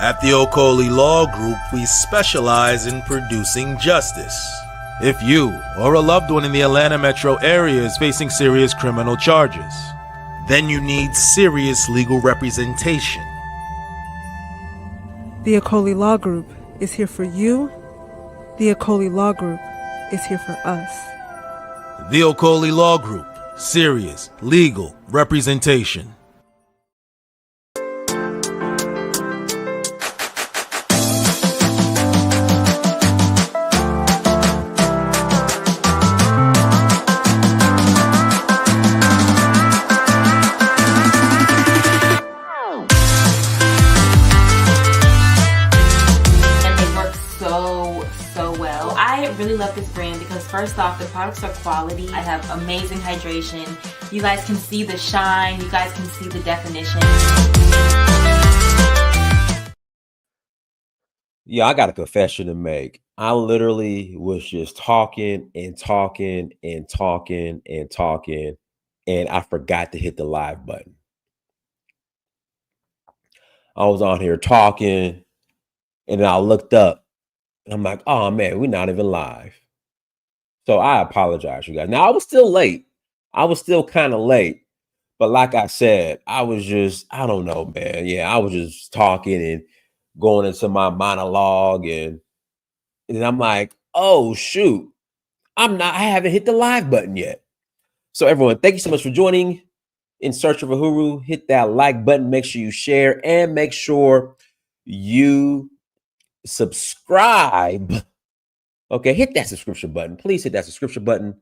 At the Okoli Law Group, we specialize in producing justice. If you or a loved one in the Atlanta metro area is facing serious criminal charges, then you need serious legal representation. The Okoli Law Group is here for you. The Okoli Law Group is here for us. The Okoli Law Group, serious legal representation. Really love this brand because first off, the products are quality. I have amazing hydration. You guys can see the shine. You guys can see the definition. Yeah, I got a confession to make. I literally was just talking and talking and talking and talking, and I forgot to hit the live button. I was on here talking, and then I looked up. I'm like, oh man, we're not even live. So I apologize, you guys. Now I was still late. I was still kind of late. But like I said, I was just, I don't know, man. Yeah, I was just talking and going into my monologue. And then I'm like, oh shoot, I haven't hit the live button yet. So everyone, thank you so much for joining In Search of Uhuru. Hit that like button. Make sure you share and make sure you subscribe. Okay, hit that subscription button. Please hit that subscription button.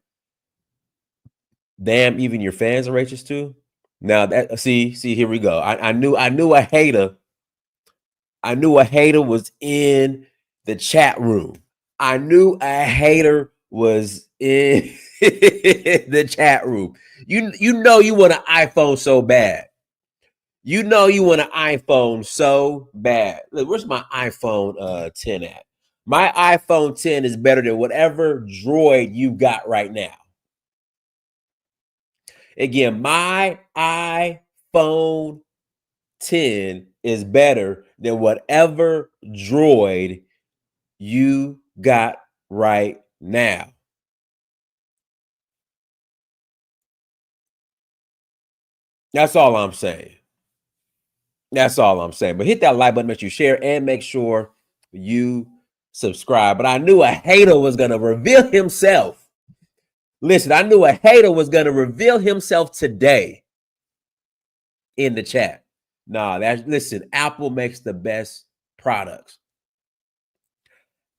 Damn, even your fans are racist too. Now that see, here we go. I knew a hater. I knew a hater was in the chat room. I knew a hater was in the chat room. You know you want an iPhone so bad. You know you want an iPhone so bad. Look, where's my iPhone 10 at? My iPhone 10 is better than whatever Droid you got right now. Again, my iPhone 10 is better than whatever Droid you got right now. That's all I'm saying. That's all I'm saying. But hit that like button, make sure you share, and make sure you subscribe. But I knew a hater was going to reveal himself. Listen, I knew a hater was going to reveal himself today in the chat. Nah, listen, Apple makes the best products.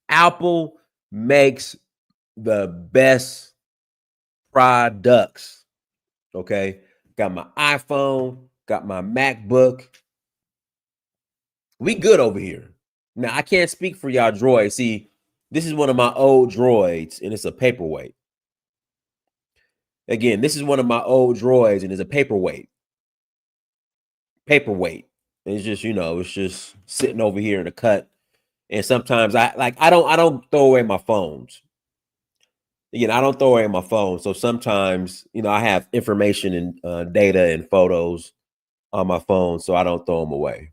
Apple makes the best products. Okay. Got my iPhone, got my MacBook. We good over here. Now, I can't speak for y'all droids. See, this is one of my old droids, and it's a paperweight. Again, this is one of my old droids, and it's a paperweight. Paperweight. It's just, it's just sitting over here in a cut. And sometimes I don't throw away my phones. Again, I don't throw away my phone. So sometimes, I have information and data and photos on my phone, so I don't throw them away.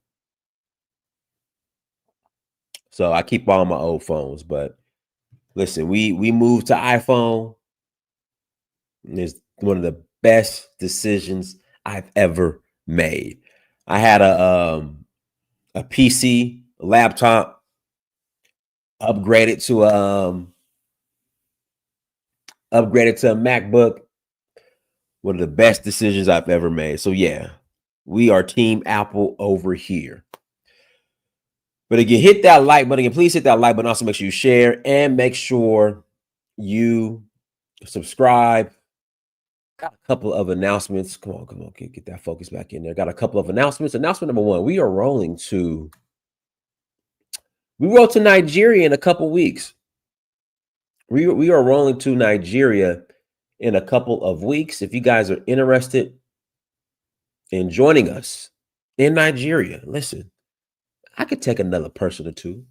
So I keep all my old phones. But listen, we moved to iPhone. It's one of the best decisions I've ever made. I had a PC, a laptop, upgraded to a MacBook. One of the best decisions I've ever made. So yeah, we are Team Apple over here. But again, hit that like button. Again, please hit that like button. Also, make sure you share and make sure you subscribe. Got a couple of announcements. Come on, get that focus back in there. Got a couple of announcements. Announcement number one: we roll to Nigeria in a couple weeks. We are rolling to Nigeria in a couple of weeks. If you guys are interested in joining us in Nigeria, listen, I could take another person or two.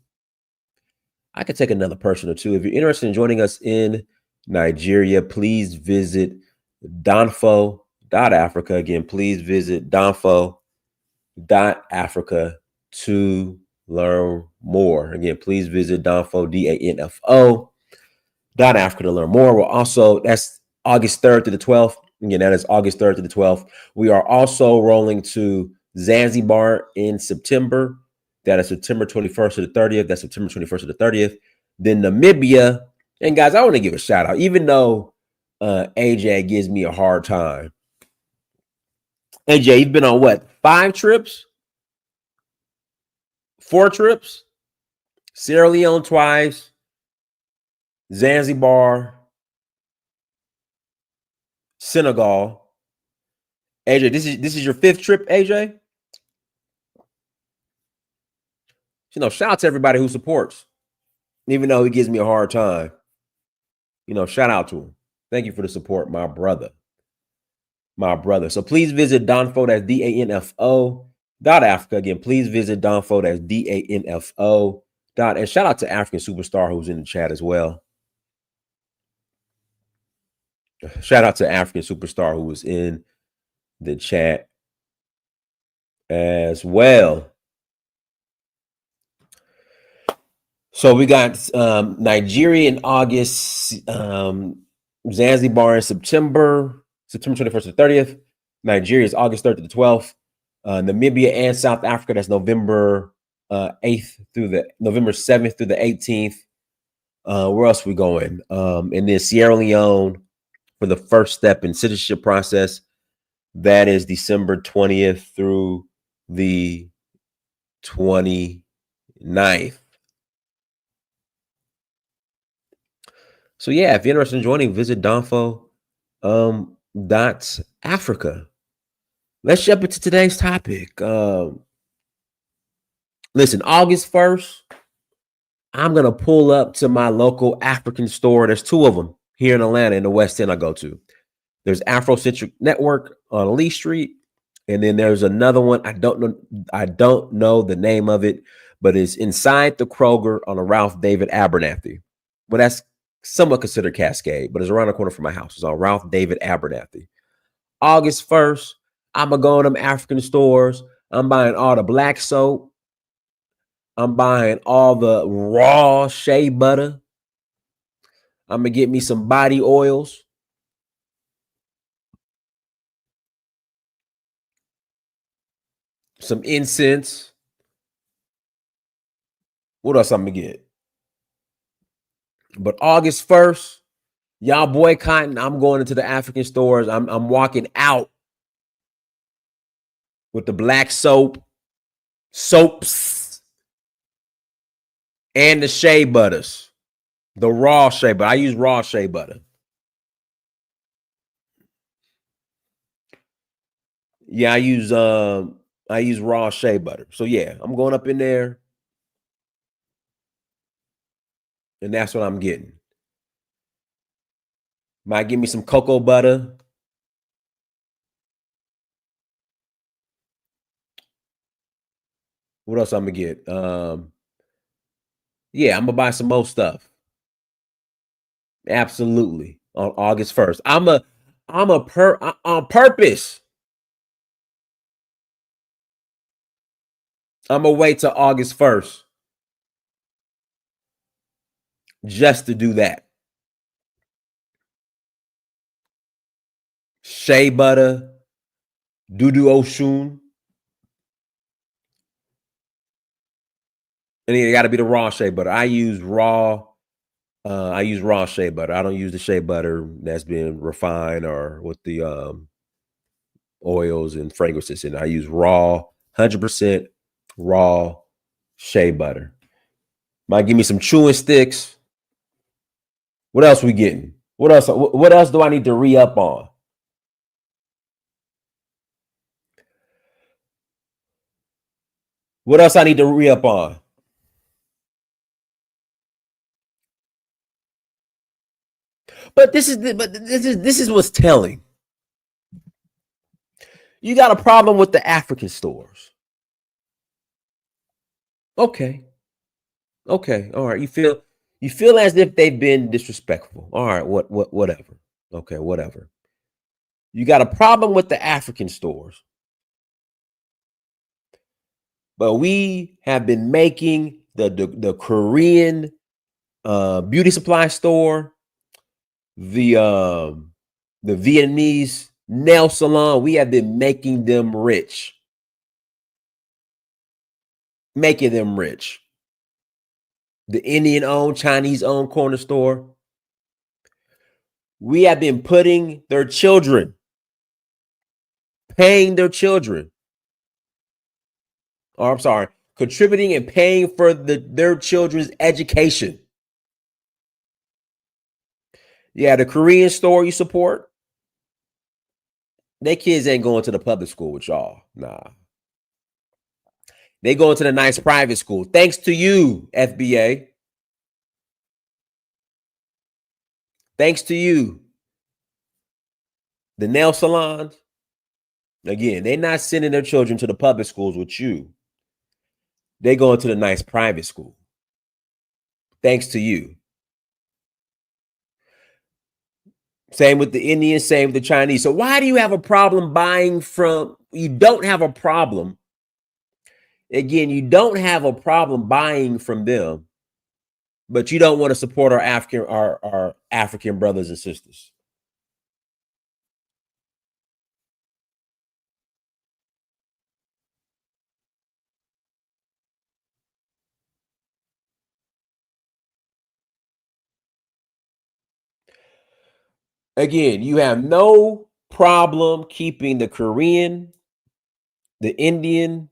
If you're interested in joining us in Nigeria, please visit donfo.africa. Again, please visit donfo.africa to learn more. Again, please visit Danfo, DANFO.Africa to learn more. We're also, that's August 3rd to the 12th. Again, that is August 3rd to the 12th. We are also rolling to Zanzibar in September. That is September 21st to the 30th. That's September 21st to the 30th. Then Namibia. And guys, I want to give a shout out, even though AJ gives me a hard time. AJ, you've been on what? 5 trips? 4 trips? Sierra Leone twice, Zanzibar, Senegal. AJ, this is your 5th trip, AJ? You know, shout out to everybody who supports, even though he gives me a hard time. You know, shout out to him. Thank you for the support, my brother. My brother. So please visit Danfo, that's DANFO.Africa. Again, please visit Danfo, that's DANFO. And shout out to African Superstar who's in the chat as well. Shout out to African Superstar who was in the chat as well. So we got Nigeria in August, Zanzibar in September 21st to the 30th. Nigeria is August 3rd to the 12th. Namibia and South Africa, that's November 8th through the November 7th through the 18th. Where else are we going? And then Sierra Leone for the first step in citizenship process. That is December 20th through the 29th. So yeah, if you're interested in joining, visit Danfo.Africa. Let's jump into today's topic. Listen, August 1st, I'm going to pull up to my local African store. There's 2 of them here in Atlanta in the West End I go to. There's Afrocentric Network on Lee Street. And then there's another one. I don't know the name of it, but it's inside the Kroger on the Ralph David Abernathy. Well, that's somewhat considered Cascade, but it's around the corner from my house. It's on Ralph David Abernathy. August 1st, I'm going to go in them African stores. I'm buying all the black soap. I'm buying all the raw shea butter. I'm going to get me some body oils. Some incense. What else I'm going to get? But August 1st, y'all boycotting. I'm going into the African stores. I'm walking out with the black soaps, and the shea butters, the raw shea butter. I use raw shea butter. Yeah, I use raw shea butter. So yeah, I'm going up in there, and that's what I'm getting. Might give me some cocoa butter. What else I'm gonna get? Yeah, I'm gonna buy some more stuff. Absolutely. On August 1st. On purpose. I'm gonna wait till August 1st just to do that. Shea butter, Dudu Oshun. And then it got to be the raw shea butter. I use raw shea butter. I don't use the shea butter that's been refined or with the oils and fragrances in it. I use raw, 100% raw shea butter. Might give me some chewing sticks. What else we getting? What else do I need to re-up on? What else I need to re-up on? But this is what's telling. You got a problem with the African stores. Okay. All right. You feel as if they've been disrespectful. All right, whatever. Okay, whatever. You got a problem with the African stores. But we have been making the Korean beauty supply store, the Vietnamese nail salon. We have been making them rich, The Indian-owned, Chinese-owned corner store. We have been putting their children, paying their children, or I'm sorry, contributing and paying for their children's education. Yeah, the Korean store you support, their kids ain't going to the public school with y'all. Nah. They going to the nice private school. Thanks to you, FBA. Thanks to you. The nail salons, again, they're not sending their children to the public schools with you. They going to the nice private school. Thanks to you. Same with the Indians, same with the Chinese. So why do you have a problem buying from, you don't have a problem. Again, you don't have a problem buying from them, but you don't want to support our African brothers and sisters. Again, you have no problem keeping the Korean, the Indian,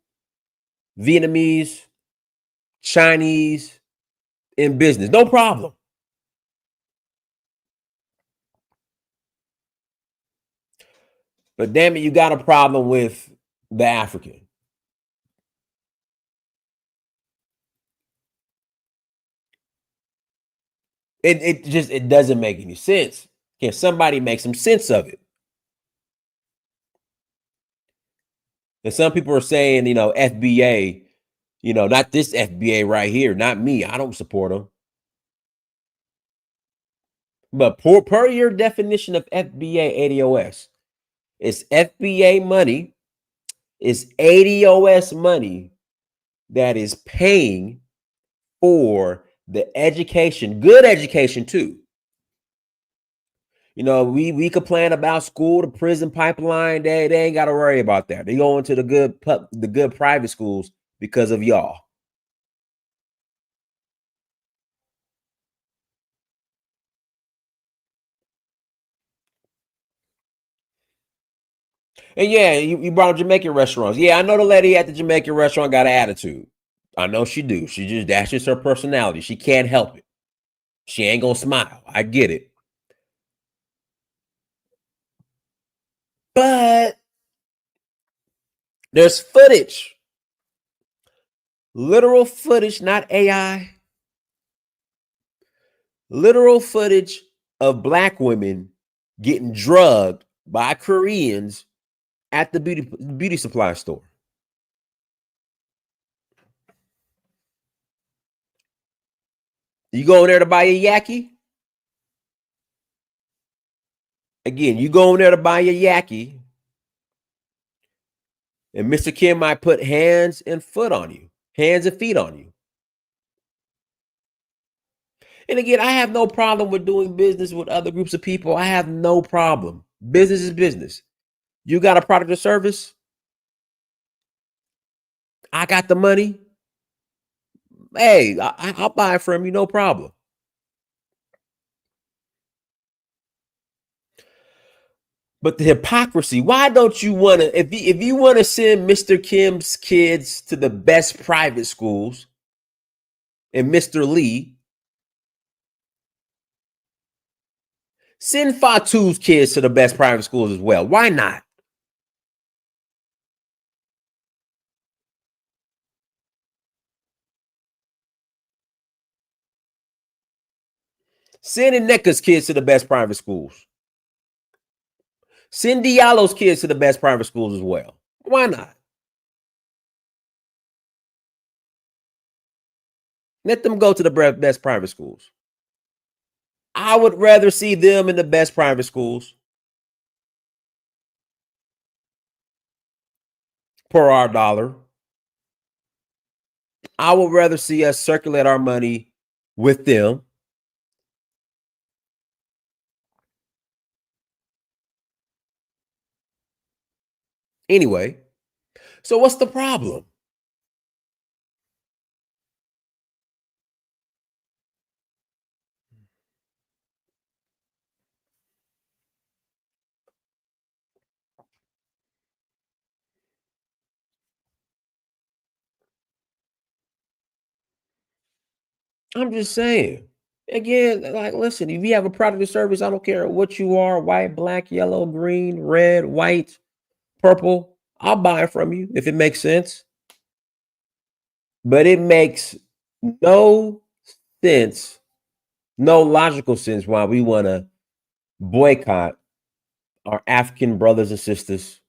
Vietnamese, Chinese in business. No problem. But damn it, you got a problem with the African. It doesn't make any sense. Can somebody make some sense of it? And some people are saying, FBA, not this FBA right here, not me. I don't support them. But per your definition of FBA ADOS, it's FBA money, it's ADOS money that is paying for the education, good education too. We complain about school to prison pipeline. They ain't got to worry about that. They go into the good private schools because of y'all. And yeah, you brought up Jamaican restaurants. Yeah, I know the lady at the Jamaican restaurant got an attitude. I know she do. That's just her personality. She can't help it. She ain't gonna smile. I get it. But there's footage. Literal footage, not AI. Literal footage of Black women getting drugged by Koreans at the beauty supply store. You go in there to buy a yaki? Again, you go in there to buy a yaki, and Mr. Kim might put hands and feet on you. And again, I have no problem with doing business with other groups of people. I have no problem. Business is business. You got a product or service? I got the money. Hey, I'll buy it from you, no problem. But the hypocrisy, why don't you want to, if you want to send Mr. Kim's kids to the best private schools and Mr. Lee, send Fatu's kids to the best private schools as well. Why not? Send Ineka's kids to the best private schools. Send Diallo's kids to the best private schools as well. Why not? Let them go to the best private schools. I would rather see them in the best private schools per our dollar. I would rather see us circulate our money with them. Anyway, so what's the problem? I'm just saying. Again, like, listen, if you have a product or service, I don't care what you are, white, black, yellow, green, red, white, purple, I'll buy it from you if it makes sense. But it makes no sense, no logical sense why we want to boycott our African brothers and sisters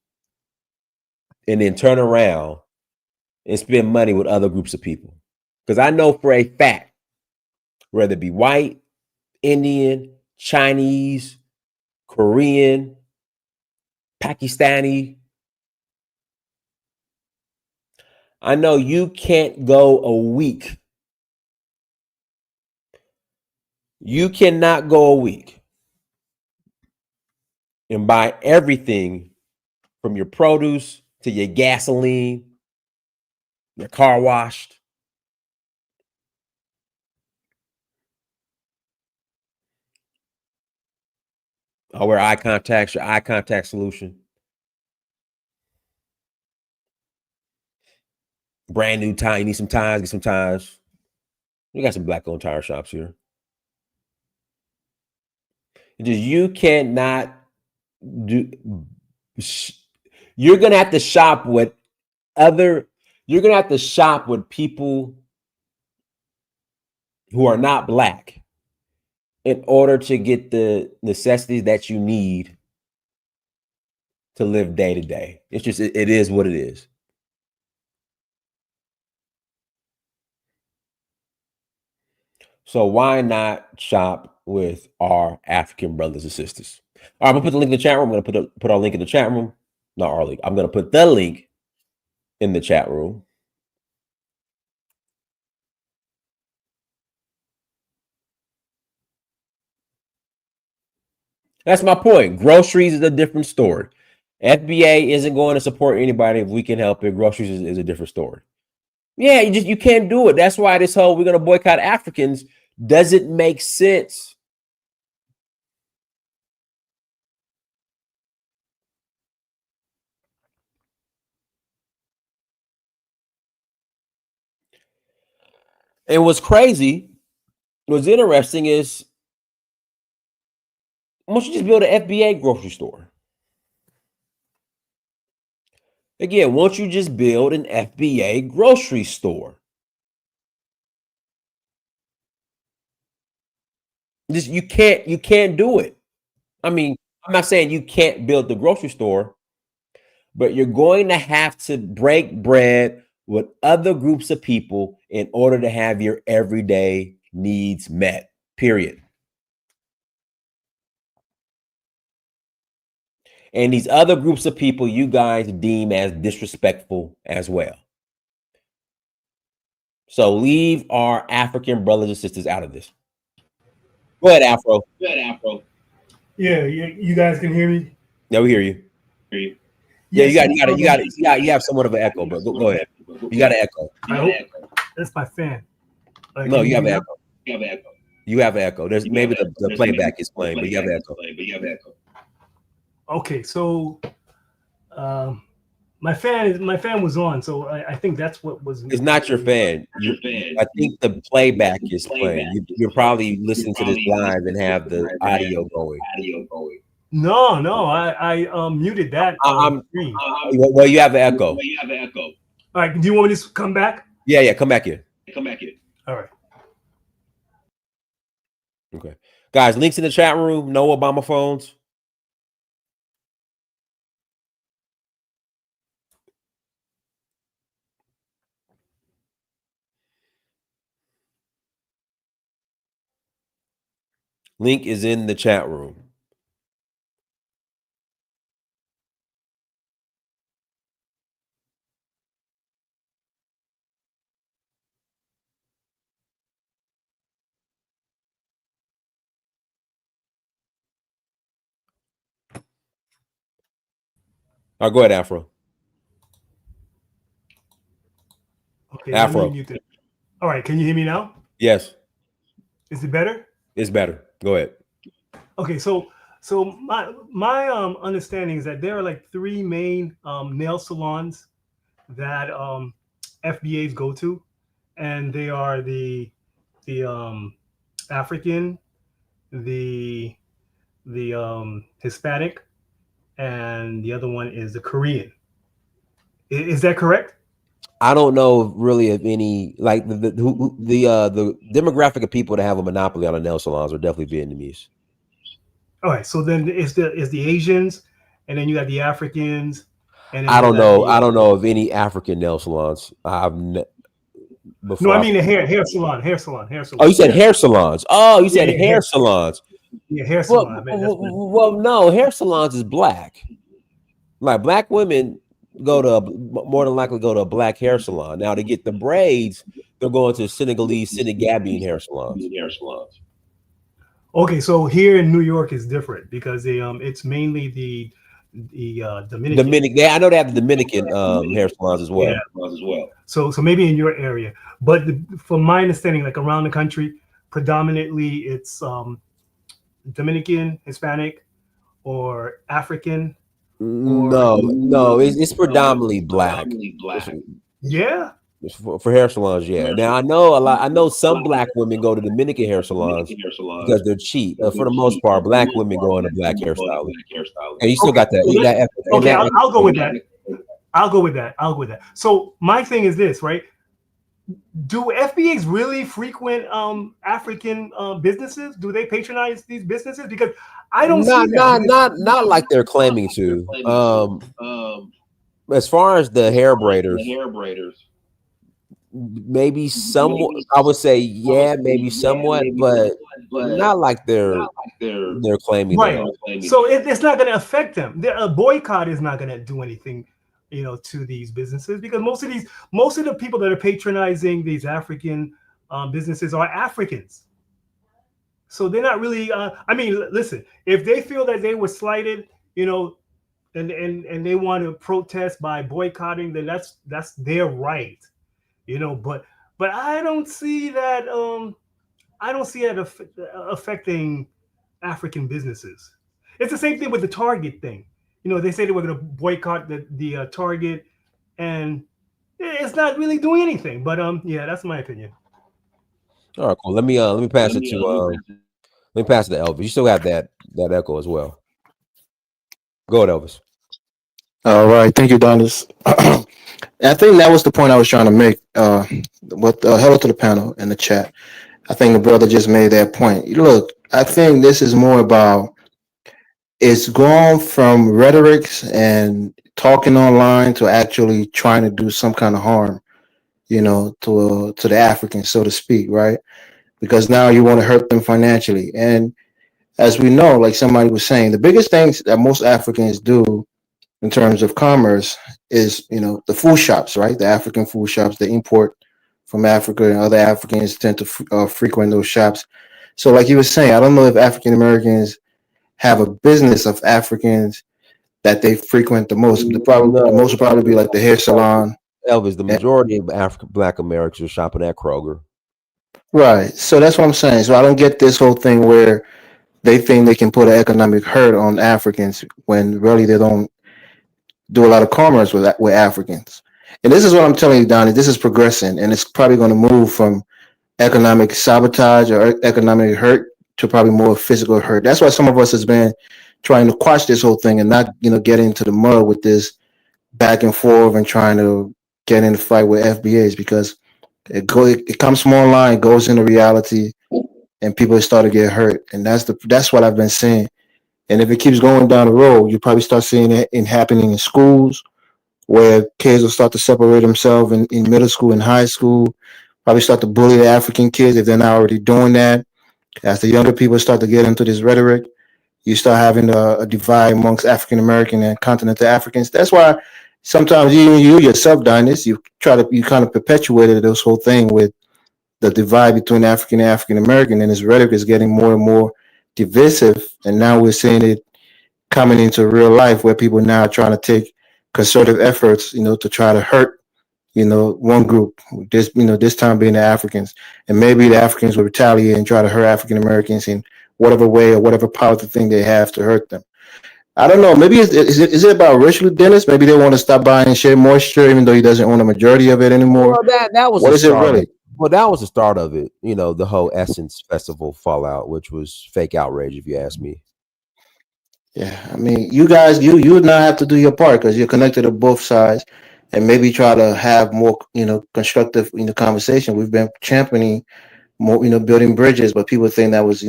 and then turn around and spend money with other groups of people. Because I know for a fact, whether it be white, Indian, Chinese, Korean, Pakistani, I know you can't go a week. You cannot go a week and buy everything from your produce to your gasoline, your car washed. I'll wear eye contacts, your eye contact solution. Brand new tie. You need some ties, get some ties. We got some black owned tire shops here. You cannot do. You're gonna have to shop with other. You're gonna have to shop with people who are not black in order to get the necessities that you need to live day to day. It's just it is what it is. So why not shop with our African brothers and sisters? All right, I'm gonna put the link in the chat room. I'm gonna put our link in the chat room. Not our link. I'm gonna put the link in the chat room. That's my point. Groceries is a different story. FBA isn't going to support anybody if we can help it. Groceries is a different story. Yeah, you can't do it. That's why this whole we're gonna boycott Africans doesn't make sense. And what's crazy, what's interesting is, why don't you just build an FBA grocery store? Again, why don't you just build an FBA grocery store? Just you can't do it. I mean, I'm not saying you can't build the grocery store, but you're going to have to break bread with other groups of people in order to have your everyday needs met. Period. And these other groups of people you guys deem as disrespectful as well. So leave our African brothers and sisters out of this. Go ahead, Afro. Yeah, you guys can hear me. Yeah, we hear you. Yeah, you have somewhat of an echo, but go ahead. You got an echo. I hope that's my fan. No, you have an echo. You have an echo. There's maybe the playback is playing, but you have an echo. Okay, so my fan was on, so I think that's what was. It's not your fan. I think the playback is playing. You're probably listening to this live and have the audio going. No, I muted that. Screen. Well, you have an echo. All right, do you want me to come back? Yeah, come back here. All right. Okay, guys, links in the chat room. No Obama phones. Link is in the chat room. All right, go ahead, Afro. Okay, let Afro. me mute it. All right, can you hear me now? Yes, Is it better? it's better. Go ahead. Okay, so my understanding is that there are like three main nail salons that FBAs go to, and they are the African, the Hispanic, and the other one is the Korean. Is that correct? I don't know really of any like the demographic of people that have a monopoly on the nail salons are definitely Vietnamese. All right, so then it's the Asians, and then you got the Africans, and then I you don't got know. the I don't know of any African nail salons. no, Before. I mean the hair salon. Oh, you said hair salons. Oh, you said Yeah, hair salons. Yeah, hair Well, salon. Man, that's what well, no, hair salons is black. Like black women more than likely go to a black hair salon. Now to get the braids, they're going to Senegalese, Senegambian hair salons. okay, so here in New York is different because it's mainly the Dominican. I know they have the Dominican hair salons as well. Yeah. So maybe in your area, but from my understanding, like around the country, predominantly it's Dominican, Hispanic, or African. No, it's predominantly black. Yeah. For hair salons, yeah. Now I know some black women go to Dominican hair salons because they're cheap. But for the most part, black women go into black hairstyling. And you still got that. Okay, I'll go with that. I'll go with that. So my thing is this, right? Do FBAs really frequent African businesses? Do they patronize these businesses? Because I don't see that. Not like they're claiming to. As far as the hair braiders, maybe somewhat. I would say maybe somewhat, but not like they're claiming. Right. So it's not going to affect them. A boycott is not going to do anything, to these businesses, because most of the people that are patronizing these African businesses are Africans. So they're not really. I mean, listen, if they feel that they were slighted, and they want to protest by boycotting, then that's their right, But I don't see that. I don't see that affecting African businesses. It's the same thing with the Target thing. They say they were going to boycott the Target, and it's not really doing anything. But yeah, that's my opinion. All right, cool. Let me pass it to Elvis. You still have that echo as well. Go ahead, Elvis. All right, thank you, Donis. I think that was the point I was trying to make. Hello to the panel in the chat. I think the brother just made that point. Look, I think this is more about it's gone from rhetorics and talking online to actually trying to do some kind of harm, to the Africans, so to speak, right? Because now you want to hurt them financially. And as we know, like somebody was saying, the biggest things that most Africans do in terms of commerce is, the food shops, right? The African food shops, they import from Africa, and other Africans tend to frequent those shops. So like you were saying, I don't know if African Americans have a business of Africans that they frequent the most. The most would probably be like the hair salon. Elvis, the majority of African Black Americans are shopping at Kroger. Right. So that's what I'm saying. So I don't get this whole thing where they think they can put an economic hurt on Africans when really they don't do a lot of commerce with Africans. And this is what I'm telling you, Donnie, this is progressing, and it's probably going to move from economic sabotage or economic hurt to probably more physical hurt. That's why some of us has been trying to quash this whole thing and not, get into the mud with this back and forth and trying to get in the fight with FBAs, because it comes from online, goes into reality, and people start to get hurt. And that's what I've been seeing. And if it keeps going down the road, you probably start seeing it happening in schools, where kids will start to separate themselves in middle school and high school, probably start to bully the African kids if they're not already doing that. As the younger people start to get into this rhetoric, you start having a divide amongst African American and continental Africans. That's why sometimes you yourself, Dinus, you kind of perpetuated this whole thing with the divide between African and African American, and this rhetoric is getting more and more divisive. And now we're seeing it coming into real life, where people now are trying to take concerted efforts, to try to hurt, one group. This time being the Africans, and maybe the Africans will retaliate and try to hurt African Americans in whatever way or whatever political thing they have to hurt them. I don't know. Maybe is it about Richard Dennis? Maybe they want to stop buying Shea Moisture, even though he doesn't own the majority of it anymore. Well, that was what is it really? Well, that was the start of it. The whole Essence Festival fallout, which was fake outrage, if you ask me. Yeah, I mean, you guys, you would not have to do your part because you're connected to both sides, and maybe try to have more, constructive, conversation. We've been championing more, building bridges, but people think that was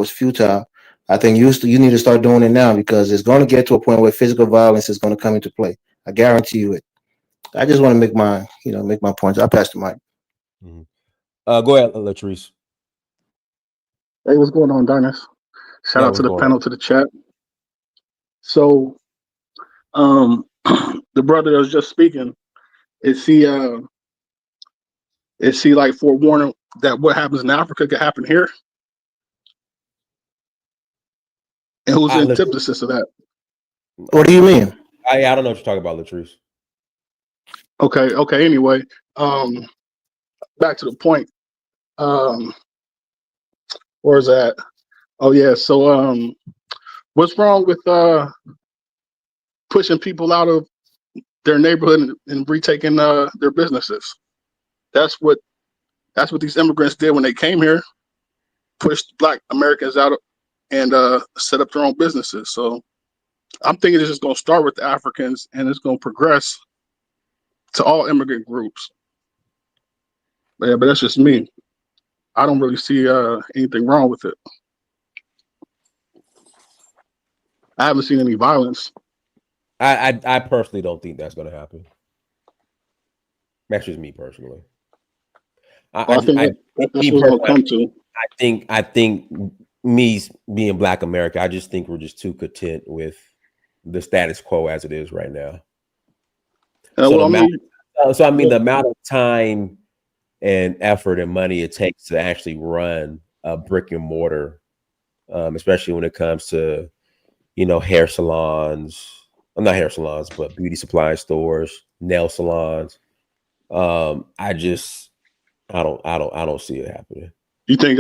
futile. I think you need to start doing it now because it's going to get to a point where physical violence is going to come into play. I guarantee you it. I just want to make my points. I'll pass the mic. Mm-hmm. Go ahead, Latrice. Hey, what's going on, Darnus? Shout out to the panel, to the chat. So, the brother that was just speaking, is he like forewarning that what happens in Africa could happen here? And who's the antithesis of that? What do you mean? I don't know what you're talking about, Latrice. Okay. Anyway, back to the point. Where's that? Oh yeah. So what's wrong with pushing people out of their neighborhood and retaking their businesses? That's what these immigrants did when they came here. Pushed Black Americans out and set up their own businesses. So I'm thinking it's just going to start with the Africans and it's going to progress to all immigrant groups. But that's just me. I don't really see anything wrong with it. I haven't seen any violence. I personally don't think that's going to happen. That's just me personally. I think that's what it'll come to. I think me being Black America, I just think we're just too content with the status quo as it is right now. The amount of time and effort and money it takes to actually run a brick and mortar, especially when it comes to, hair salons. I'm not hair salons, but beauty supply stores, nail salons. I don't see it happening. You think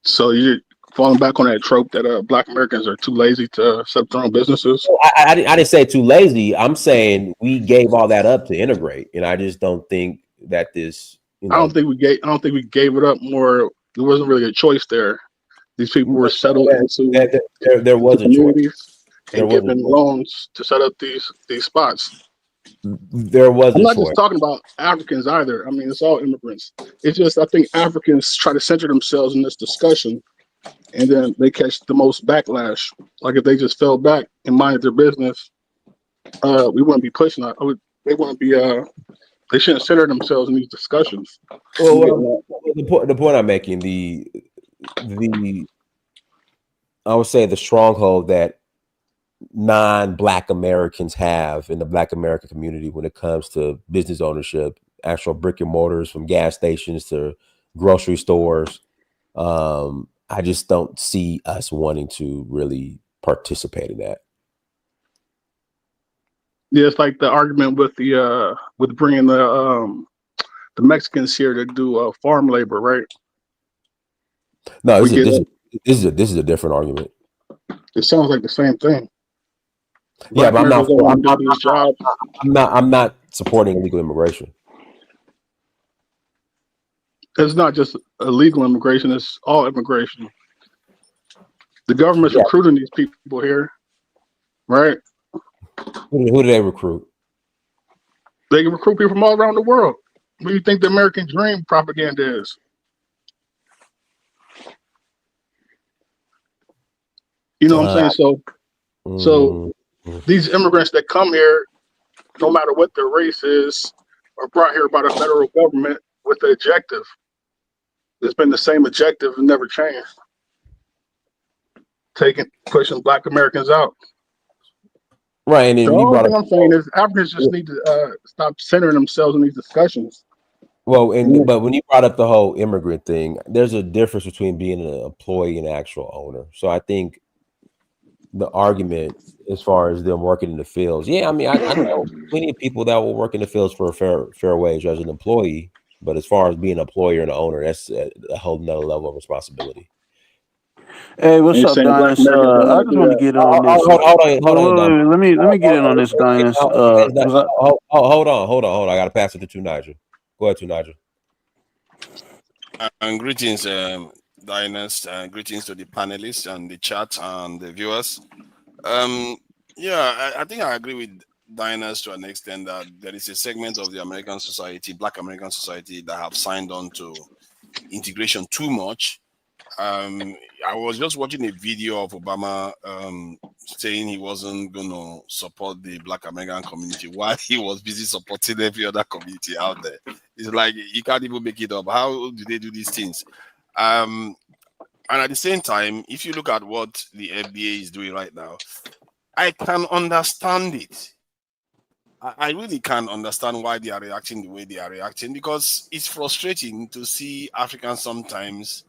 so you're falling back on that trope that Black Americans are too lazy to set up their own businesses? I didn't say too lazy. I'm saying we gave all that up to integrate, and I just don't think that this. I don't think we gave it up more. There wasn't really a choice there. These people were settled into there was a choice. And given loans to set up these spots. There was. I'm not just talking about Africans either. I mean, it's all immigrants. It's just I think Africans try to center themselves in this discussion, and then they catch the most backlash. Like if they just fell back and minded their business, we wouldn't be pushing it. They wouldn't be. They shouldn't center themselves in these discussions. Well, the point I'm making, I would say the stronghold that non-Black Americans have in the Black American community when it comes to business ownership, actual brick and mortars from gas stations to grocery stores. I just don't see us wanting to really participate in that. Yeah, it's like the argument with bringing the Mexicans here to do farm labor, right? No, this is a different argument. It sounds like the same thing. Yeah, but I'm not supporting illegal immigration. It's not just illegal immigration; it's all immigration. The government's recruiting these people here, right? Who do they recruit? They can recruit people from all around the world. What do you think the American dream propaganda is? You know what I'm saying? So these immigrants that come here, no matter what their race is, are brought here by the federal government with the objective. It's been the same objective and never changed. Pushing Black Americans out. Right, and then all I'm saying is Africans just need to stop centering themselves in these discussions. Well, but when you brought up the whole immigrant thing, there's a difference between being an employee and an actual owner. So I think the argument as far as them working in the fields. Yeah, I mean, I know plenty of people that will work in the fields for a fair wage as an employee, but as far as being an employer and an owner, that's a whole nother level of responsibility. Hey, what's Ain't up, saying black Dinus? Americans don't I want to just do want to that. get on this. Hold on, Let me get in on this, Dinus. hold on. I got to pass it to Nigel. Go ahead, Nigel. And greetings, Diners, greetings to the panelists and the chat and the viewers. Yeah, I think I agree with Diners to an extent that there is a segment of the American society, Black American society, that have signed on to integration too much. I was just watching a video of Obama saying he wasn't going to support the Black American community while he was busy supporting every other community out there. It's like you can't even make it up. How do they do these things? And at the same time, if you look at what the FBA is doing right now, I can understand it. I really can't understand why they are reacting the way they are reacting, because it's frustrating to see Africans sometimes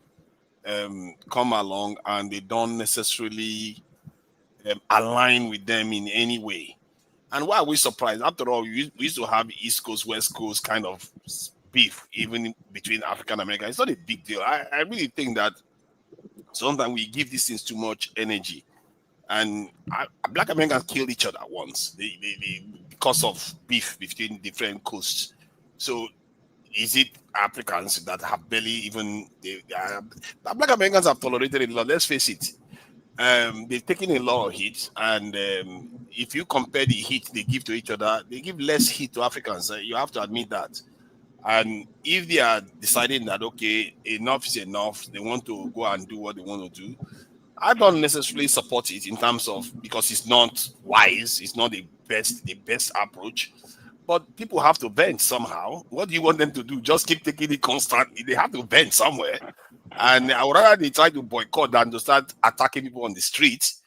come along and they don't necessarily align with them in any way. And why are we surprised? After all, we used to have East Coast, West Coast kind of beef, even between African Americans. It's not a big deal. I really think that sometimes we give these things too much energy. And Black Americans killed each other once because of beef between different coasts. So is it Africans that have barely even Black Americans have tolerated a lot? Let's face it. They've taken a lot of heat, and if you compare the heat they give to each other, they give less heat to Africans. You have to admit that. And if they are deciding that, okay, enough is enough, they want to go and do what they want to do, I don't necessarily support it in terms of, because it's not wise, it's not the best approach. But people have to vent somehow. What do you want them to do? Just keep taking it constantly? They have to vent somewhere. And I would rather they try to boycott than to start attacking people on the streets.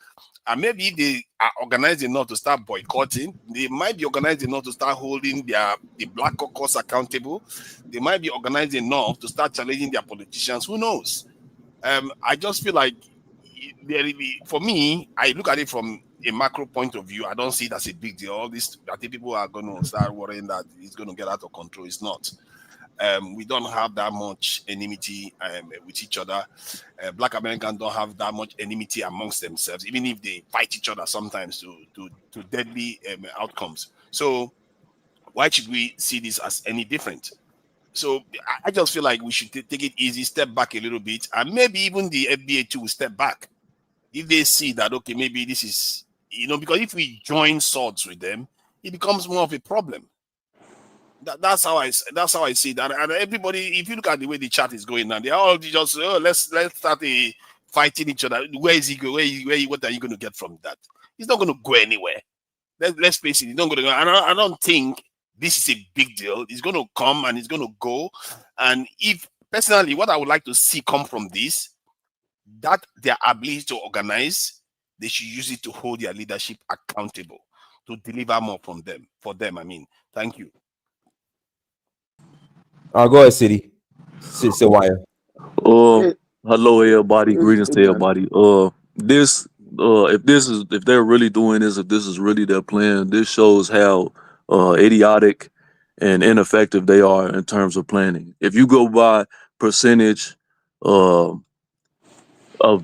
And maybe if they are organized enough to start boycotting, they might be organized enough to start holding the Black Caucus accountable. They might be organized enough to start challenging their politicians. Who knows? I just feel like, for me, I look at it from a macro point of view. I don't see it as a big deal. All this, I think people are going to start worrying that it's going to get out of control. It's not. We don't have that much enmity with each other. Black Americans don't have that much enmity amongst themselves, even if they fight each other sometimes to deadly outcomes. So why should we see this as any different? So I just feel like we should take it easy, step back a little bit, and maybe even the FBA too will step back if they see that, okay, maybe this is, because if we join swords with them, it becomes more of a problem. That's how I see that. And everybody, if you look at the way the chat is going now, they're all just, let's start fighting each other. Where is he going? What are you going to get from that? He's not going to go anywhere. Let's face it, he's not going to go. I don't think this is a big deal. It's going to come and it's going to go. And if personally, what I would like to see come from this, that their ability to organize, they should use it to hold their leadership accountable, to deliver more from them. For them, I mean. Thank you. Go ahead, City. Wire. Hello, everybody. Greetings to everybody. If they're really doing this, if this is really their plan, this shows how idiotic and ineffective they are in terms of planning. If you go by percentage of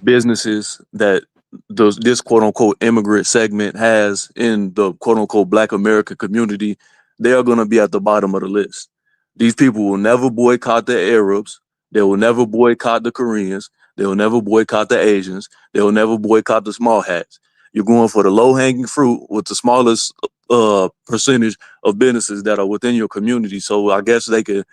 businesses that this quote unquote immigrant segment has in the quote unquote Black American community, they are going to be at the bottom of the list. These people will never boycott the Arabs. They will never boycott the Koreans. They will never boycott the Asians. They will never boycott the small hats. You're going for the low-hanging fruit with the smallest percentage of businesses that are within your community. So I guess they could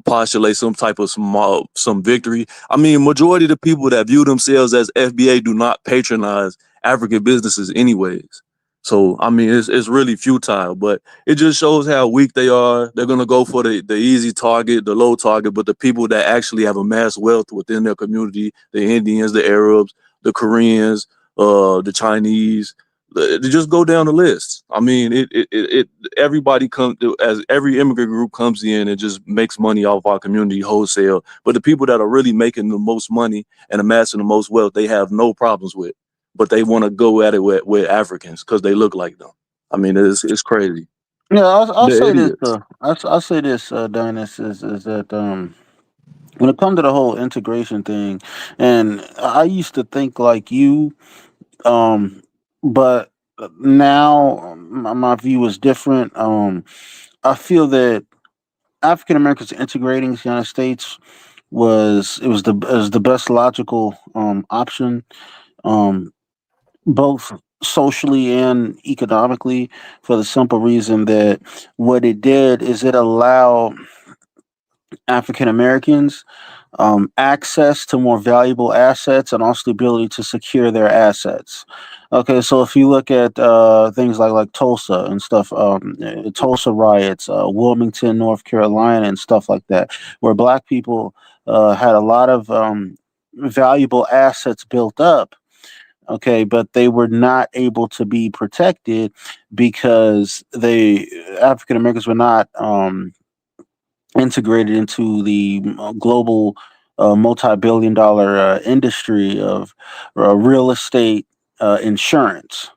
postulate some type of some victory. I mean, majority of the people that view themselves as FBA do not patronize African businesses anyways. So, I mean, it's really futile, but it just shows how weak they are. They're going to go for the easy target, the low target, but the people that actually have amassed wealth within their community, the Indians, the Arabs, the Koreans, the Chinese, they just go down the list. I mean, everybody as every immigrant group comes in and just makes money off our community wholesale. But the people that are really making the most money and amassing the most wealth, they have no problems with. but they want to go at it with Africans because they look like them. I mean, it's crazy. Yeah, I'll They're say this. idiots. I'll say this, Dynas, is that when it comes to the whole integration thing, and I used to think like you, but now my view is different. I feel that African Americans integrating the United States was the best logical option, um, both socially and economically, for the simple reason that what it did is it allowed African Americans access to more valuable assets and also the ability to secure their assets. Okay, so if you look at things like Tulsa and stuff, Tulsa riots, Wilmington, North Carolina, and stuff like that, where Black people had a lot of valuable assets built up. Okay, but they were not able to be protected because they African Americans were not integrated into the global multi-billion-dollar industry of real estate insurance.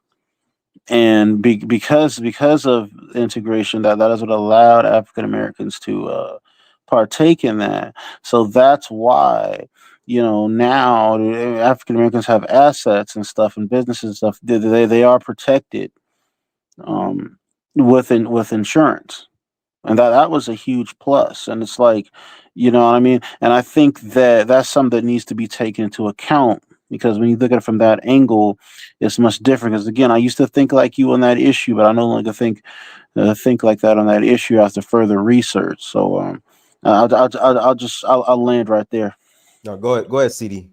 And because of integration, that is what allowed African Americans to partake in that. So that's why now African Americans have assets and stuff and businesses and stuff. They are protected with insurance, and that was a huge plus. And it's like, you know what I mean. And I think that that's something that needs to be taken into account, because when you look at it from that angle, it's much different. Because again, I used to think like you on that issue, but I no longer think like that on that issue after further research. So I'll land right there. No, go ahead, CD.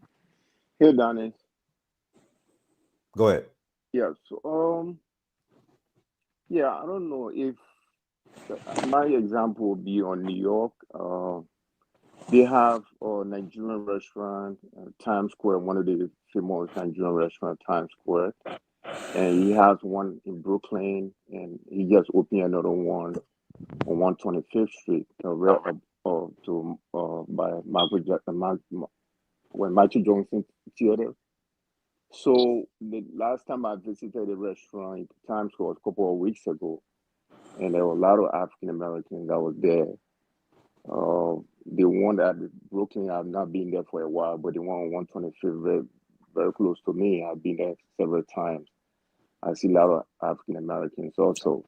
Hey, Danny. Go ahead. Yeah. So, yeah, I don't know if my example would be on New York. They have a Nigerian restaurant, Times Square, one of the famous Nigerian restaurants, Times Square. And he has one in Brooklyn, and he just opened another one on 125th Street, by Michael Johnson Theater. So the last time I visited the restaurant in Times Square was a couple of weeks ago, and there were a lot of African Americans that was there. The one at Brooklyn, I've not been there for a while, but the one on 125th, very, very close to me, I've been there several times. I see a lot of African Americans also.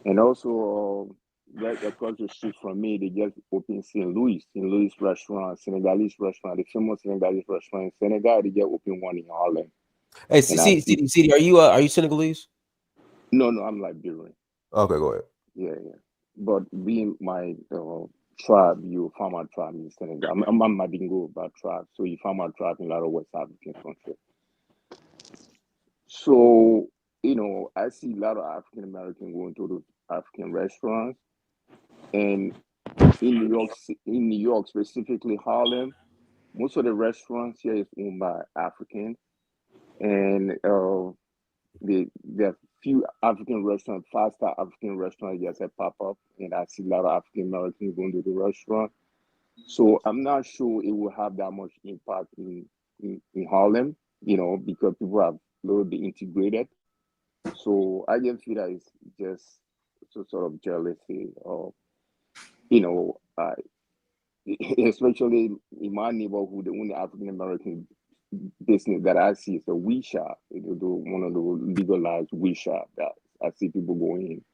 And also, right across the street from me, they just opened St. Louis restaurant, Senegalese restaurant, the famous Senegalese restaurant in Senegal. They just opened one in Harlem. Hey, CD, are you Senegalese? No, I'm Liberian. Okay, go ahead. Yeah. But being my tribe, you found my tribe in Senegal. I'm Madingo by tribe, so you found my tribe in a lot of West African countries. So, I see a lot of African Americans going to those African restaurants, and in New York, specifically Harlem, most of the restaurants here is owned by Africans, and there are few African restaurants, 5-star African restaurants just pop up, and I see a lot of African Americans going to the restaurant. So I'm not sure it will have that much impact in Harlem, because people have a little bit integrated. So I just feel that it's just sort of jealousy of, especially in my neighborhood, the only African American business that I see is a weed shop. One of the legalized weed shop that I see people going in.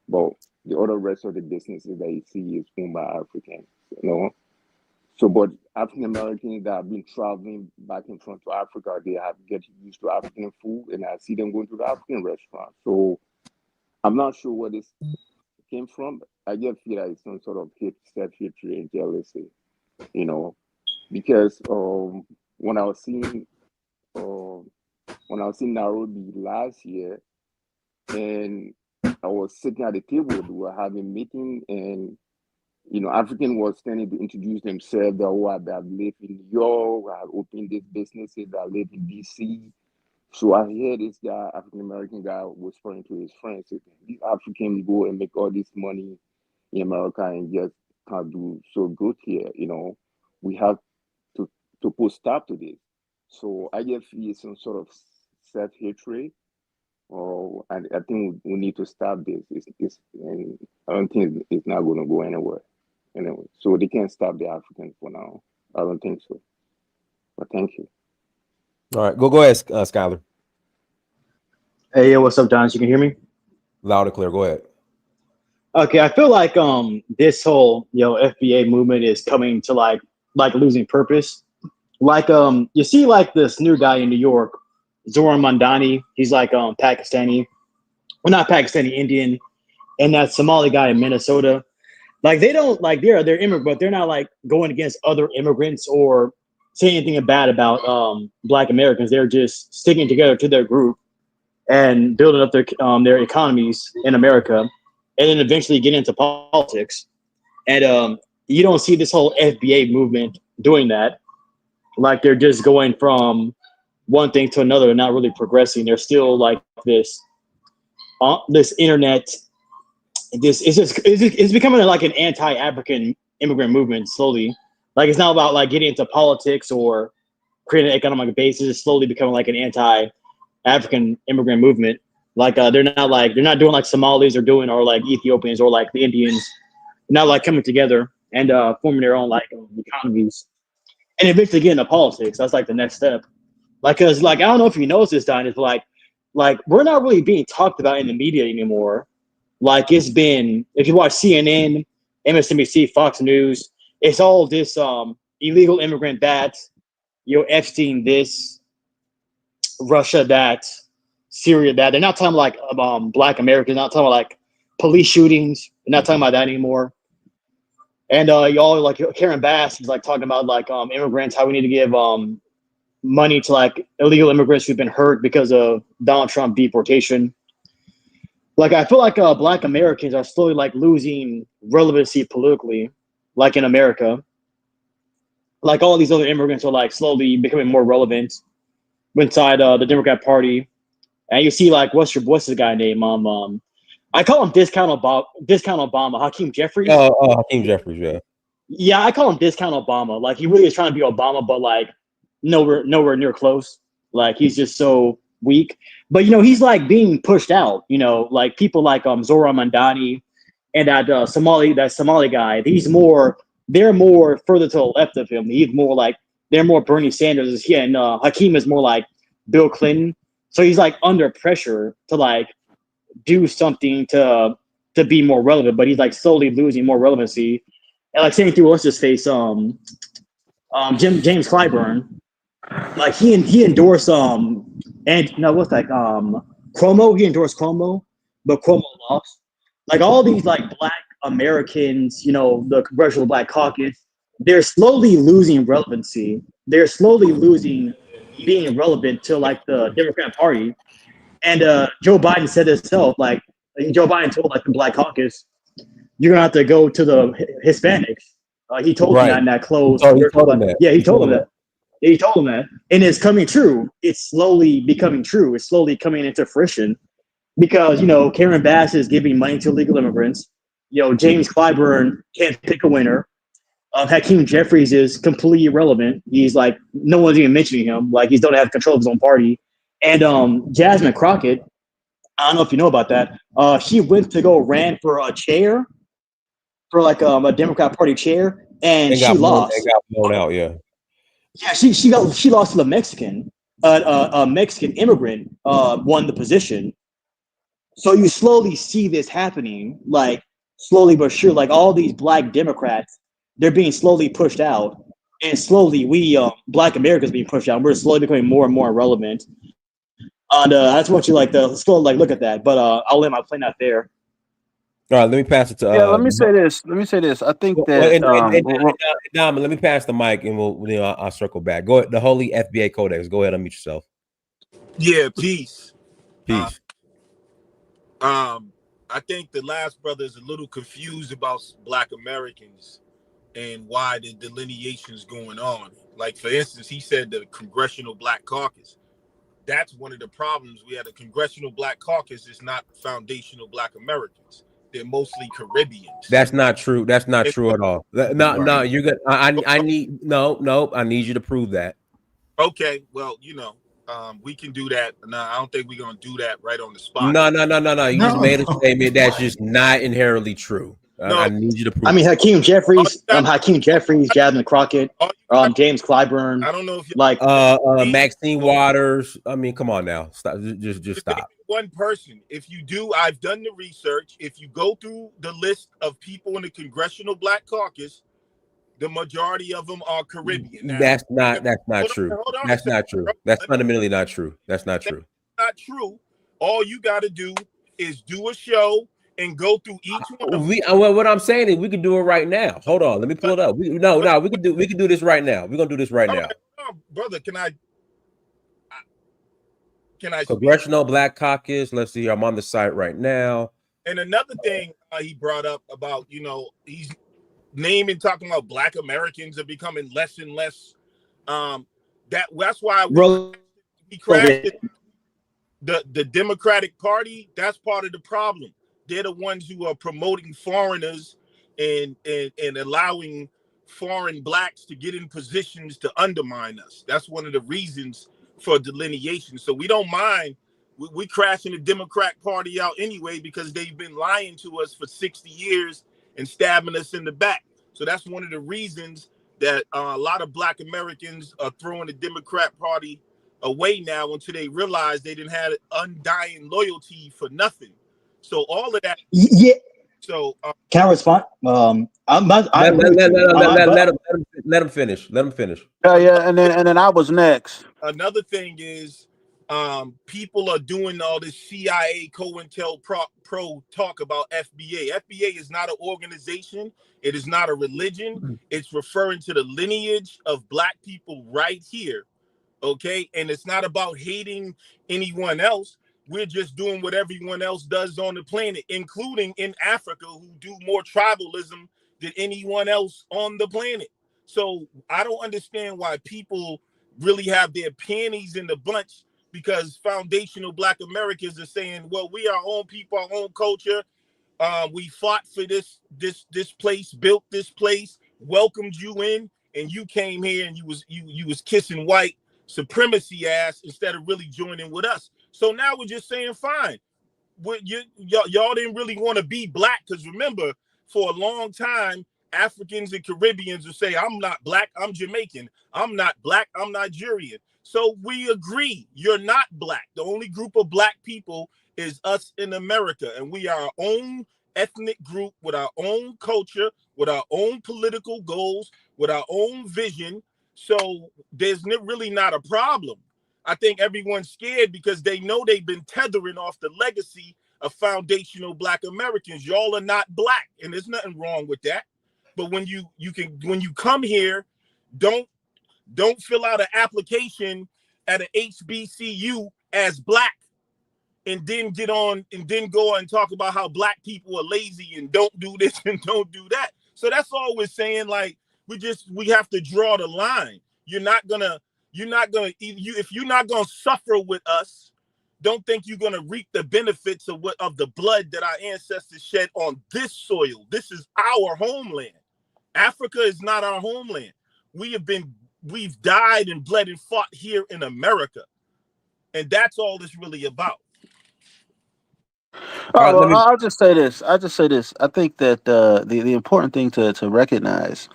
But the other rest of the businesses that you see is owned by Africans, So, but African Americans that have been traveling back and forth to Africa, they have get used to African food, and I see them going to the African restaurant. So I'm not sure where this came from. I just feel like it's some sort of self-hatred and jealousy, because when I was seeing Nairobi last year, and I was sitting at the table, we were having meeting, and African was standing to introduce themselves. That live in New York, I opened this businesses, that live in DC. So I hear this guy, African American guy, whispering to his friends, "These Africans go and make all this money in America and just can't do so good here. We have to put stop to this." So I just feel some sort of self-hatred. Or I think we need to stop this. And I don't think it's not going to go anywhere. Anyway, so they can't stop the Africans for now. I don't think so. But thank you. All right, go ahead, Skylar. Hey, yo, what's up, Don? You can hear me? Loud and clear. Go ahead. Okay, I feel like this whole FBA movement is coming to like losing purpose. Like you see like this new guy in New York, Zoran Mandani. He's like Pakistani, well not Pakistani, Indian, and that Somali guy in Minnesota. Like they don't like they're immigrant, but they're not like going against other immigrants or saying anything bad about Black Americans. They're just sticking together to their group and building up their economies in America, and then eventually get into politics. And you don't see this whole FBA movement doing that. Like they're just going from one thing to another and not really progressing. They're still like this internet. It's becoming like an anti-African immigrant movement slowly. Like it's not about like getting into politics or creating an economic base. It's slowly becoming like an anti-African immigrant movement. Like they're not doing like Somalis or like Ethiopians or like the Indians. Not like coming together and forming their own like economies and eventually get into politics. That's like the next step. Like, cause like I don't know if you noticed this, Don, is like we're not really being talked about in the media anymore. Like it's been, if you watch CNN, MSNBC, Fox News, it's all this illegal immigrant that, Epstein this, Russia that, Syria that. They're not talking like Black Americans, not talking about like police shootings. They're not talking about that anymore. And y'all like Karen Bass is like talking about like immigrants, how we need to give money to like illegal immigrants who've been hurt because of Donald Trump deportation. Like I feel like Black Americans are slowly like losing relevancy politically, like in America. Like all these other immigrants are like slowly becoming more relevant inside the Democrat Party. And you see like what's the guy name? I call him Discount Obama, Hakeem Jeffries. Hakeem Jeffries, yeah. Yeah, I call him Discount Obama. Like he really is trying to be Obama, but like nowhere near close. Like he's just so weak. But he's like being pushed out. Like people like Zoran Mandani and that Somali guy. They're more further to the left of him. He's more like they're more Bernie Sanders. Yeah, and Hakeem is more like Bill Clinton. So he's like under pressure to like do something to be more relevant, but he's like slowly losing more relevancy. And like same thing with what's his face, James Clyburn. Like he endorsed Cuomo. He endorsed Cuomo, but Cuomo lost. Like all these like Black Americans, the Congressional Black Caucus, they're slowly losing relevancy. They're slowly losing being relevant to like the Democrat Party. And Joe Biden said himself, like Joe Biden told like the Black Caucus, you're gonna have to go to the Hispanics. He told him that in that closed. Oh, he told him that. Yeah, he told him that. He told him that, and it's coming true. It's slowly becoming true. It's slowly coming into fruition because Karen Bass is giving money to illegal immigrants. James Clyburn can't pick a winner. Hakeem Jeffries is completely irrelevant. He's like no one's even mentioning him. Like he don't have control of his own party. And Jasmine Crockett, I don't know if you know about that. She went to go ran for a chair, for like a Democrat Party chair, and she lost. And got blown out, yeah. Yeah, she lost to the Mexican. A Mexican immigrant won the position. So you slowly see this happening, like slowly but sure. Like all these Black Democrats, they're being slowly pushed out, and slowly we Black Americans being pushed out. We're slowly becoming more and more irrelevant. And I just want you to still like look at that. But I'll let my plane out there. All right, let me pass it to. Let me say this. I think that. Dom, let me pass the mic, and I'll circle back. Go ahead, the Holy FBA Codex. Go ahead, unmute yourself. Yeah, peace. Peace. I think the last brother is a little confused about Black Americans and why the delineation is going on. Like, for instance, he said the Congressional Black Caucus. That's one of the problems. We had a Congressional Black Caucus. It's not foundational Black Americans. They're mostly Caribbeans. That's not true. That's not true at all. No, you're good. I need you to prove that. Okay, well, we can do that. No, I don't think we're gonna do that right on the spot. No. You just No. made a statement that's just not inherently true. No. I need you to prove I mean, it. Hakeem Jeffries, Jasmine Crockett, James Clyburn, I don't know if like Maxine Waters. I mean, come on now. Stop. Just stop. one person. If you do, I've done the research. If you go through the list of people in the Congressional Black Caucus, the majority of them are Caribbean. Now, That's not true. Hold on That's not true. That's fundamentally not true. That's not true. Not true. All you got to do is do a show and go through each one of them. Well, what I'm saying is we can do it right now. Hold on, let me pull it up. We can do this right now. We're gonna do this right now. Brother, can I Congressional Black Caucus. Let's see. I'm on the site right now. And another thing he brought up about, he's talking about Black Americans are becoming less and less. That's why we crashed the Democratic Party. That's part of the problem. They're the ones who are promoting foreigners and allowing foreign blacks to get in positions to undermine us. That's one of the reasons for delineation. So we don't mind. We crashing the Democrat Party out anyway because they've been lying to us for 60 years and stabbing us in the back. So that's one of the reasons that a lot of Black Americans are throwing the Democrat Party away now until they realize they didn't have undying loyalty for nothing. So all of that. Yeah. So can I respond? Let him finish. Let him finish. Yeah, and then I was next. Another thing is, people are doing all this CIA COINTELPRO talk about FBA. FBA is not an organization. It is not a religion. It's referring to the lineage of Black people right here. Okay. And it's not about hating anyone else. We're just doing what everyone else does on the planet, including in Africa, who do more tribalism than anyone else on the planet. So I don't understand why people really have their panties in the bunch, because foundational Black Americans are saying, well, we are our own people, our own culture. We fought for this place, built this place, welcomed you in, and you came here and you was kissing white supremacy ass instead of really joining with us. So now we're just saying, fine. Y'all didn't really want to be Black, because remember, for a long time, Africans and Caribbeans would say, I'm not Black, I'm Jamaican. I'm not Black, I'm Nigerian. So we agree, you're not Black. The only group of Black people is us in America, and we are our own ethnic group with our own culture, with our own political goals, with our own vision. So there's really not a problem. I think everyone's scared because they know they've been tethering off the legacy of foundational Black Americans. Y'all are not Black, and there's nothing wrong with that. But when you come here, don't fill out an application at an HBCU as Black and then get on and then go and talk about how Black people are lazy and don't do this and don't do that. So that's all we're saying. Like, we have to draw the line. If you're not gonna suffer with us, don't think you're gonna reap the benefits of the blood that our ancestors shed on this soil. This is our homeland. Africa is not our homeland. We've died and bled and fought here in America, and that's all it's really about. I'll just say this. I think that the important thing to recognize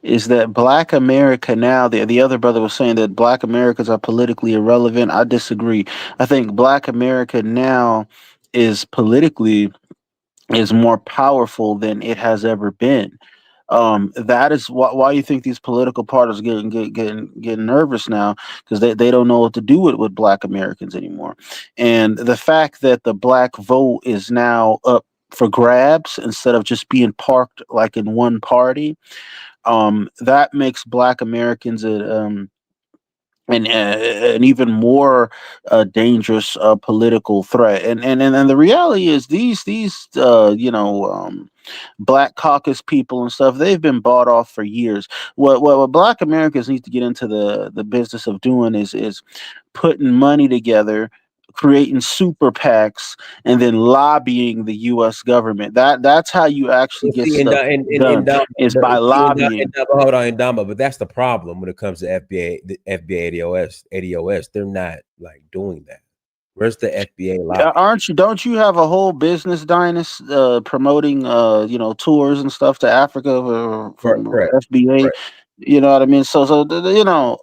is that Black America now, the other brother was saying that Black Americans are politically irrelevant. I disagree. I think Black America now is more powerful than it has ever been. That is why you think these political parties getting nervous now, because they don't know what to do with Black Americans anymore. And the fact that the Black vote is now up for grabs instead of just being parked like in one party, that makes Black Americans an even more dangerous political threat. And the reality is these Black caucus people and stuff, they've been bought off for years. What Black Americans need to get into the business of doing is putting money together creating super PACs and then lobbying the U.S. government. That's how you actually get See, stuff done, is by lobbying. Hold on, Indama, but that's the problem when it comes to FBA, the FBA, ADOS. They're not like doing that. Where's the FBA lobby? Don't you have a whole business, Dynast, promoting tours and stuff to Africa from FBA? Correct. You know what I mean? So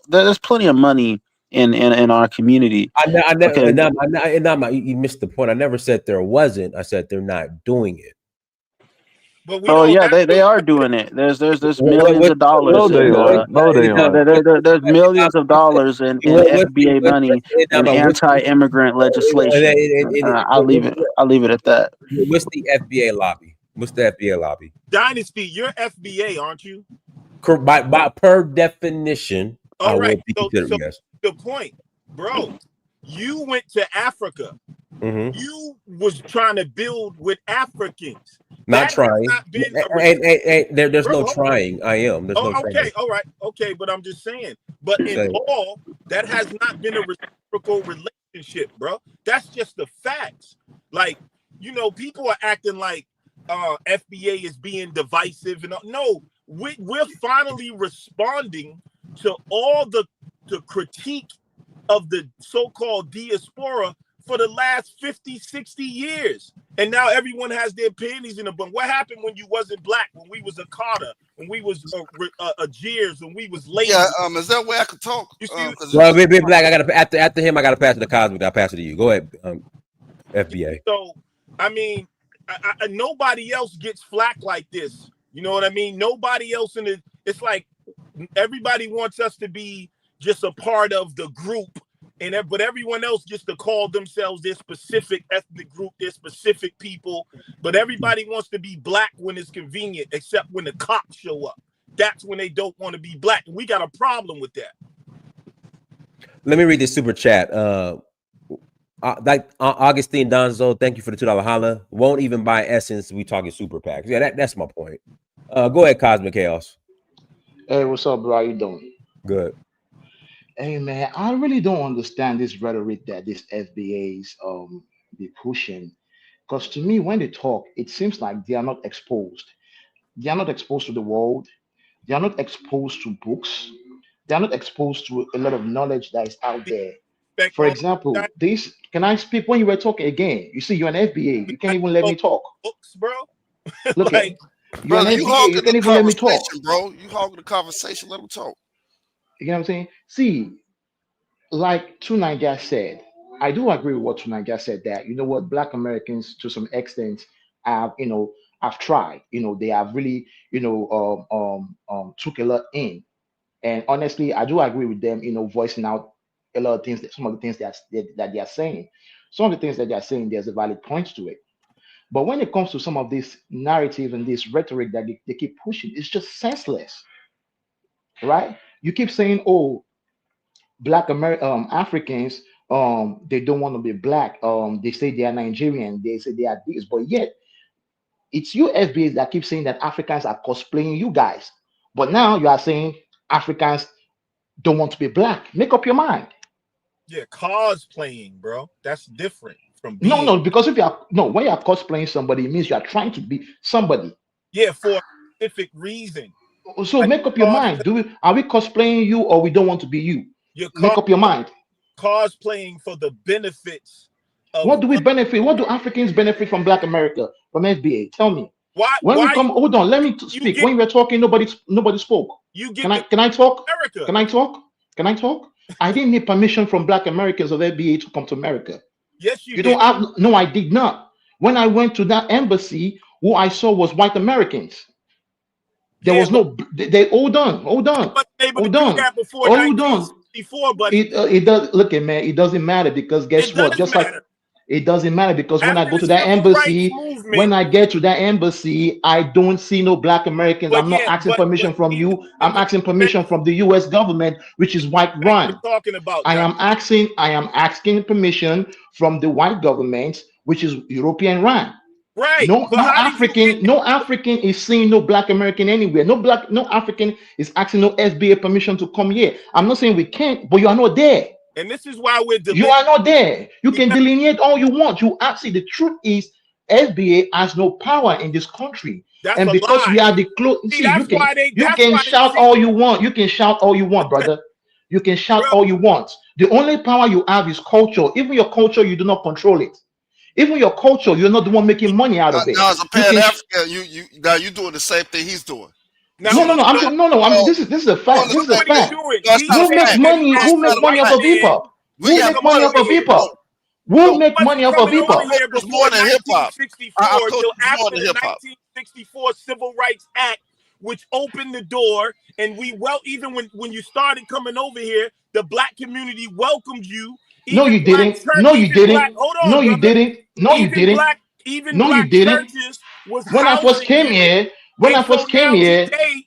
there's plenty of money in our community. You missed the point. I never said there wasn't. I said they're not doing it. But we they are doing it. There's millions of dollars. There's millions of dollars in FBA money and anti-immigrant legislation. I'll leave it at that. What's the FBA lobby? What's the FBA lobby? Dynasty, you're FBA, aren't you? By per definition, all right. So yes. The point, bro. You went to Africa. Mm-hmm. You was trying to build with Africans. Not trying. There's no trying. I am. There's no okay, trying. all right, okay, but I'm just saying. But in law, that has not been a reciprocal relationship, bro. That's just the facts. Like, people are acting like FBA is being divisive, and no, we're finally responding to all the critique of the so-called diaspora for the last 50, 60 years. And now everyone has their panties in a bun. What happened when you wasn't black, when we was a Carter, when we was a Jeers, when we was late? Yeah, is that way I could talk? You see, well, be black. I gotta after him. I gotta pass it to Cosmic. I'll pass it to you. Go ahead, FBA. So, I mean, nobody else gets flack like this. You know what I mean? Nobody else in it. It's like everybody wants us to be just a part of the group. But everyone else gets to call themselves their specific ethnic group, their specific people. But everybody wants to be black when it's convenient, except when the cops show up. That's when they don't want to be black. And we got a problem with that. Let me read this super chat. Augustine Donzo, thank you for the $2 holla. Won't even buy Essence. We talking super packs. Yeah, that's my point. Go ahead, Cosmic Chaos. Hey, what's up, bro? How you doing? Good. Hey man, I really don't understand this rhetoric that these FBAs be pushing. Because to me, when they talk, it seems like they are not exposed. They are not exposed to the world. They are not exposed to books. They are not exposed to a lot of knowledge that is out there. For example, can I speak when you were talking again? You see, you're an FBA. You can't even let me talk. Books, bro. Look like, at you're an FBA. You can't even let me talk, bro. You hogging the conversation. Let them talk. You know what I'm saying? See, like Tunanga said, I do agree with what Tunanga said that, Black Americans to some extent have tried, they have really, took a lot in. And honestly, I do agree with them, voicing out a lot of things, some of the things that they are saying. Some of the things that they are saying, there's a valid point to it. But when it comes to some of this narrative and this rhetoric that they keep pushing, it's just senseless, right? You keep saying, oh, Black Africans, they don't want to be black. They say they are Nigerian. They say they are this, but yet it's you FBAs that keep saying that Africans are cosplaying you guys. But now you are saying Africans don't want to be black. Make up your mind. Yeah, cosplaying, bro. That's different from being. No, because when you are cosplaying somebody, it means you are trying to be somebody. Yeah, for a specific reason. So make up your mind. Are we cosplaying you or we don't want to be you? Make up your mind. Cosplaying for the benefits of what do we benefit? What do Africans benefit from Black America, from FBA? Tell me. Hold on, let me speak. When you were talking, nobody spoke. Can I talk? America. Can I talk? I didn't need permission from Black Americans of FBA to come to America. Yes, you did. Don't have. No, I did not. When I went to that embassy, who I saw was white Americans. There was no. They hold on. It does. Look at man. It doesn't matter because guess what? Just like it doesn't matter because when I go to that embassy, when I get to that embassy, I don't see no Black Americans. I'm not asking permission from you. I'm asking permission from the U.S. government, which is white run. I am asking permission from the white government, which is European run. Right. No African is seeing no Black American anywhere. No African is asking no FBA permission to come here. I'm not saying we can't, but you are not there. And this is why we're You are not there. You can delineate all you want. You actually, the truth is, FBA has no power in this country. That's And a because lie. we are the close, See, see, that's why they shout all you want. You can shout all you want, brother. You can shout all you want. The only power you have is culture. Even your culture, you do not control it. Even your culture, you're not the one making money out of it. Now, as a Pan-African, you doing the same thing he's doing. This is a fact. This is a fact. Who make money off of hip hop? Who make money off of hip hop? Who make money off of hip hop? It's more than hip hop. Until after the 1964 Civil Rights Act, which opened the door, and even when you started coming over here, the black community welcomed you. No, you didn't. No, you didn't. No, you didn't. No, you didn't. No, you didn't. When I first came here,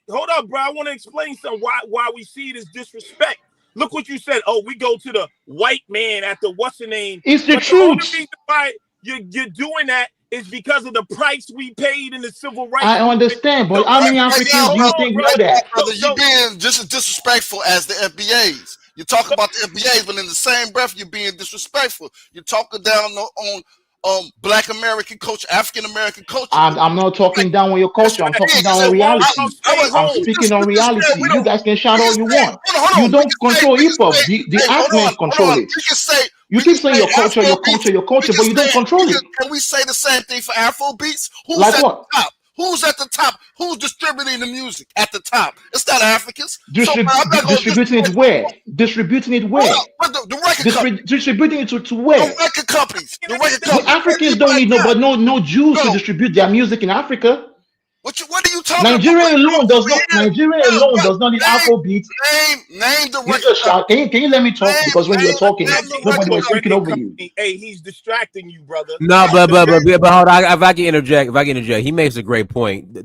hold up, bro. I want to explain something. Why we see this disrespect. Look what you said. Oh, we go to the white man at the what's the name? It's the truth. The only reason why you're doing that is because of the price we paid in the civil rights. I understand, but how many Africans do you think know that? Brother, you being just as disrespectful as the FBAs. You talk about the FBAs, but in the same breath, you're being disrespectful. You're talking down on Black American culture, African American culture. I'm not talking down on your culture. I'm talking down on reality. I'm speaking on reality. You guys can shout all you want. You don't control hip hop. The actors control it. You keep saying your culture, but you don't control it. Can we say the same thing for Afro beats? Who's like at what? the top? Who's at the top? Who's distributing the music at the top? It's not Africans. Distributing it where? Distributing it where? The record companies. Distributing it to where? The record companies. The Africans don't need no Jews to distribute their music in Africa. What are you talking Nigeria alone does not need Afro beats. Name the record. Can you let me talk? Because when you're talking, nobody was speaking over you. Hey, he's distracting you, brother. No, but hold on. If I can interject, he makes a great point.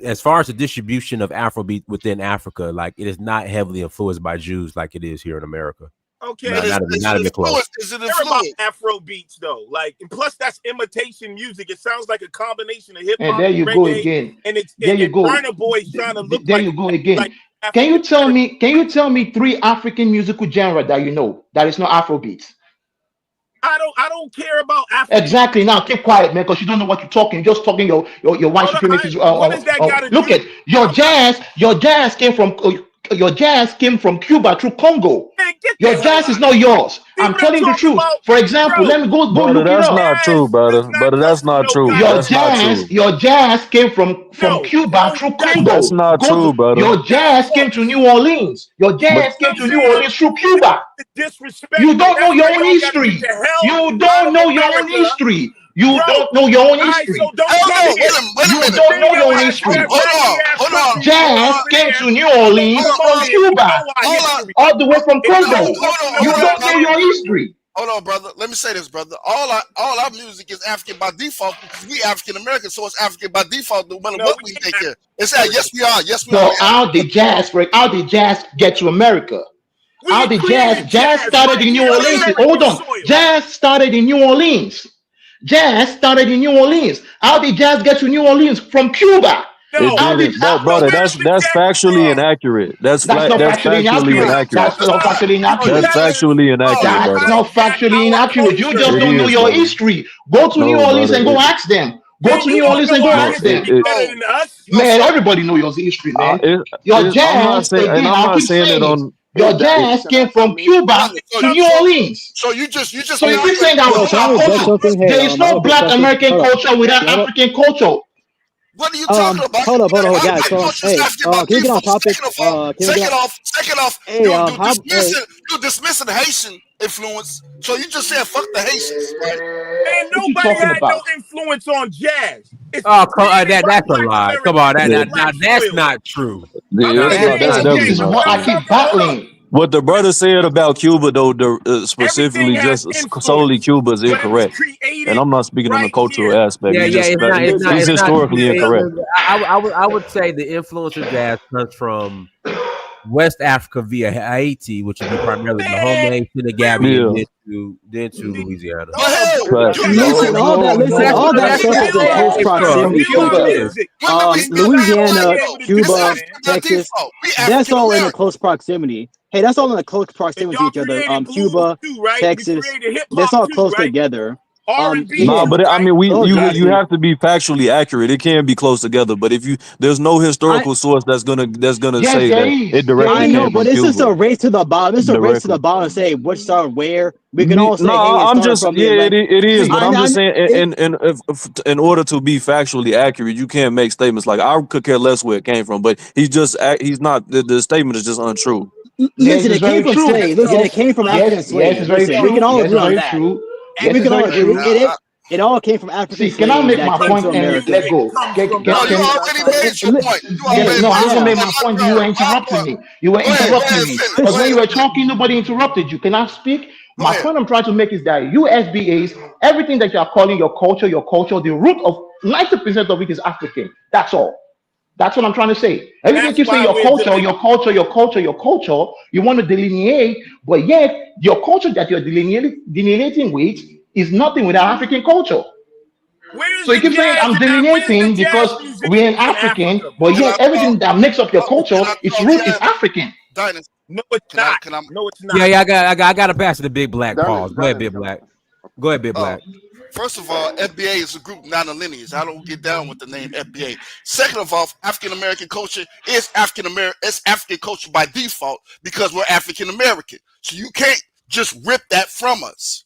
As far as the distribution of Afrobeat within Africa, like it is not heavily influenced by Jews like it is here in America. Okay, not a bit close. Is it about Afro beats though? Like, and plus that's imitation music. It sounds like a combination of hip hop. And there you go again. And it's there you go. Burna Boy's trying to look. There you go again. Like can you tell me 3 African musical genre that you know that is not Afro beats? I don't care about Africa. Exactly. Now keep quiet, man, because you don't know what you're talking. You're just talking your white supremacists. What does that got to look do? At your jazz came from Cuba through Congo. Man, your jazz is not yours. I'm telling the truth. For example, let me go look it up. That's not true, brother. But that's not true. Your jazz came from Cuba through Congo. That's not true, brother. Your jazz came to New Orleans. Your jazz came to New Orleans through Cuba. You don't know your own history. You don't know your own history. You don't know your own history. So you don't know your own history. Hold on. Jazz came to New Orleans from Cuba, all the way from Congo. You don't know your history. Hold on, brother. Let me say this, brother. All our music is African by default because we African American, so it's African by default. No matter what we take here, it's that. Yes, we are. Yes, we are. So how did jazz get to America? How did jazz started in New Orleans? Hold on. Jazz started in New Orleans. Jazz started in New Orleans. How did jazz get to New Orleans? From Cuba. Brother, that's factually inaccurate. That's factually inaccurate. That's not factually inaccurate. That's factually inaccurate. That's not factually inaccurate. You just don't know your history. Go to New Orleans and go ask them. Go to New Orleans and go ask them. Man, everybody knows your history, man. Your jazz, again, I'll keep saying it. Your jazz came from Cuba to New Orleans. So you just. So if you saying that was our culture, there is no Black American culture without African culture. What are you talking about? Hold up, guys. Can we get on topic? Second off, you're dismissing Haitian influence. So you just said fuck the Haitians, right? Man, nobody had no influence on jazz. That's a lie. Come on, that's not true. I keep battling. What the brother said about Cuba, though, specifically just solely Cuba is incorrect, and I'm not speaking on the cultural aspect. It's historically incorrect. I would say the influence of jazz comes from West Africa via Haiti, which would be primarily Dahomey, Senegabi, and then to Louisiana. Listen, all that stuff is in close proximity to each other. Louisiana, Cuba, Texas, that's all in a close proximity. Hey, that's all in a close proximity to each other. Cuba, Texas, that's all close together. Nah, but I mean, you have to be factually accurate. It can be close together, but if there's no historical source that's gonna say that it directly. I know, but it's just a race to the bottom. It's a race to the bottom. Say which started where. We can all say, it is, but I'm just saying, in order to be factually accurate, you can't make statements like I could care less where it came from, but he's not. The statement is just untrue. Listen, it came from slaves. Listen, it came from African slaves. Listen, we can all agree on that. We can all agree. It all came from African slaves. Can I make my point and let go? You already made your point. No, I'm gonna make my point. You were interrupting me. Because when you were talking, nobody interrupted you. Can I speak? My point I'm trying to make is that you SBAs, everything that you are calling your culture, the root of 90% of it is African. That's all. That's what I'm trying to say. Everything you say your culture, you want to delineate, but yet your culture that you're delineating with is nothing without African culture. So you keep saying I'm delineating because we're an African, but yet everything that makes up your culture, its root is African. No, it's not. No, it's not. Yeah, I got to pass it to Big Black. Pause. Go ahead, Big Black. Go ahead, Big Black. First of all, FBA is a group, not a lineage. I don't get down with the name FBA. Second of all, African American culture is African culture by default because we're African American. So you can't just rip that from us.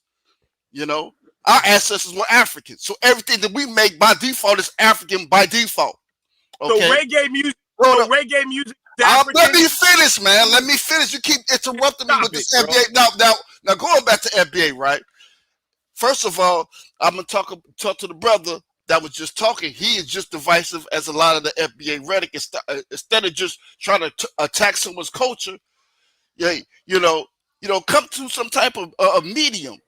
You know, our ancestors were African, so everything that we make by default is African by default. Okay? So reggae music. Reggae music. Let me finish, man. Let me finish. You keep interrupting me with this FBA. Now, going back to FBA, right? First of all, I'm gonna talk to the brother that was just talking. He is just divisive as a lot of the FBA rhetoric. Instead of just trying to attack someone's culture, come to some type of medium.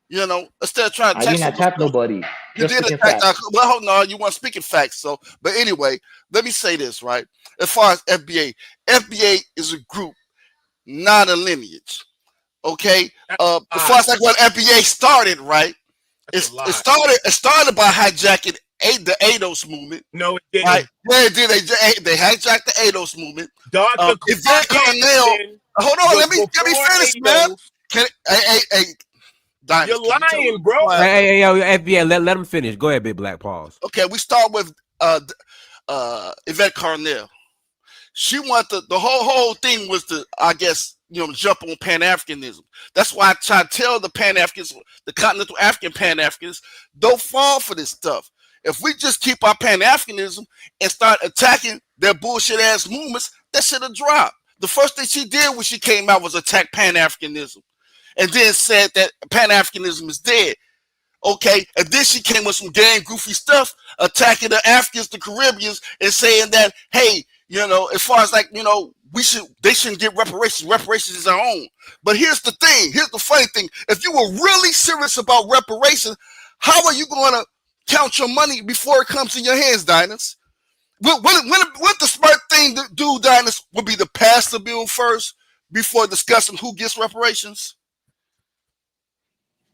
Instead of trying to I didn't attack nobody. You did attack. Well, hold on, you weren't speaking facts. So, but anyway, let me say this, right? As far as FBA is a group, not a lineage. Okay. As far as like when FBA started, right? It started by hijacking the ADOS movement. No, it didn't. Right? Yeah, it did. They hijacked the ADOS movement. Yvette Carnell. Hold on, let me finish, man. You're lying, bro. Hey, FBA, let him finish. Go ahead, Big Black. Pause. Okay, we start with Yvette Carnell. She wanted the whole thing was to, I guess, jump on Pan-Africanism. That's why I try to tell the Pan-Africans, the continental African Pan-Africans, don't fall for this stuff. If we just keep our Pan-Africanism and start attacking their bullshit ass movements, that should have dropped. The first thing she did when she came out was attack Pan-Africanism. And then said that Pan-Africanism is dead. Okay, and then she came with some damn goofy stuff, attacking the Africans, the Caribbeans, and saying that, hey, as far as they shouldn't get reparations. Reparations is our own. But here's the thing. Here's the funny thing. If you were really serious about reparations, how are you going to count your money before it comes in your hands, Dinus? What the smart thing to do, Dinus, would be to pass the bill first before discussing who gets reparations?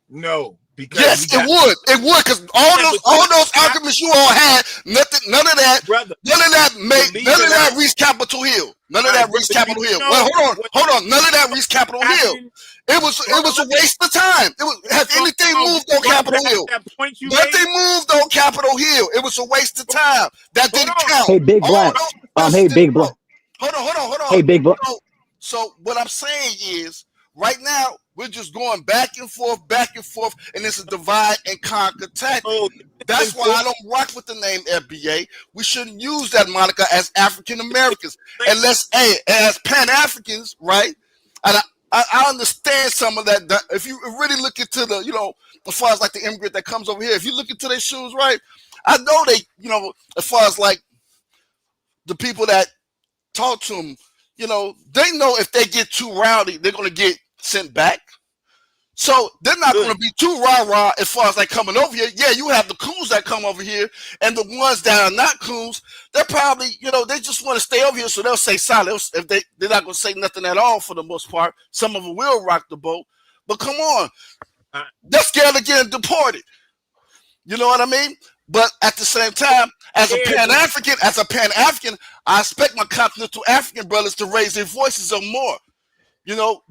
No, because yes, it would. It would, because all those arguments you all had, none of that reached Capitol Hill. None of that reached Capitol Hill. Well, hold on. None of that reached Capitol Hill. It was a waste of time. Has anything moved on Capitol Hill? Nothing moved on Capitol Hill. It was a waste of time. That didn't count. Hey, Big Black. Hey, Big Black. Hold on. Hey, Big Black. So what I'm saying is, right now, we're just going back and forth, and it's a divide and conquer tactic. That's why I don't rock with the name FBA. We shouldn't use that moniker as African Americans, unless, as Pan-Africans, right? And I understand some of that. If you really look into the, as far as like the immigrant that comes over here, if you look into their shoes, right? I know they, as far as like the people that talk to them, they know if they get too rowdy, they're going to get sent back. So they're not going to be too rah-rah as far as like coming over here. Yeah, you have the coons that come over here, and the ones that are not coons, they're probably, they just want to stay over here, so they'll say silence. If they're not going to say nothing at all for the most part. Some of them will rock the boat, but come on, they're scared of getting deported. You know what I mean? But at the same time, as a Pan-African, I expect my continental African brothers to raise their voices up more.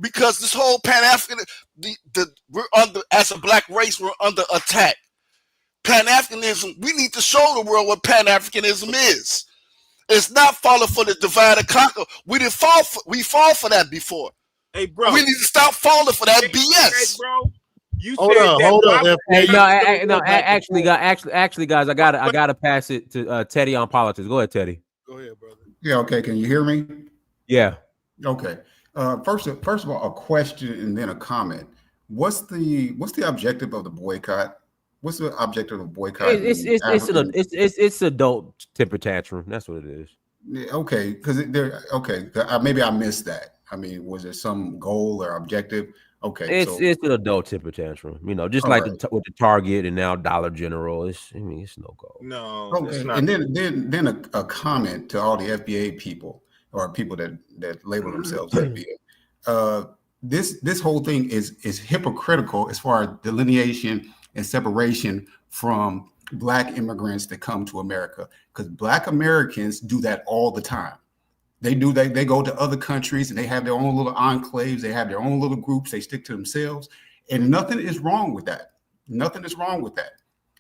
Because this whole Pan-African, we're under, as a black race, we're under attack. Pan-Africanism, we need to show the world what Pan-Africanism is. It's not falling for the divide and conquer. We fall for that before. Hey, bro. We need to stop falling for that BS. Hey, bro. You Hold said on, that hold on. Actually, guys, I gotta pass it to Teddy on politics. Go ahead, Teddy. Go ahead, brother. Yeah, okay. Can you hear me? Yeah. Okay. First of all, a question and then a comment. What's the objective of the boycott? What's the objective of boycott? It's adult temper tantrum. That's what it is. Okay, because maybe I missed that. I mean, was there some goal or objective? Okay, it's an adult temper tantrum. Just like with the Target and now Dollar General. It's no goal. No. Okay, and then a comment to all the FBA people or people that label themselves FBA. This whole thing is hypocritical as far as delineation and separation from Black immigrants that come to America, because Black Americans do that all the time. They go to other countries and they have their own little enclaves. They have their own little groups. They stick to themselves, and nothing is wrong with that. Nothing is wrong with that,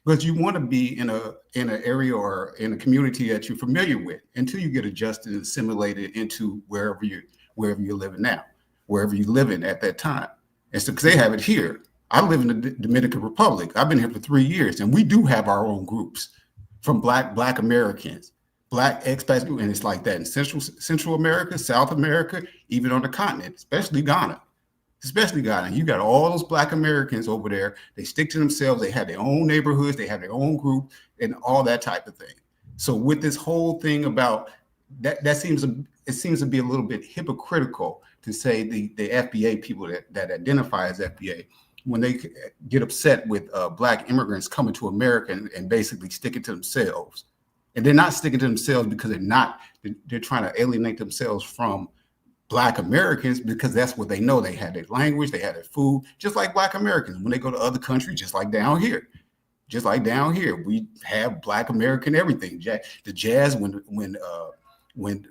because you want to be in an area or in a community that you're familiar with until you get adjusted and assimilated into wherever you're living now, wherever you live in at that time. And so, because they have it here. I live in the Dominican Republic. I've been here for 3 years, and we do have our own groups from Black Americans, Black expats, and it's like that in Central America, South America, even on the continent, especially Ghana. You got all those Black Americans over there. They stick to themselves. They have their own neighborhoods. They have their own group and all that type of thing. So with this whole thing about that seems to be a little bit hypocritical to say the FBA people that identify as FBA, when they get upset with Black immigrants coming to America and basically sticking to themselves. And they're not sticking to themselves because they're trying to alienate themselves from Black Americans, because that's what they know. They had their language, they had their food, just like Black Americans. When they go to other countries, just like down here, we have Black American everything. The jazz, when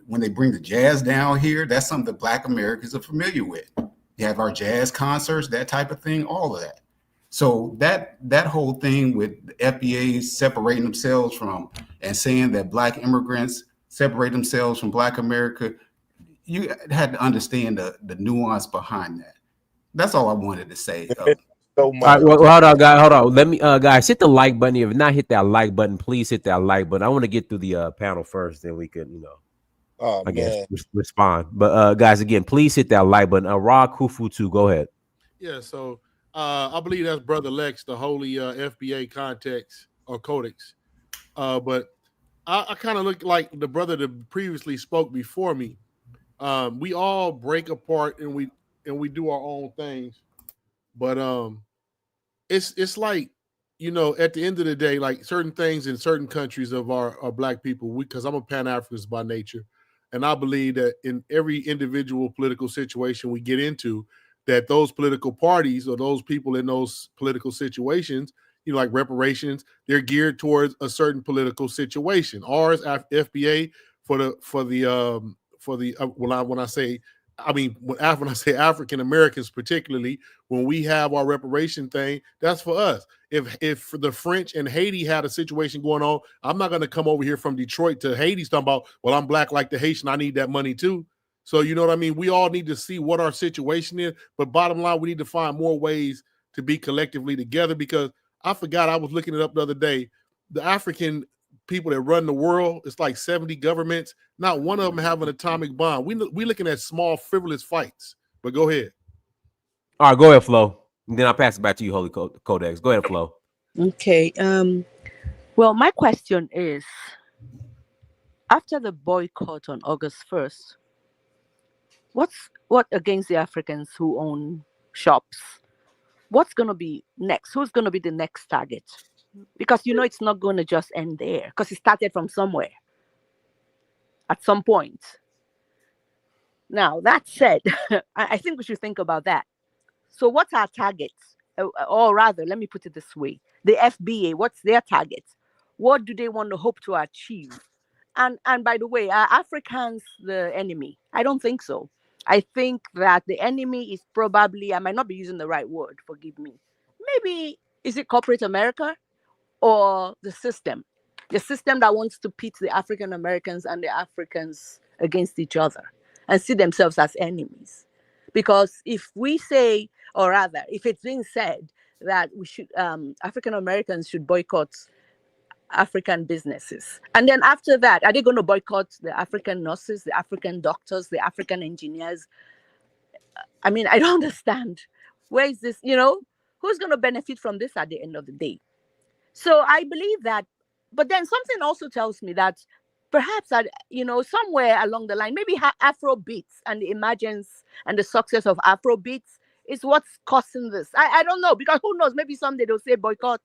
they bring the jazz down here, that's something that Black Americans are familiar with. You have our jazz concerts, that type of thing, all of that. So that whole thing with the FBA separating themselves from and saying that Black immigrants separate themselves from Black America, you had to understand the nuance behind that. That's all I wanted to say. All right, well, hold on, guys. Hold on. Let me, guys, hit the like button. If not hit that like button, please hit that like button. I want to get through the panel first, then we can, I guess respond. But guys, again, please hit that like button. Ra Kufutu, go ahead. Yeah, so I believe that's Brother Lex, the holy FBA context or codex. But I kind of look like the brother that previously spoke before me. We all break apart and we do our own things. But it's like, at the end of the day, like certain things in certain countries of our Black people, because I'm a Pan-Africanist by nature. And I believe that in every individual political situation we get into, that those political parties or those people in those political situations, like reparations, they're geared towards a certain political situation. Ours, FBA, when I say African Americans, particularly when we have our reparation thing, that's for us. If the French and Haiti had a situation going on, I'm not going to come over here from Detroit to Haiti talking about, well, I'm Black like the Haitian, I need that money too. So you know what I mean? We all need to see what our situation is, but bottom line, we need to find more ways to be collectively together, because I forgot, I was looking it up the other day, the African people that run the world, it's like 70 governments. Not one of them have an atomic bomb. We looking at small, frivolous fights. But go ahead. All right, go ahead, Flo. And then I'll pass it back to you, Holy Codex. Go ahead, Flo. Okay. Well, my question is, after the boycott on August 1st, what against the Africans who own shops what's going to be next? Who's going to be the next target? Because it's not going to just end there, because it started from somewhere at some point. Now, that said, I think we should think about that. So what's our target? Or rather, let me put it this way. The FBA, what's their target? What do they want to hope to achieve? And by the way, are Africans the enemy? I don't think so. I think that the enemy is probably, I might not be using the right word, forgive me. Maybe, is it corporate America or the system? The system that wants to pit the African Americans and the Africans against each other and see themselves as enemies. Because if we say, or rather, if it's being said that we should, African Americans should boycott African businesses, and then after that, are they going to boycott the African nurses, the African doctors, the African engineers? I mean, I don't understand. Where is this? Who's going to benefit from this at the end of the day? So I believe that, but then something also tells me that perhaps that, somewhere along the line, maybe Afrobeats and the emergence and the success of Afrobeats is what's causing this. I don't know, because who knows? Maybe someday they'll say boycott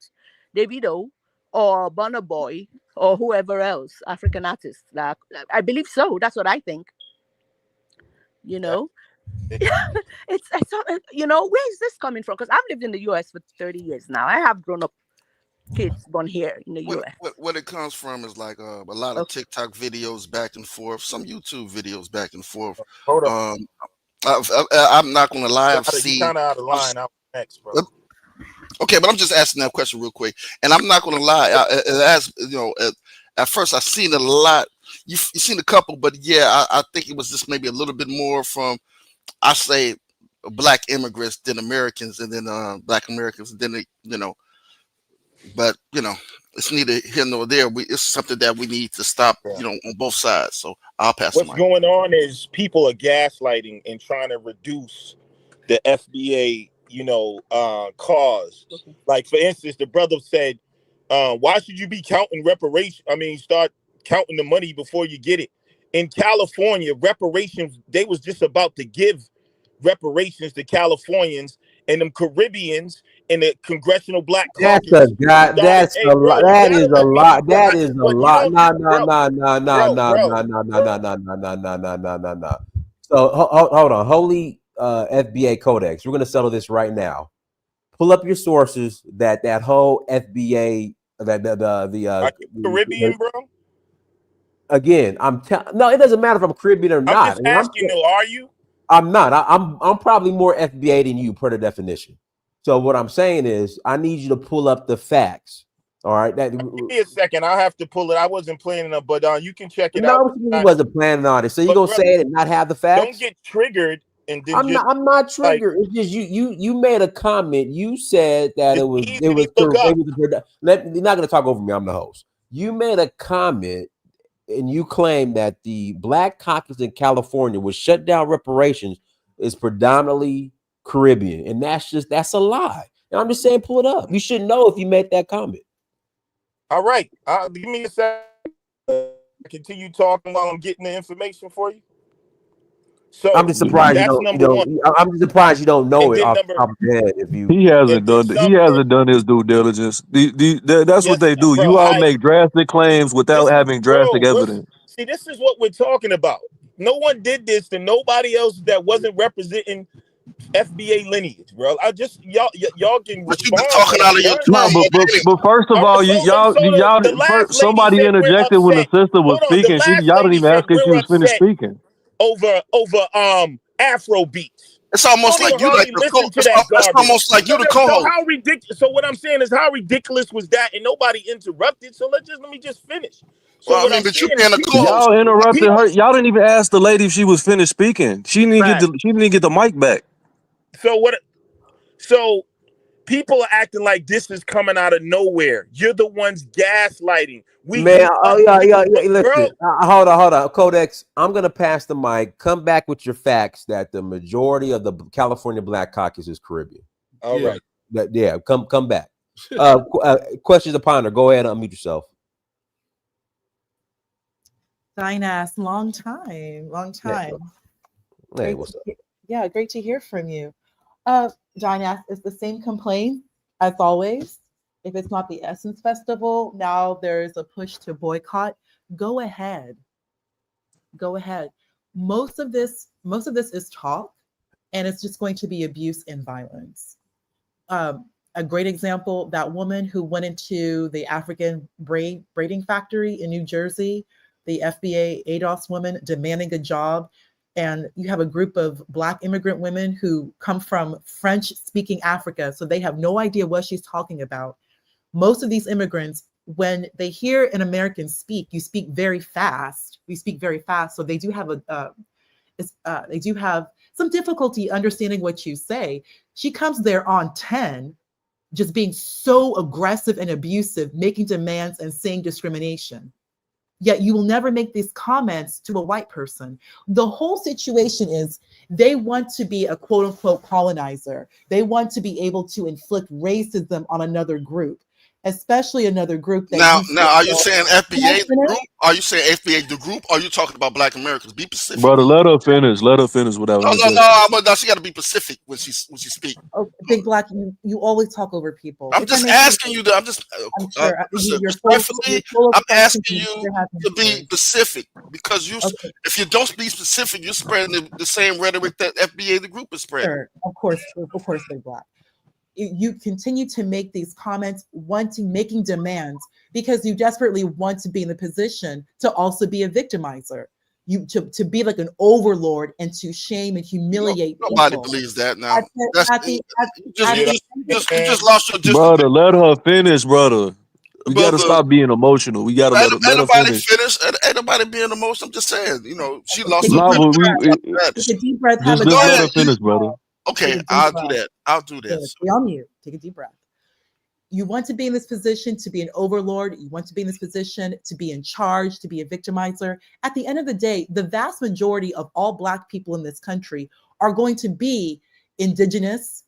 Davido or Burna Boy or whoever else, African artists. I believe so. That's what I think. It's where is this coming from? Because I've lived in the US for 30 years now. I have grown up kids born here in the US. What it comes from is like a lot of TikTok videos back and forth, some YouTube videos back and forth. Hold up. I'm not gonna lie. I've You seen kind of out of line. I'm next, bro. Okay, but I'm just asking that question real quick, and I'm not gonna lie. At first I seen a lot. You've seen a couple, but yeah, I think it was just maybe a little bit more from, I say, black immigrants than Americans, and then black Americans, and then but it's neither here nor there. It's something that we need to stop, on both sides. So I'll pass the mic. What's going on is people are gaslighting and trying to reduce the FBA, cause. Like, for instance, the brother said, why should you be counting reparations? I mean, start counting the money before you get it. In California, reparations, they was just about to give reparations to Californians, and them Caribbeans in the Congressional Black Caucus. That is a lot. That is a lot. No. So hold on. Holy FBA Codex. We're gonna settle this right now. Pull up your sources that whole FBA the Caribbean, bro. Again, no, it doesn't matter if I'm Caribbean or not. I'm just asking though, are you? I'm not. I'm probably more FBA than you per the definition. So what I'm saying is, I need you to pull up the facts. All right. Give me a second. I'll have to pull it. I wasn't planning on, but you can check it out. No, you wasn't planning on it. So you're gonna say it and not have the facts? Don't get triggered and then I'm not triggered. It's just you made a comment. You said that it was you're not gonna talk over me. I'm the host. You made a comment and you claim that the Black Caucus in California was shut down reparations is predominantly Caribbean, and that's a lie. And I'm just saying, pull it up. You should know if you made that comment. All right, give me a second. Continue talking while I'm getting the information for you. So I'm just surprised you don't. I'm just surprised you don't know it off the top of your head. If you he hasn't done his due diligence. That's what they do. Bro, you all make drastic claims without having drastic evidence. See, this is what we're talking about. No one did this to nobody else that wasn't representing FBA lineage, bro. I just y'all can. But you've been talking out of your but first of all, somebody interjected when the sister was speaking. Y'all didn't even ask if she was finished speaking. Over Afro beats. It's almost like you it's almost like you the co-host. So how ridiculous? So what I'm saying is, how ridiculous was that? And nobody interrupted. So let me just finish. So well, I mean, but you being a co-host. Y'all interrupted her. Y'all didn't even ask the lady if she was finished speaking. She didn't get the mic back. So what? So people are acting like this is coming out of nowhere. You're the ones gaslighting. Listen, hold on, Codex. I'm gonna pass the mic. Come back with your facts that the majority of the California Black Caucus is Caribbean. All right. Come back. Questions upon her. Go ahead and unmute yourself. Dynas, long time. Hey, what's up? Yeah, great to hear from you. Dynas, it's the same complaint as always. If it's not the Essence Festival, now there's a push to boycott. Go ahead. Go ahead. Most of this is talk, and it's just going to be abuse and violence. A great example, that woman who went into the African braiding factory in New Jersey, the FBA ADOS woman demanding a job. And you have a group of Black immigrant women who come from French-speaking Africa, so they have no idea what she's talking about. Most of these immigrants, when they hear an American speak, you speak very fast. We speak very fast, so they do have they do have some difficulty understanding what you say. She comes there on 10, just being so aggressive and abusive, making demands and saying discrimination. Yet you will never make these comments to a white person. The whole situation is they want to be a quote unquote colonizer. They want to be able to inflict racism on another group, especially another group that now are you saying FBA the group? Are you saying FBA the group? Or are you talking about Black Americans? Be specific. Brother, let her finish. Let her finish without No, she got to be specific when she speaks. Oh, Big Black, you always talk over people. I'm just asking you. I'm just respectfully. I'm asking you to be specific because if you don't be specific, you're spreading the same rhetoric that FBA the group is spreading. Sure, of course, Big Black. You continue to make these comments, making demands because you desperately want to be in the position to also be a victimizer. To be like an overlord and to shame and humiliate. Nobody believes that now. You just lost your. Brother, let her finish, brother. We gotta stop being emotional. We gotta let her finish. Ain't nobody being emotional. I'm just saying, she lost. Take a deep breath. Just let her finish, brother. Okay, I'll do that. I'll do this. Stay on mute. Take a deep breath. You want to be in this position to be an overlord. You want to be in this position to be in charge, to be a victimizer. At the end of the day, the vast majority of all Black people in this country are going to be indigenous,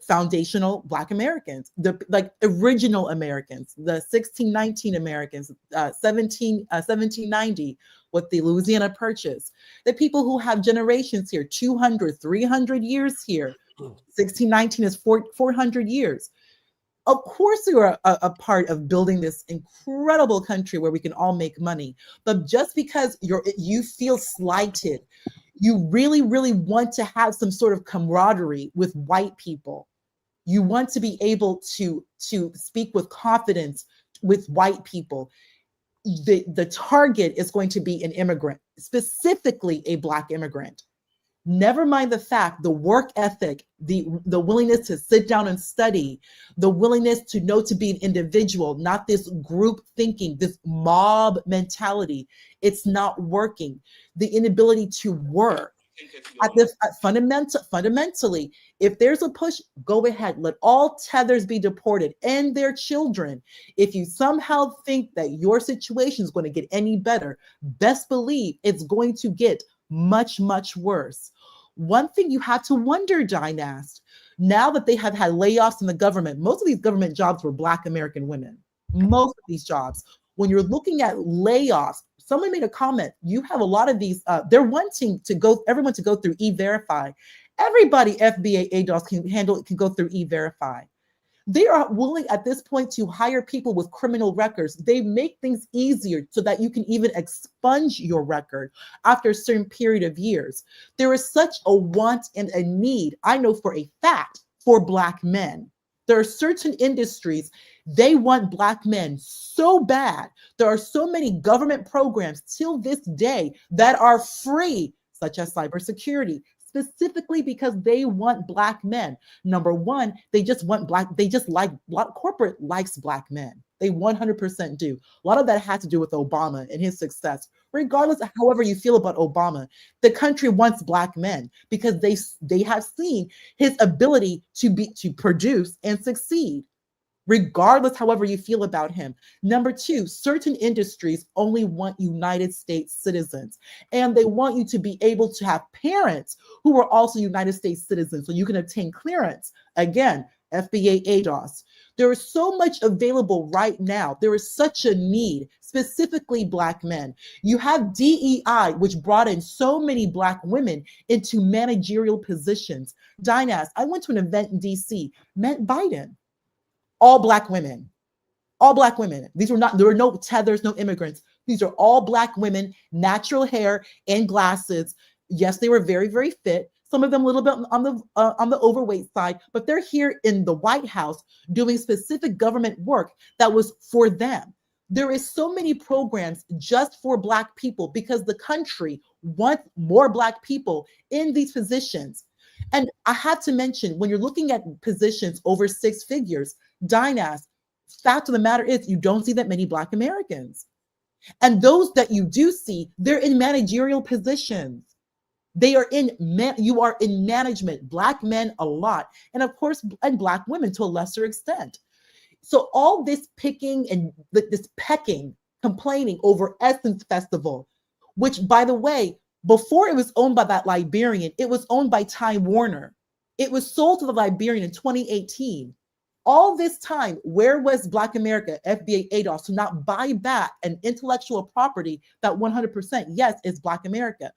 foundational Black Americans, the original Americans, the 1619 Americans, 1790 with the Louisiana Purchase, the people who have generations here, 200, 300 years here. 1619 is 400 years. Of course, you are a part of building this incredible country where we can all make money. But just because you feel slighted, you really, really want to have some sort of camaraderie with white people. You want to be able to speak with confidence with white people. The target is going to be an immigrant, specifically a Black immigrant. Never mind the fact, the work ethic, the willingness to sit down and study, the willingness to know to be an individual, not this group thinking, this mob mentality. It's not working. The inability to work. Fundamentally, if there's a push, go ahead. Let all tethers be deported and their children. If you somehow think that your situation is going to get any better, best believe it's going to get much, much worse. One thing you have to wonder, Dynast, now that they have had layoffs in the government, most of these government jobs were Black American women. Most of these jobs. When you're looking at layoffs, someone made a comment, you have a lot of these, they're wanting everyone to go through E-Verify. Everybody FBA ADOS can go through E-Verify. They are willing at this point to hire people with criminal records. They make things easier so that you can even expunge your record after a certain period of years. There is such a want and a need, I know for a fact, for Black men. There are certain industries, they want Black men so bad. There are so many government programs till this day that are free, such as cybersecurity, specifically because they want Black men. Number one, they just like, corporate likes Black men. They 100% do. A lot of that had to do with Obama and his success. Regardless of however you feel about Obama, the country wants Black men because they have seen his ability to produce and succeed. Regardless, however you feel about him. Number two, certain industries only want United States citizens, and they want you to be able to have parents who are also United States citizens so you can obtain clearance. Again, FBA ADOS. There is so much available right now. There is such a need, specifically Black men. You have DEI, which brought in so many Black women into managerial positions. Dynas, I went to an event in DC, met Biden, all Black women. All Black women. There were no tethers, no immigrants. These are all Black women, natural hair and glasses. Yes, they were very, very fit. Some of them a little bit on the overweight side, but they're here in the White House doing specific government work that was for them. There is so many programs just for Black people because the country wants more Black people in these positions. And I have to mention, when you're looking at positions over 6 figures, Dynas, fact of the matter is you don't see that many Black Americans. And those that you do see, they're in managerial positions. You are in management, Black men a lot, and of course, and Black women to a lesser extent. So all this picking and this pecking, complaining over Essence Festival, which by the way, before it was owned by that Liberian, it was owned by Time Warner. It was sold to the Liberian in 2018. All this time, where was Black America, FBA ADOS, to not buy back an intellectual property that 100%, yes, is Black America?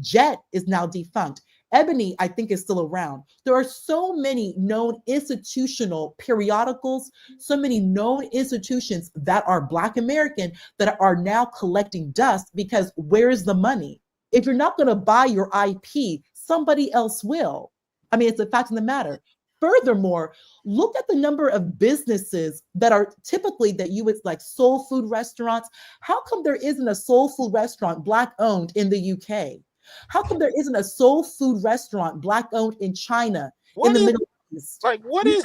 Jet is now defunct. Ebony, I think, is still around. There are so many known institutional periodicals, so many known institutions that are Black American that are now collecting dust because where's the money? If you're not going to buy your IP, somebody else will. I mean, it's a fact of the matter. Furthermore, look at the number of businesses that are typically that you would like soul food restaurants. How come there isn't a soul food restaurant Black owned in the UK? How come there isn't a soul food restaurant Black owned in China, in the Middle East? Like, you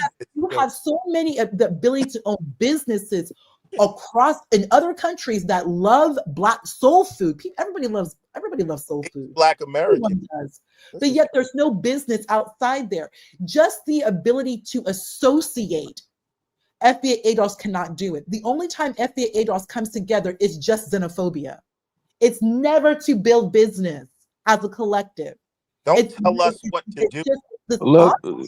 have so many of the ability to own businesses across in other countries that love Black soul food. Everybody loves soul food. Black American does. But yet there's no business outside there. Just the ability to associate. FBA ADOS cannot do it. The only time FBA ADOS comes together is just xenophobia. It's never to build business as a collective. Don't tell us what to do.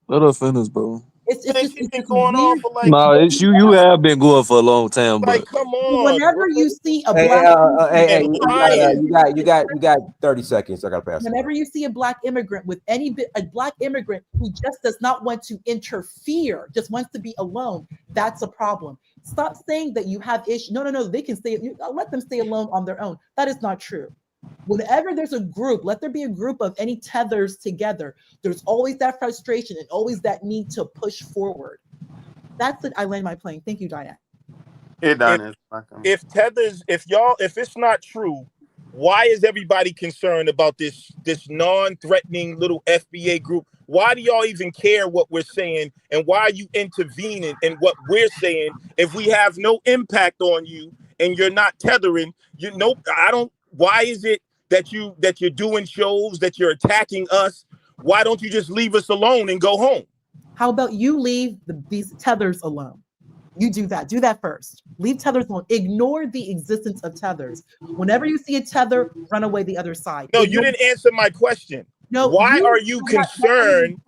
Let her finish, bro. It's been going on for like. No, it's you. You have been going for a long time, but like, come on. Whenever you see a Black, you got 30 seconds. I gotta pass. Whenever you see a Black immigrant with a Black immigrant who just does not want to interfere, just wants to be alone, that's a problem. Stop saying that you have issues. No. They can stay. Let them stay alone on their own. That is not true. Whenever there's a group, let there be a group of any tethers together. There's always that frustration and always that need to push forward. That's it. I land my plane. Thank you, Diane. If it's not true, why is everybody concerned about this non-threatening little FBA group? Why do y'all even care what we're saying? And why are you intervening in what we're saying if we have no impact on you and you're not tethering? Why is it that you're doing shows, that you're attacking us? Why don't you just leave us alone and go home? How about you leave these tethers alone? You do that. Do that first. Leave tethers alone. Ignore the existence of tethers. Whenever you see a tether, run away the other side. No, you didn't answer my question. No. Why are you concerned?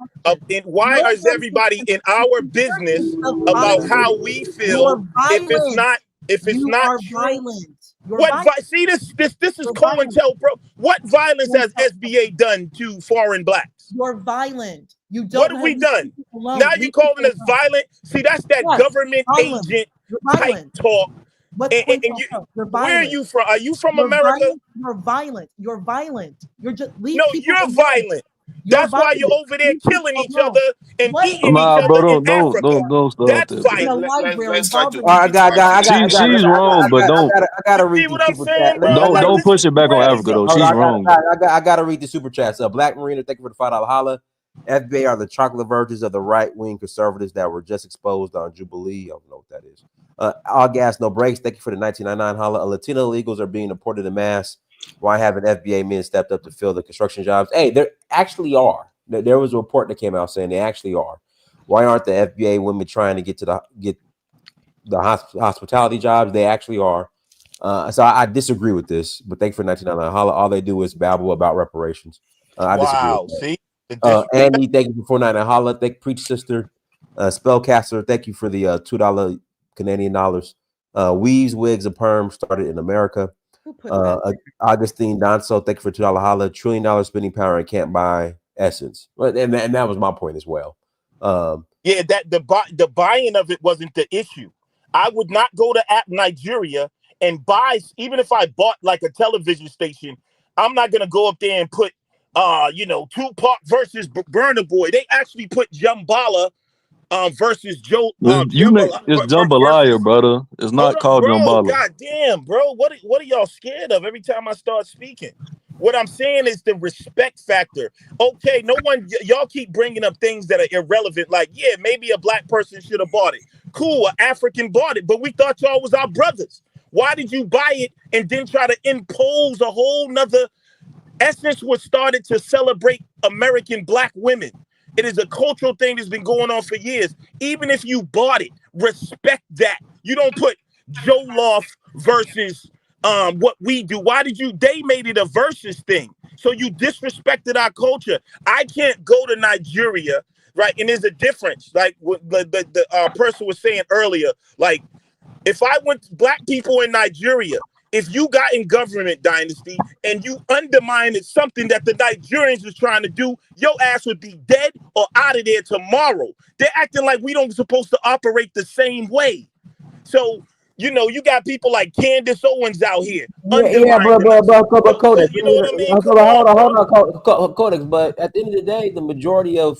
Why is everybody in our business about how we feel? If it's not true, violent. See this is COINTELPRO. What violence has SBA done to foreign Blacks? You're violent. You don't. What have we done? Now you calling us violent? See, that's that government agent type talk. Where are you from? Are you from America? You're violent. You're violent. You're just you're violent. That's why you're over there killing each other and eating each other bro, in Africa. Don't stop That's violent. She's wrong, but don't. I gotta read what I'm saying, bro. Don't push it back on Africa though. She's wrong. I gotta read the super chats. Black Marina, thank you for the $5 holla. FBA are the chocolate virgins of the right-wing conservatives that were just exposed on Jubilee. I don't know what that is. All gas, no brakes. Thank you for the 1999 holla. Latino illegals are being deported en masse. Why haven't FBA men stepped up to fill the construction jobs? Hey, there actually are. There was a report that came out saying they actually are. Why aren't the FBA women trying to get the hospitality jobs? They actually are. So I disagree with this. But thank you for 1999 holla. All they do is babble about reparations. I disagree with that. See? Andy, thank you for 499 holla. Thank Preach Sister. Spellcaster, thank you for the $2 Canadian dollars. Weaves, wigs, and perms started in America. Augustine Donso, thank you for $2 holla. $1 trillion spending power and can't buy essence. And that was my point as well. Yeah, that the buying of it wasn't the issue. I would not go to Nigeria and buy, even if I bought like a television station, I'm not gonna go up there and put Tupac versus Burna Boy. They actually put Jambala versus Joe It's jambalaya, brother. It's not called bro. jambala. God damn, bro. What are y'all scared of every time I start speaking? What I'm saying is the respect factor. Okay, no one, y'all keep bringing up things that are irrelevant. Like, yeah, maybe a black person should have bought it. Cool, an African bought it, but we thought y'all was our brothers. Why did you buy it and then try to impose a whole nother? Essence was started to celebrate American black women. It is a cultural thing that's been going on for years. Even if you bought it, respect that. You don't put Joe Loft versus what we do. Why did you? They made it a versus thing. So you disrespected our culture. I can't go to Nigeria, right? And there's a difference. Like what the person was saying earlier. Like if I went to black people in Nigeria, if you got in government, Dynasty, and you undermined something that the Nigerians was trying to do, your ass would be dead or out of there tomorrow. They're acting like we don't supposed to operate the same way. So, you got people like Candace Owens out here. But Codex. You know what I mean? Hold on, Codex. But at the end of the day, the majority of,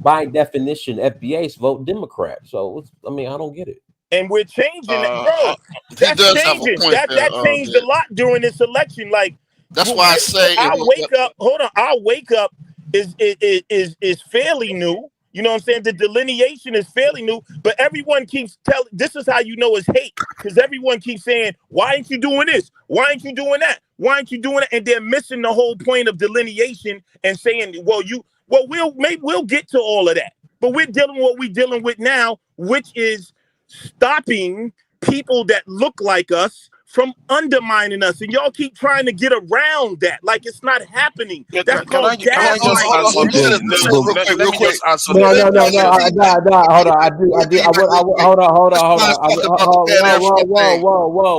by definition, FBAs vote Democrat. So, I don't get it. And we're changing it, bro. That's changing. That changed a lot during this election. Like that's why I say our wake up. Hold on, our wake up is fairly new. You know what I'm saying? The delineation is fairly new, but everyone keeps telling. This is how you know it's hate, because everyone keeps saying, "Why ain't you doing this? Why ain't you doing that? Why ain't you doing it?" And they're missing the whole point of delineation and saying, we'll get to all of that, but we're dealing with what we're dealing with now, which is stopping people that look like us from undermining us, and y'all keep trying to get around that like it's not happening. That's called gaslighting. Real quick. No. Hold on.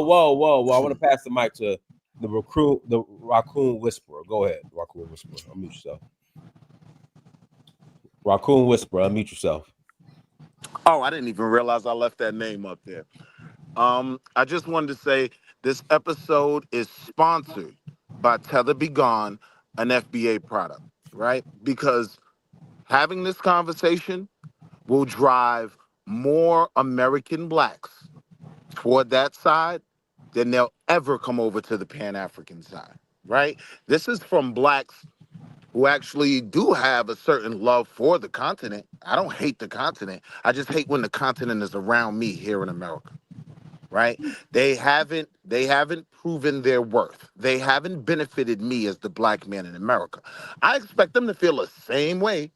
Whoa. I want to pass the mic to the Raccoon Whisperer. Go ahead, Raccoon Whisperer. Unmute yourself. Raccoon Whisperer, unmute yourself. Oh, I didn't even realize I left that name up there. I just wanted to say this episode is sponsored by Tether Be Gone, an FBA product, right? Because having this conversation will drive more American blacks toward that side than they'll ever come over to the Pan-African side, right? This is from blacks who actually do have a certain love for the continent. I don't hate the continent. I just hate when the continent is around me here in America, right? They haven't proven their worth. They haven't benefited me as the black man in America. I expect them to feel the same way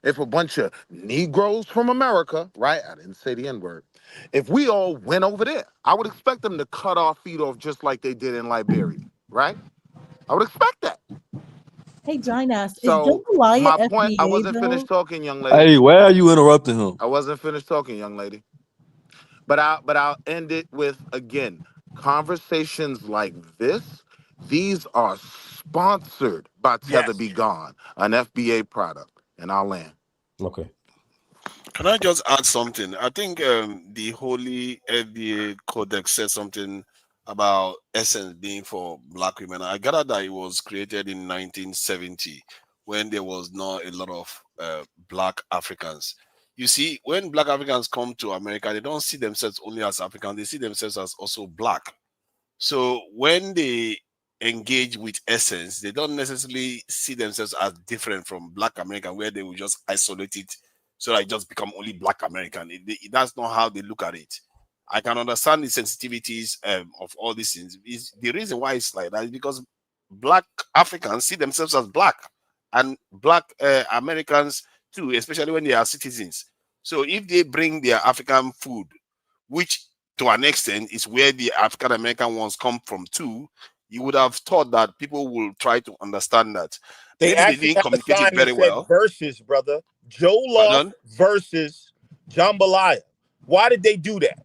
if a bunch of Negroes from America, right? I didn't say the N-word. If we all went over there, I would expect them to cut our feet off just like they did in Liberia, right? I would expect that. Hey, Ginas, So is Jambalaya my FBA, point, I wasn't though? finished talking, young lady. Hey, why are you interrupting him? I wasn't finished talking, young lady. But I'll end it with, again, conversations like this. These are sponsored by Tether Be Gone, an FBA product, and I'll land. Okay. Can I just add something? I think the Holy FBA Codex said something about Essence being for black women. I gather that it was created in 1970 when there was not a lot of black Africans. You see, when black Africans come to America, they don't see themselves only as Africans, they see themselves as also black. So when they engage with Essence, they don't necessarily see themselves as different from black American, where they will just isolate it so that it just become only black American. That's not how they look at it. I can understand the sensitivities of all these things. The reason why it's like that is because black Africans see themselves as black, and black Americans too, especially when they are citizens. So if they bring their African food, which to an extent is where the African American ones come from too, you would have thought that people will try to understand that. They Maybe actually didn't have a communicate sign it very that said well. versus, brother. Joe Love versus Jambalaya. Why did they do that?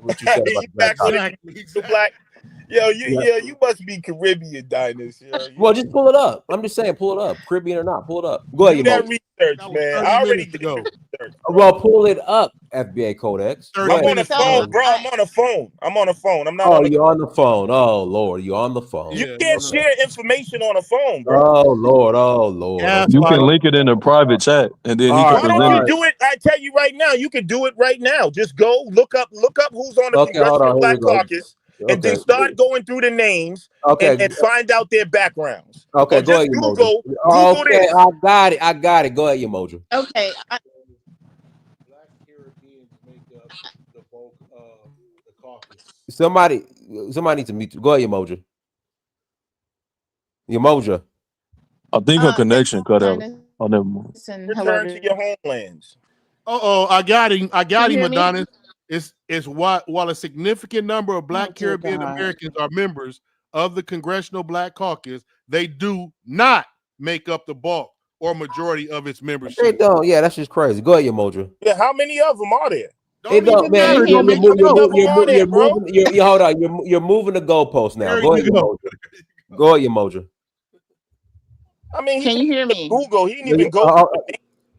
what you said about the black caucus. The black. Yo, you must be Caribbean, Dinus. Well, just pull it up. I'm just saying, pull it up. Caribbean or not, pull it up. Go ahead, Do that Emoji. research, man. I already did ago. research. Well, pull it up, FBA Codex. I'm on the phone, bro. I'm on the phone. I'm not on the. You're on the phone. Oh Lord, you're on the phone. You can't share information on the phone, bro. Oh Lord. You can link it in a private chat, and then he can Why don't present you it. do it? I tell you right now, you can do it right now. Just go look up who's on the Okay, hold Congressional on, here we Black go. Caucus, and then Okay. start going through the names and find out their backgrounds. Okay, Or go just ahead, Emoji. Google Okay, this. I got it. Go ahead, Emoji. Okay. Black Caribbeans make up the bulk of the caucus. Somebody needs to mute. Go ahead, Emoja. Emoja. I think her connection cut out. Oh, never mind. Return to your homelands. I got him. Can you hear me? Adonis. It's while a significant number of Black dear Caribbean God. Americans are members of the Congressional Black Caucus, they do not make up the bulk or majority of its membership. They don't. Yeah, that's just crazy. Go ahead, Emoja. Yeah, how many of them are there? It don't, man. matter. You're moving. bro. Hold on. You're moving the goalposts now. There Go ahead, you go. Emoja. Go ahead, Emoja. I mean, Can you hear me? Google. He didn't even go.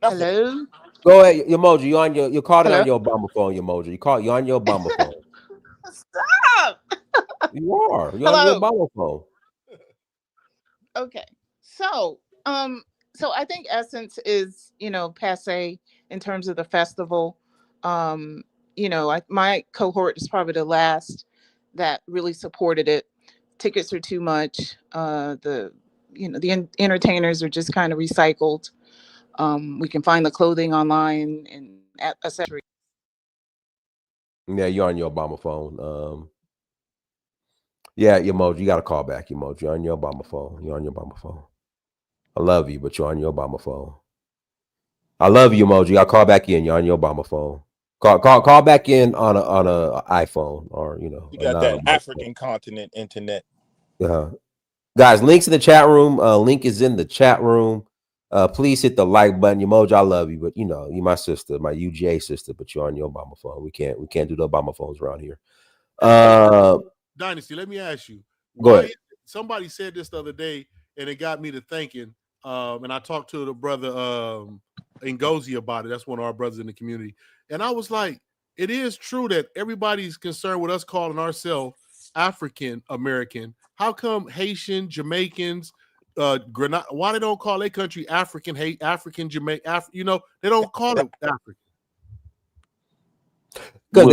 Hello? Go ahead, Emoji. You on you're caught Hello? on your Obama phone, Emoji. You're on your Obama phone. Stop. You are. You're on your Obama phone. Okay. So I think Essence is, passe in terms of the festival. My cohort is probably the last that really supported it. Tickets are too much. The entertainers are just kind of recycled. We can find the clothing online and accessories. Yeah, you're on your Obama phone. Yeah, Emoji, you got to call back, Emoji. You're on your Obama phone. You're on your Obama phone. I love you, but you're on your Obama phone. I love you, Emoji. I'll call back in. You're on your Obama phone. Call back in on a iPhone or You got that African continent internet. Guys, links in the chat room. Link is in the chat room. Please hit the like button. Emoji, I love you, but you're my sister, my UGA sister, but you're on your Obama phone. We can't do the Obama phones around here. Dynasty, let me ask you. Go ahead. Somebody said this the other day, and it got me to thinking. And I talked to the brother Ngozi about it. That's one of our brothers in the community. And I was like, it is true that everybody's concerned with us calling ourselves African American. How come Haitian, Jamaicans, Grenada, why they don't call their country African, African, Jamaican, they don't call it African. Because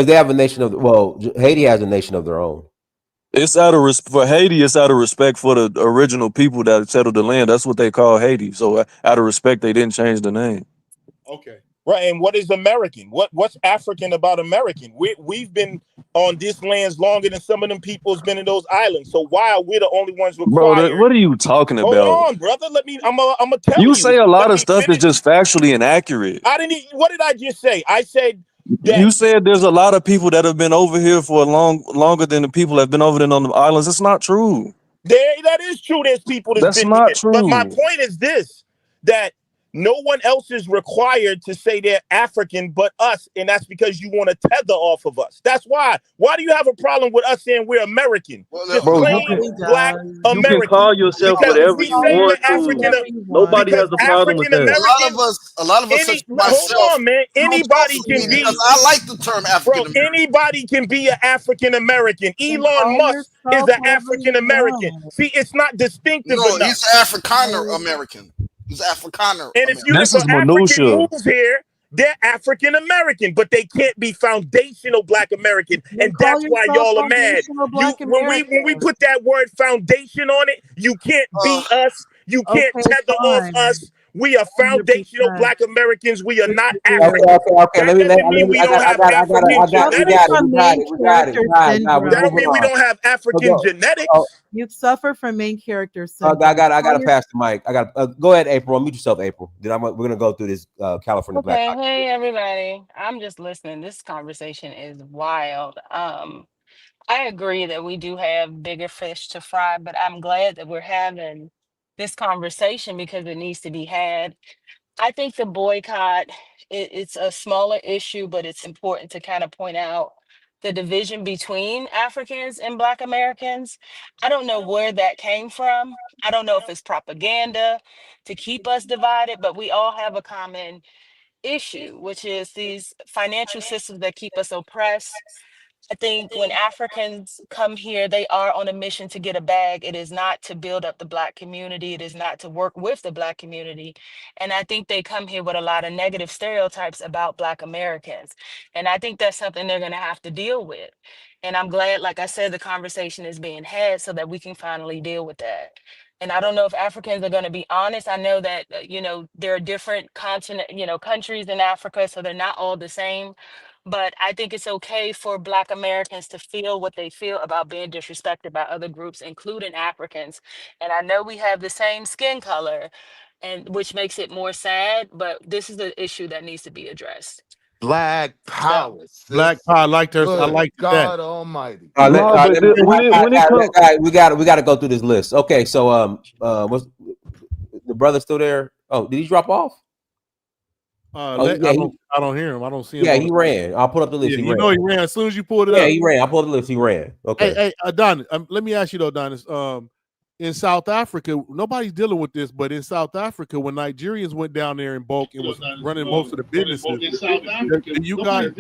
they have a nation of Haiti has a nation of their own. It's out of for Haiti. It's out of respect for the original people that settled the land. That's what they call Haiti. So out of respect, they didn't change the name. Okay. Right. And what is American? What's African about American? We've been on this land longer than some of them people's been in those islands. So why are we the only ones required? Bro, what are you talking about? Hold on, brother. I'm gonna tell you. You say a lot of stuff that's just factually inaccurate. What did I just say? I said you said there's a lot of people that have been over here for longer than the people that have been over there on the islands. It's not true. That is true. There's people that's been not here. true. But my point is this: that no one else is required to say they're African but us, and that's because you want to tether off of us. That's why. Why do you have a problem with us saying we're American? Just bro, plain Black American. You can call yourself because whatever you want to. Nobody has a problem with that. A lot of us. Hold on, man. Anybody can be. I like the term African American. Anybody can be an African American. Elon Musk is an African American. See, it's not distinctive enough. He's Afrikaner American. He's Afrikaner. And if African moves here, they're African American, but they can't be foundational Black American, and that's why y'all are mad. When we put that word foundation on it, you can't be us. You can't tether off us. We are foundational 100%. Black Americans. We are not African. Okay. Let me. We don't have African genetics. That don't mean we don't have African genetics. You suffer from main character syndrome. I gotta pass the mic. I got go ahead, April. Mute yourself, April. Then we're gonna go through this California Black. Hey everybody. I'm just listening. This conversation is wild. I agree that we do have bigger fish to fry, but I'm glad that we're having this conversation because it needs to be had. I think the boycott, it's a smaller issue, but it's important to kind of point out the division between Africans and Black Americans. I don't know where that came from. I don't know if it's propaganda to keep us divided, but we all have a common issue, which is these financial systems that keep us oppressed. I think when Africans come here, they are on a mission to get a bag. It is not to build up the Black community. It is not to work with the Black community. And I think they come here with a lot of negative stereotypes about Black Americans. And I think that's something they're going to have to deal with. And I'm glad, like I said, the conversation is being had so that we can finally deal with that. And I don't know if Africans are going to be honest. I know that, there are different countries in Africa, so they're not all the same. But I think it's okay for Black Americans to feel what they feel about being disrespected by other groups, including Africans. And I know we have the same skin color, and which makes it more sad, but this is the issue that needs to be addressed. Black So power, Black sis. power. I like that. I Good like that. God Almighty. No, but when it comes, we got to go through this list. Okay, so what's the brother still there? Oh, did he drop off? Oh, yeah, I don't hear him. I don't see him. Yeah, he ran. I'll put up the list. Yeah, he you ran. know he ran as soon as you pulled it yeah, up. he ran. I'll pull up the list. He ran. Okay. Hey, Adonis, let me ask you though, Adonis. In South Africa, nobody's dealing with this, but in South Africa, when Nigerians went down there in bulk and was running most of the businesses, you guys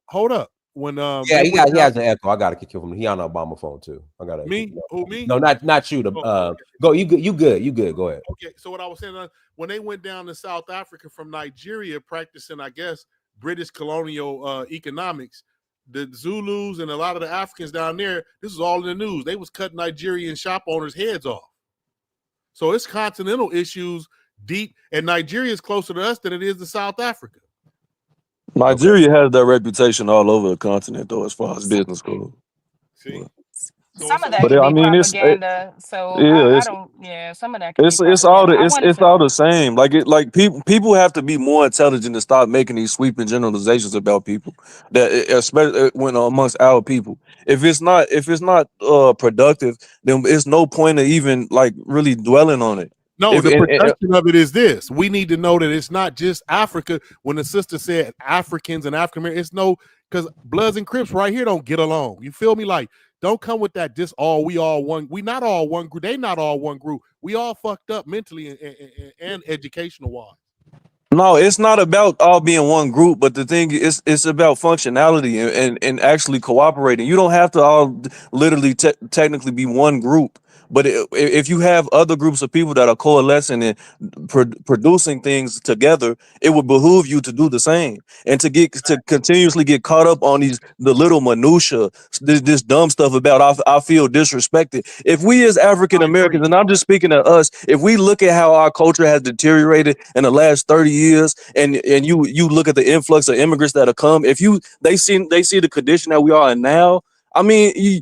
hold up. When yeah, he has an echo. I gotta kick him from. He on an Obama phone too. I gotta me. Who me? No, not you. Go. You good. Go ahead. Okay. So what I was saying, when they went down to South Africa from Nigeria, practicing, I guess, British colonial economics, the Zulus and a lot of the Africans down there, this is all in the news. They was cutting Nigerian shop owners' heads off. So it's continental issues deep, and Nigeria is closer to us than it is to South Africa. Nigeria has that reputation all over the continent, though, as far as business goes. See, some of that can be propaganda. So I don't. Yeah, some of that can be propaganda. It's all the same. Like people have to be more intelligent to stop making these sweeping generalizations about people. That especially when amongst our people. If it's not productive, then it's no point of even like really dwelling on it. No, the protection of it is this. We need to know that it's not just Africa. When the sister said Africans and African Americans, it's no, because Bloods and Crips right here don't get along. You feel me? Like, don't come with that we all one. We not all one group. They not all one group. We all fucked up mentally and educational wise. No, it's not about all being one group, but the thing is, it's about functionality and actually cooperating. You don't have to all literally technically be one group. But if you have other groups of people that are coalescing and producing things together, it would behoove you to do the same and to continuously get caught up on the little minutia, this dumb stuff about I feel disrespected. If we as African Americans, and I'm just speaking to us, if we look at how our culture has deteriorated in the last 30 years, and you look at the influx of immigrants that have come, if they see the condition that we are in now, I mean,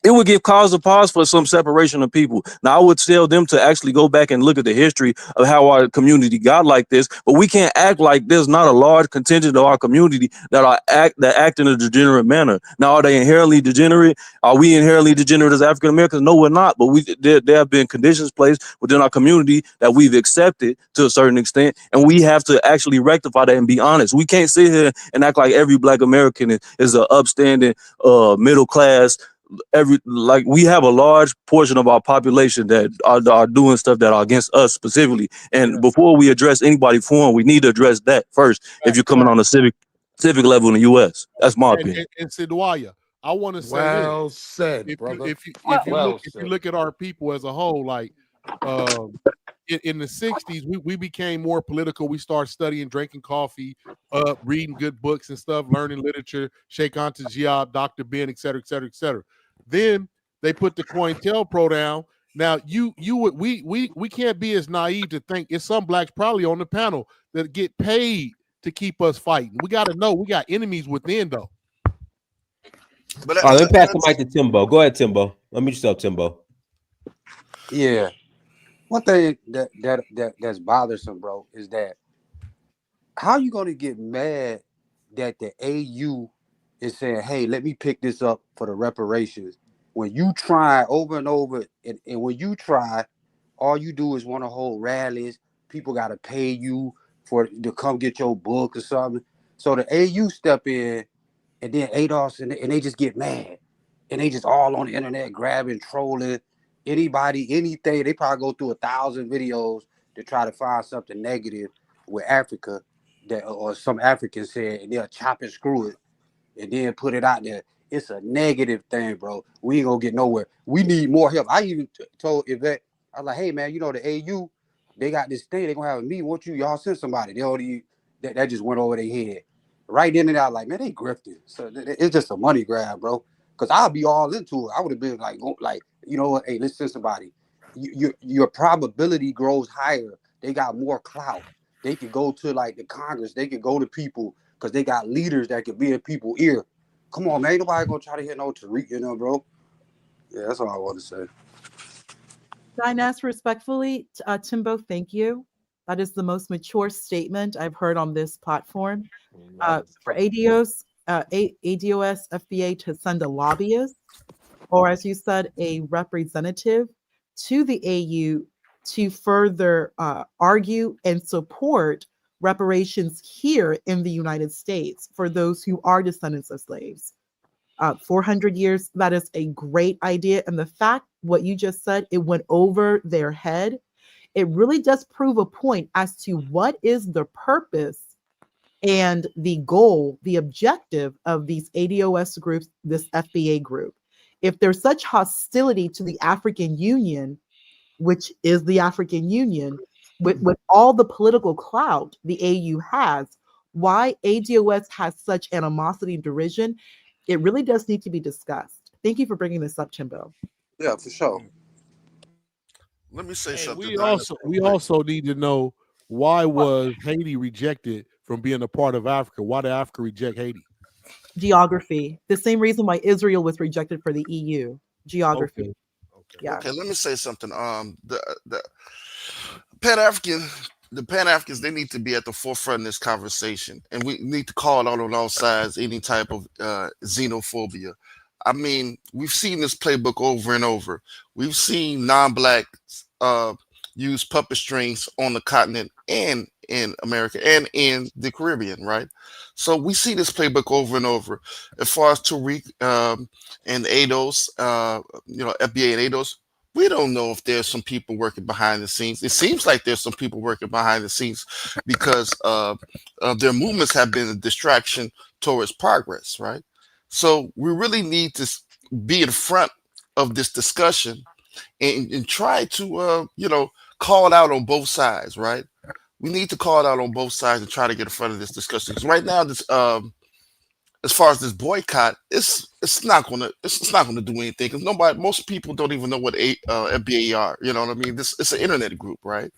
it would give cause of pause for some separation of people. Now, I would tell them to actually go back and look at the history of how our community got like this, but we can't act like there's not a large contingent of our community that act in a degenerate manner. Now, are they inherently degenerate? Are we inherently degenerate as African Americans? No, we're not, but there have been conditions placed within our community that we've accepted to a certain extent, and we have to actually rectify that and be honest. We can't sit here and act like every Black American is an upstanding, middle class. We have a large portion of our population that are doing stuff that are against us specifically. And before we address anybody foreign, we need to address that first. If you're coming on a civic level in the U.S., that's my opinion. And Sidwaya, I want to say well this. said, brother. If you look at our people as a whole, like in the 60s, we became more political. We started studying, drinking coffee, reading good books and stuff, learning literature, Sheikh Anta Diop, Dr. Ben, et cetera, et cetera, et cetera. Then they put the COINTELPRO down. Now we can't be as naive to think it's some Blacks probably on the panel that get paid to keep us fighting. We got to know we got enemies within though. But all right, let me pass the mic to Timbo. Go ahead, Timbo. Let me just tell Timbo. Yeah. One thing that's bothersome, bro, is that how you gonna get mad that the AU is saying, hey, let me pick this up for the reparations, when you try over and over, and when you try, all you do is want to hold rallies. People got to pay you to come get your book or something. So the AU step in, and then ADOS, and they just get mad. And they just all on the internet grabbing, trolling anybody, anything. They probably go through 1,000 videos to try to find something negative with Africa or some African said, and they'll chop and screw it and then put it out there. It's a negative thing, bro. We ain't gonna get nowhere. We need more help. I even told Yvette, I was like, hey man, the AU, they got this thing, they gonna have a meeting. What y'all send somebody? They already that just went over their head. Right in and out, like, man, they grifting. So it's just a money grab, bro. Cause I'll be all into it. I would have been like, you know what, hey, let's send somebody. Your probability grows higher. They got more clout. They could go to like the Congress, they could go to people. because they got leaders that can be in people's ear. Come on, man, ain't nobody gonna try to hear no Tariq, bro. Yeah, that's all I want to say. Can I ask respectfully, Timbo, thank you. That is the most mature statement I've heard on this platform. For ADOS, FBA to send a lobbyist, or as you said, a representative to the AU to further argue and support reparations here in the United States for those who are descendants of slaves. 400 years, that is a great idea. And the fact, what you just said, it went over their head. It really does prove a point as to what is the purpose and the goal, the objective of these ADOS groups, this FBA group. If there's such hostility to the African Union, which is the African Union, with all the political clout the AU has, why ADOS has such animosity and derision, it really does need to be discussed. Thank you for bringing this up, Timbo. Yeah, for sure. Let me say something. We also need to know, why was Haiti rejected from being a part of Africa? Why did Africa reject Haiti? Geography. The same reason why Israel was rejected for the EU. Geography. Okay. Yeah. Okay, let me say something. The Pan-Africans, they need to be at the forefront of this conversation, and we need to call out on all sides any type of xenophobia. I mean, we've seen this playbook over and over. We've seen non-blacks use puppet strings on the continent and in America and in the Caribbean, right? So we see this playbook over and over. As far as Tariq and ADOS, FBA and ADOS, we don't know if there's some people working behind the scenes. It seems like there's some people working behind the scenes because their movements have been a distraction towards progress, right? So we really need to be in front of this discussion and try to, call it out on both sides, right? We need to call it out on both sides and try to get in front of this discussion. Because right now, this as far as this boycott, it's not gonna do anything, because most people don't even know what FBA are. You know what I mean? It's an internet group, right?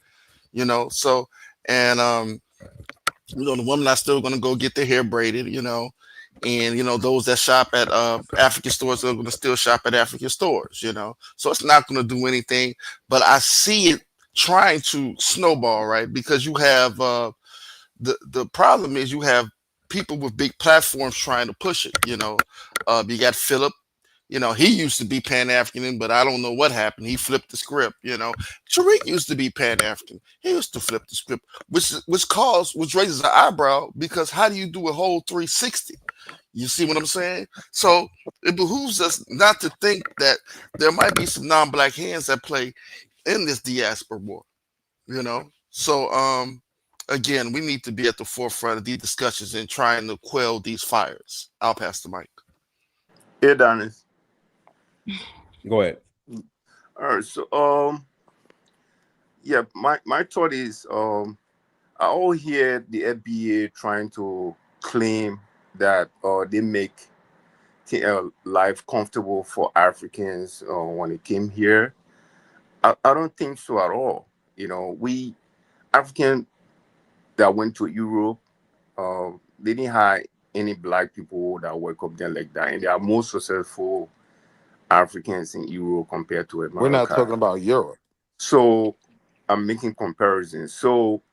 So and the women are still gonna go get their hair braided, and those that shop at African stores are gonna still shop at African stores, So it's not gonna do anything, but I see it trying to snowball, right? Because you have the problem is you have people with big platforms trying to push it. You got Philip. He used to be Pan-African, but I don't know what happened. He flipped the script. Tariq used to be Pan-African. He used to flip the script, which raises an eyebrow, because how do you do a whole 360? You see what I'm saying? So it behooves us not to think that there might be some non-black hands at play in this diaspora war. So again, we need to be at the forefront of these discussions and trying to quell these fires. I'll pass the mic. Hey, Dennis. Go ahead. All right. So, yeah, my thought is, I all hear the FBA trying to claim that they make life comfortable for Africans when they came here. I don't think so at all. We African that went to Europe, they didn't have any black people that work up there like that, and they are more successful Africans in Europe compared to America. We're not talking about Europe. So I'm making comparisons. So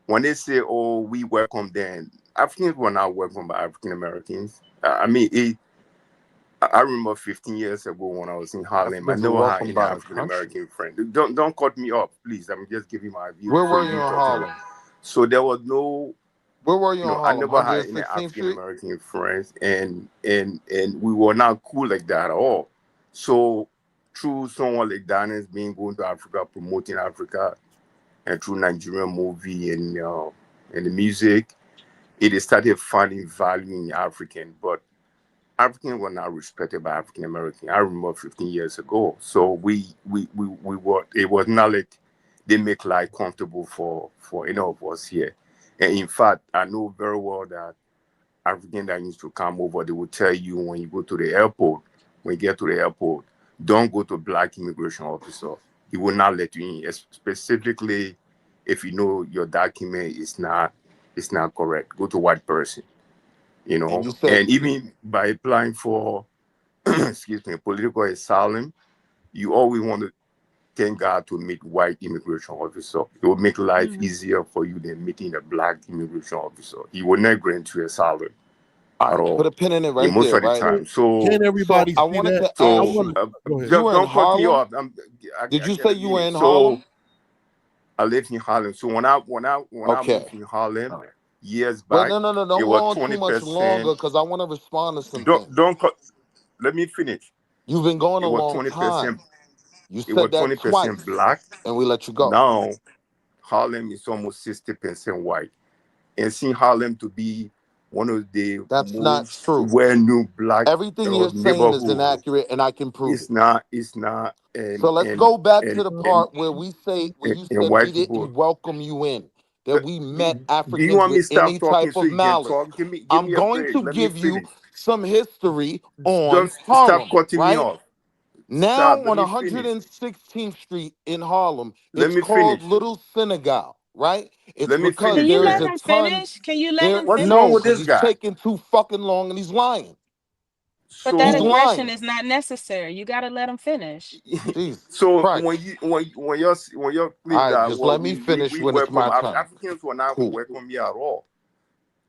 when they say, "Oh, we welcome them," Africans were not welcomed by African Americans. I remember 15 years ago when I was in Harlem, I Africans never were had welcomed any by the African American friend. Don't cut me off, please. I'm just giving my view. Where were you in Harlem? So there was no. Where were you in I Harlem? never had any 116th African Street? American friends, and we were not cool like that at all. So through someone like Dennis being going to Africa, promoting Africa, and through Nigerian movie and the music, it started finding value in African, but Africans were not respected by African American. I remember 15 years ago. So we were. It was not like they make life comfortable for any of us here. And in fact, I know very well that African that used to come over, they will tell you when you go to the airport, when you get to the airport, don't go to black immigration officer. He will not let you in, specifically if you know your document is not correct. Go to white person. you And know, you said and even by applying for, excuse me, political asylum, you always want to thank God to meet white immigration officer. It will make life easier for you than meeting a black immigration officer. He will not grant you asylum all at right, put all, a pin in it in right most there, of the right? time. Can So everybody I see wanted that? to I ask So want you, to go ahead. you were in don't cut me Harlem? off. Did I you say cannot you were finish. in So Harlem? I lived in Harlem. So when I Okay. moved in Harlem years Wait, back, no, it don't go was on too much 20%. longer because I want to respond to some Don't things. cut. Let me finish. You've been going It a was long 20%. time. You It was said that 20% twice, black. and we let you go. Now Harlem is almost 60% white, and seeing Harlem to be one of the That's not most true. well-known black Everything you're saying is neighborhood. inaccurate, and I can prove it. It's not, So let's and go back and to the and part where you and said we white people. didn't welcome you in, that Uh, we met Do you Africans want me with to stop any talking type so of you can malice. talk? Give I'm me a going break. to Let me give you finish. some history on Don't stop Harlem, cutting me right? off. Now Stop. Let on me finish. 116th Street in Harlem, Let it's me called finish. Little Senegal, right? It's Let me because finish, Can you there is let man. a him ton finish? Can you let there. him What's wrong No, with finish? because this he's guy? taking too fucking long and he's lying. But that He's So aggression lying. is not necessary. You got to let him finish. Jesus so Christ. when you claim All right, that, just well, let me finish we when it's welcome my turn. Africans were not Cool. welcome here at all.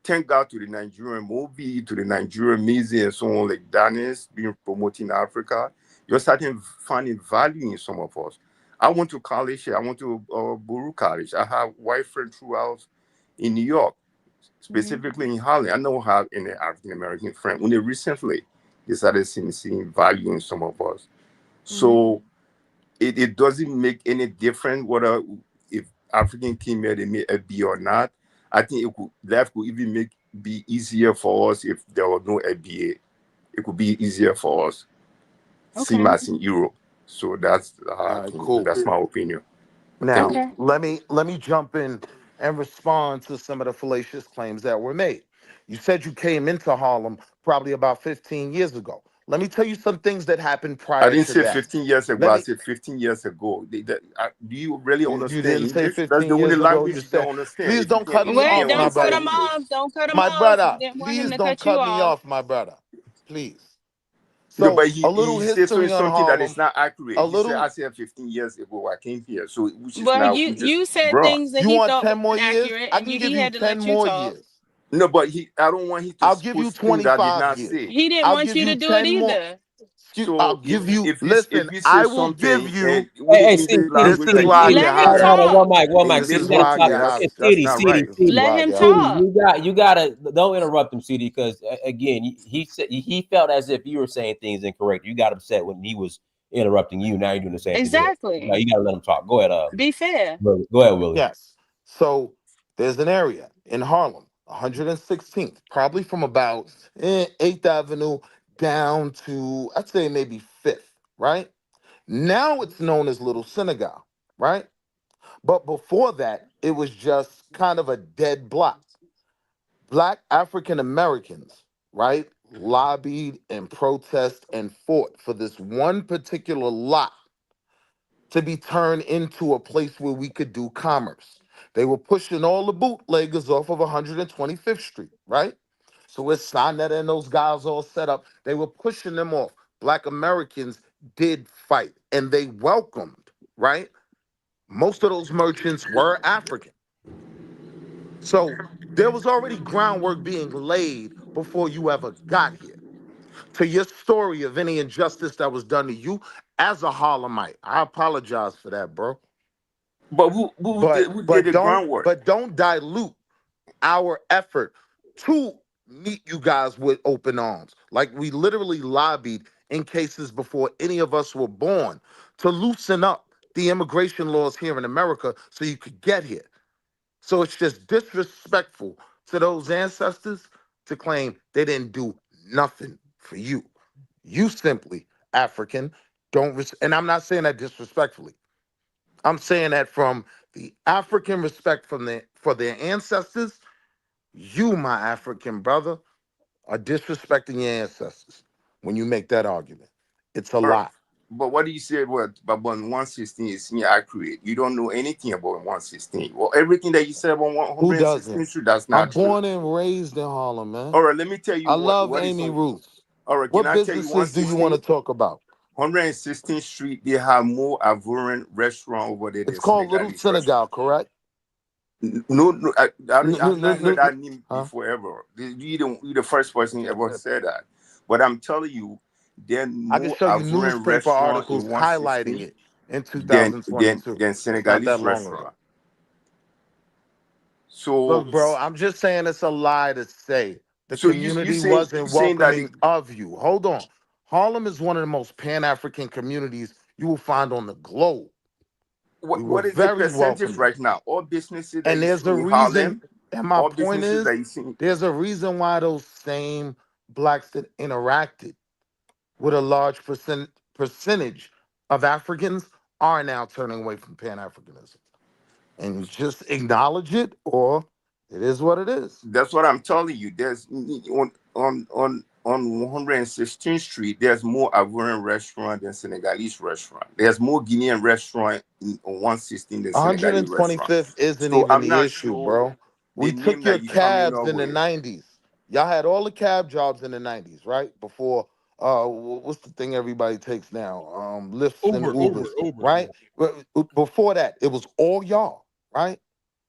Thank God to the Nigerian movie, to the Nigerian music, and so on, like Danis being promoting Africa. You're starting finding value in some of us. I went to college here. I went to Buru College. I have white friends throughout in New York, Mhm. specifically in Harlem. I don't have any African American friend. Only recently they started seeing value in some of us. Mhm. So it doesn't make any difference whether if African came here they made FBA or not. I think life could even be easier for us if there were no FBA. It could be easier for us, same Okay. as in Europe. So that's All right, cool. that's my opinion. Thank Now, you. Okay. let me jump in and respond to some of the fallacious claims that were made. You said you came into Harlem probably about 15 years ago. Let me tell you some things that happened I prior didn't to say that. 15 years ago. Let I me said 15 years ago. Do you really you understand didn't say English? That's 15 the only years ago. You language you said, don't understand. please If you don't can, cut me if you Wait, can off, my don't cut understand brother. him English. off. Don't cut him My off. brother, Didn't want him please to don't cut you cut me off. off, my brother. Please. No, but So, a little he said history on something that is Harlem. not A accurate. He said, I little said 15 years ago I came here. So which is Well, now you we just you said bro. things that You he want thought 10 were more years? inaccurate, I and can give he you had to 10 let you more talk. years. No, but I don't want him to I'll give put you things that I did 25 not years. say. He didn't I'll want give you to you do it 10 more. either. I'll So give you, if listen, you say I will give something and you, with Hey, the hey, English City, this language is that City, you why I City. get Let hot him Hold on, headed. hold on, talk. one mic, and City. This You is this gotta why I stop. get country, hot. Hey, that's City, not City, right. This is City. Let why I him get hot City, headed. talk. you gotta don't interrupt him, City, because again, he said he felt as if you were saying things incorrect. You got upset when he was interrupting you. Now you're doing the same thing to him. Now Exactly. you gotta let him talk. Go ahead, Be fair. Willie. Go ahead, Willie. Yes. So there's an area in Harlem, 116th, probably from about 8th Avenue down to, I'd say maybe 5th, right? Now it's known as Little Senegal, right? But before that, it was just kind of a dead block. Black African Americans, right, lobbied and protested and fought for this one particular lot to be turned into a place where we could do commerce. They were pushing all the bootleggers off of 125th Street, right? So with Sonetta and those guys all set up, they were pushing them off. Black Americans did fight and they welcomed, right? Most of those merchants were African. So there was already groundwork being laid before you ever got here. To your story of any injustice that was done to you as a Harlemite, I apologize for that, bro. But But who did but the don't groundwork? but don't dilute our effort to meet you guys with open arms. Like we literally lobbied in cases before any of us were born to loosen up the immigration laws here in America so you could get here. So it's just disrespectful to those ancestors to claim they didn't do nothing for you. You simply, African, and I'm not saying that disrespectfully. I'm saying that from the African respect for their ancestors, you, my African brother, are disrespecting your ancestors when you make that argument. It's a All right. lot. But what do you say about 116 is inaccurate? You don't know anything about 116. Well, everything that you said about Who 116 doesn't? is true. That's I'm not true. born and raised in Harlem, man. All right, let me tell you I love what is Amy on. Ruth. All right, can What I tell you businesses do you want to 116? talk about? 116th Street, they have more Avourant restaurant over there It's than called Little Senegalese restaurant. Senegal, correct? No, I've not heard that name Huh? before ever. You're the first person ever said that. But I'm telling you, there are I can more show you Avourant newspaper restaurant articles in highlighting 116 it in than 2022. It's not Senegalese that long ago. restaurant. So Look, bro, I'm just saying it's a lie to say the community you wasn't saying that welcoming of you. Hold on. Harlem is one of the most Pan-African communities you will find on the globe. We were what is the very percentage welcoming. right now? All businesses that And you there's see a in reason, Harlem, and my all point businesses is, that you see. there's a reason why those same blacks that interacted with a large percentage of Africans are now turning away from Pan-Africanism. And you just acknowledge it, or it is what it is. That's what I'm telling you. There's on 116th Street, there's more Ivorian restaurant than Senegalese restaurant. There's more Guinean restaurant on 116 than Senegalese restaurant. 125th isn't So even I'm the not issue, sure bro. the We name took your that you're coming cabs up in the with. 90s. Y'all had all the cab jobs in the 90s, right? Before what's the thing everybody takes now? Lyfts and Uber. Ubers, right? Before that, it was all y'all, right?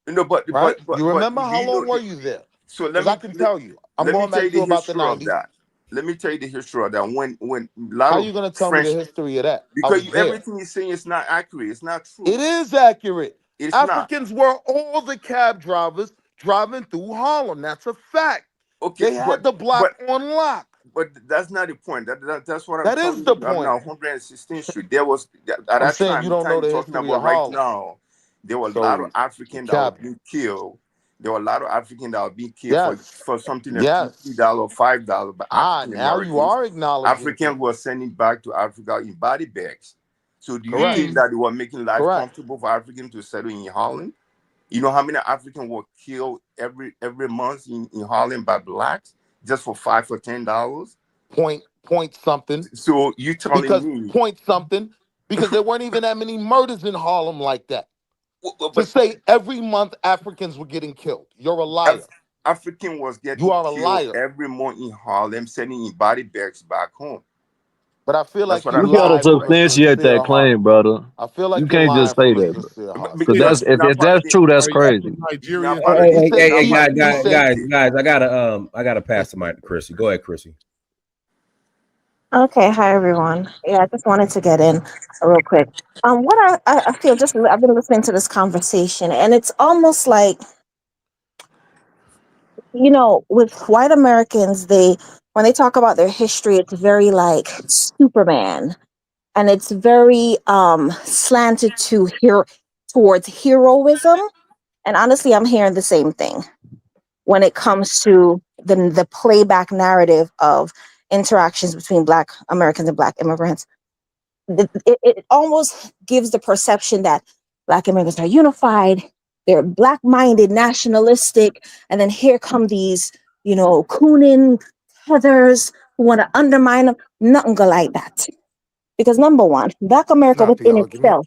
No, but Right? but You remember do how you know? long were you there? So Because I can tell you. I'm let me going tell you back the to about the history of 90s. that. Let me tell you the history of that. When a lot How of you gonna tell me the French, history of that? I because was there. everything you're saying is not accurate. It's not true. It is accurate. It's not. Africans were all the cab drivers driving through Harlem. That's a fact. Okay, They had the block on lock. But that's not the point. That's what I'm That is telling the you. I'm point. now 116th Street. There was at I'm that saying you time, the don't know time the you're talking history of about right Harlem. now, there were a lot of So you Africans that were capping. being killed. There were a lot of Africans that were being killed Yes. for something like Yes. $50, $5. But African Now you Americans, are acknowledging Africans things. were sending back to Africa in body bags. So do you Correct. think that they were making life Correct. comfortable for Africans to settle in Harlem? You know how many Africans were killed every month in Harlem by blacks just for $5 or $10? Point something. So you telling Because me point something. Because there weren't even that many murders in Harlem like that. To but say every month Africans were getting killed. You're a liar. African was You getting are a killed liar. every month in Harlem, sending in body bags back home. But I feel That's like what you I'm You gotta lie telling you from right a now. substantiate sincere that heart. claim, brother. I feel You like you're can't just lying say from a that, bro. sincere heart. Because Because if that's true, that's Are you crazy. Nigerian? You say Hey, you say guys, I gotta pass the mic to Chrissy. Go ahead, Chrissy. Okay, hi everyone. Yeah, I just wanted to get in real quick. What I feel just I've been listening to this conversation, and it's almost like, with white Americans, when they talk about their history, it's very like Superman, and it's very slanted towards heroism. And honestly, I'm hearing the same thing when it comes to the playback narrative of interactions between Black Americans and Black immigrants. It almost gives the perception that Black immigrants are unified, they're Black-minded, nationalistic, and then here come these, cooning tethers who want to undermine them. Nothing go like that. Because number one, Black America not the within argument. itself.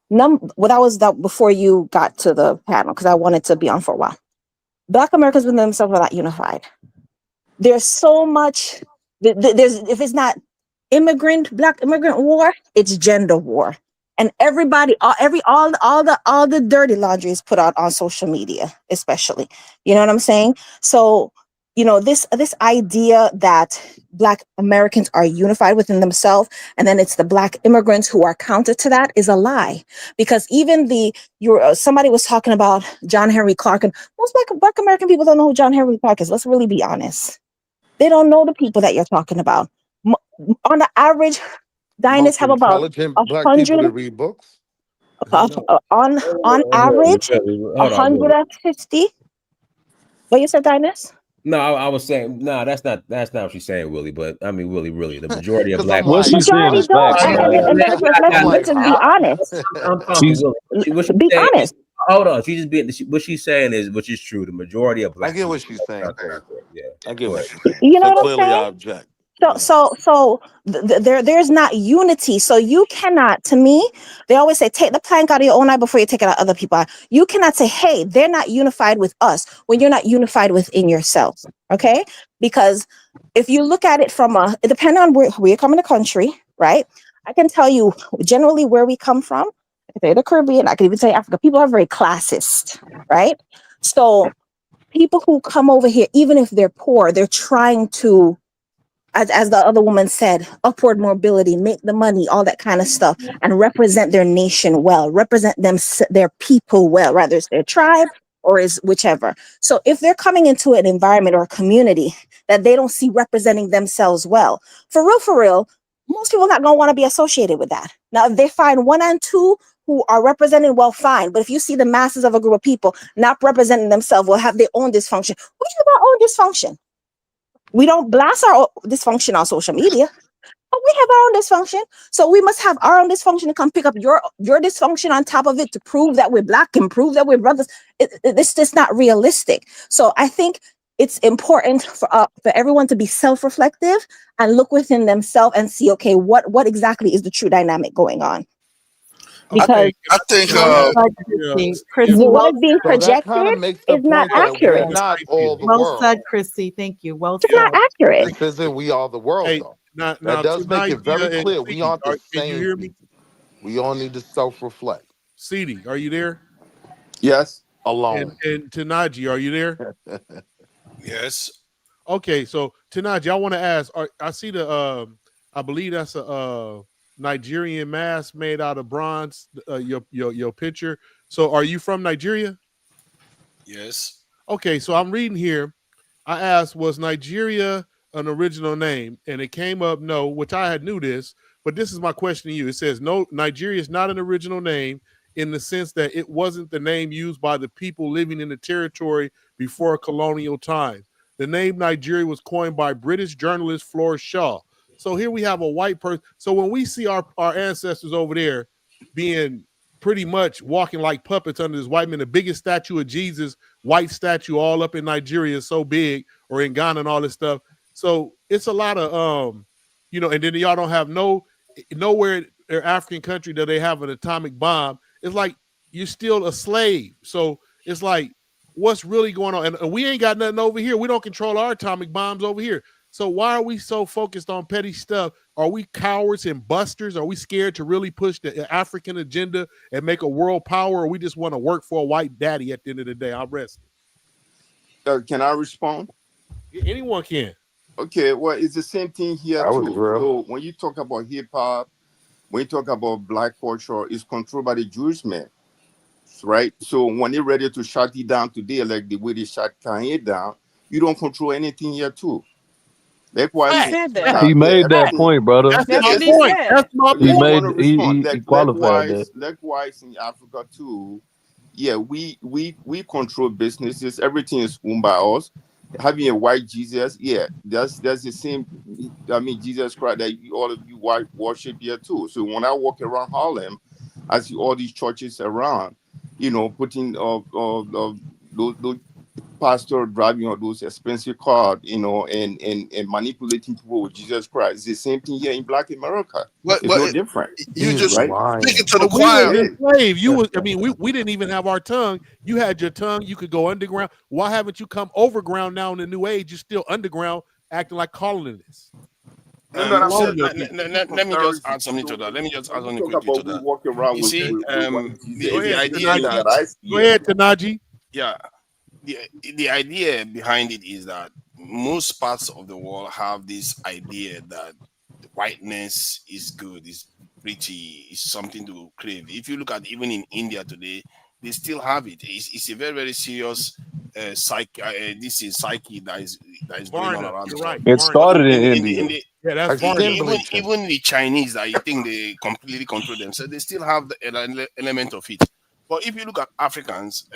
That was that before you got to the panel, because I wanted to be on for a while. Black Americans within themselves are not unified. There's so much. If it's not Black immigrant war, it's gender war, and everybody, all the dirty laundry is put out on social media, especially. You know what I'm saying? So, this idea that Black Americans are unified within themselves, and then it's the Black immigrants who are counter to that, is a lie. Because even somebody was talking about John Henry Clark, and most Black American people don't know who John Henry Clark is. Let's really be honest. They don't know the people that you're talking about. On the average, diners Most have about intelligent Black people 100 to read books. on average, Hold on, Willie. 150. What you said, diners? No, I was saying no. That's not what she's saying, Willie. But I mean, Willie, really, the majority of Because I'm Black What like, she's saying Majority is don't, facts, and man. I'm let's like, just be huh? honest. I'm talking, She's Willie. What she's Be saying is, honest. hold on. She's just being what she's saying is, which is true. The majority of I Black get people. what she's saying. Yeah. I get Go what ahead. she's saying. You know So what I'm clearly, saying? I object. There's not unity. So you cannot, to me, they always say, take the plank out of your own eye before you take it out of other people. You cannot say, hey, they're not unified with us when you're not unified within yourself. Okay? Because if you look at it depending on where you come in the country, right? I can tell you generally where we come from. I can say the Caribbean, I can even say Africa. People are very classist, right? So people who come over here, even if they're poor, they're trying to, as the other woman said, upward mobility, make the money, all that kind of stuff, and represent their nation well, represent their people well, whether it's their tribe or is whichever. So if they're coming into an environment or a community that they don't see representing themselves well, for real, most people are not going to want to be associated with that. Now, if they find one and two who are represented well, fine. But if you see the masses of a group of people not representing themselves, will have their own dysfunction. We have our own dysfunction. We don't blast our dysfunction on social media, but we have our own dysfunction. So we must have our own dysfunction to come pick up your dysfunction on top of it to prove that we're Black and prove that we're brothers. It's just not realistic. So I think it's important for everyone to be self-reflective and look within themselves and see, okay, what exactly is the true dynamic going on? Because I think what is being So that kind projected of makes the is not point that we're accurate. not all the Well world. said, Chrissy. Thank you. Well It's not said. accurate. This isn't we are the world, Hey, though. now That does make it very Tunisia and clear we Celie, aren't the can you same hear me? people. We all need to self-reflect. Celie, are you there? Yes. Alone. And Tanaji, are you there? Yes. Okay, so Tanaji, I want to ask. I see I believe that's a Nigerian mask made out of bronze. Your picture. So, are you from Nigeria? Yes. Okay, so I'm reading here. I asked, was Nigeria an original name? And it came up no, which I had knew this, but this is my question to you. It says, no, Nigeria is not an original name in the sense that it wasn't the name used by the people living in the territory before colonial times. The name Nigeria was coined by British journalist Flora Shaw. So here we have a white person. So when we see our ancestors over there being pretty much walking like puppets under this white man, the biggest statue of Jesus, white statue all up in Nigeria is so big, or in Ghana and all this stuff. So it's a lot of, and then y'all don't have nowhere in their African country that they have an atomic bomb. It's like you're still a slave. So it's like, what's really going on? And we ain't got nothing over here. We don't control our atomic bombs over here. So why are we so focused on petty stuff? Are we cowards and busters? Are we scared to really push the African agenda and make a world power? Or we just want to work for a white daddy at the end of the day? I'll rest. Can I respond? Anyone can. Okay, well, it's the same thing here I would too. agree. So when you talk about hip hop, when you talk about Black culture, it's controlled by the Jewish men, right? So when they're ready to shut it down today, like the way they shut Kanye down, you don't control anything here too. Likewise, Who said that? He made that point, brother. That's That's my what he point. said. That's my He I point. want to made respond. he qualified that. Likewise in Africa too. Yeah, we control businesses. Everything is owned by us. Having a white Jesus, yeah, that's the same. I mean, Jesus Christ that all of you white worship here too. So when I walk around Harlem, I see all these churches around, putting those pastor driving on those expensive cars, and manipulating people with Jesus Christ. It's the same thing here in Black America. It's no different, you He's just right? speaking lying. to the But we was choir. enslaved. We didn't even have our tongue. You had your tongue. You could go underground. Why haven't you come overground now in the new age? You're still underground, acting like colonists. No, I'm saying Colonial people. Let me just add something to that. Let me just add When you something talk quickly to about we that. walk around You with see, white Jesus, Go the ahead, it's the idea thing Tanaji. that I see. Go ahead, Tanaji. yeah, the idea behind it is that most parts of the world have this idea that whiteness is good, is pretty, is something to crave. If you look at even in India today, they still have it. It's a very, very serious psyche. This is psyche that is going on Varna. around You're the world. right. It Varna. But started in in India. the Yeah, that's A Varna. skin bleaching. even the Chinese that you think they completely control them, so they still have the element of it. But if you look at Africans,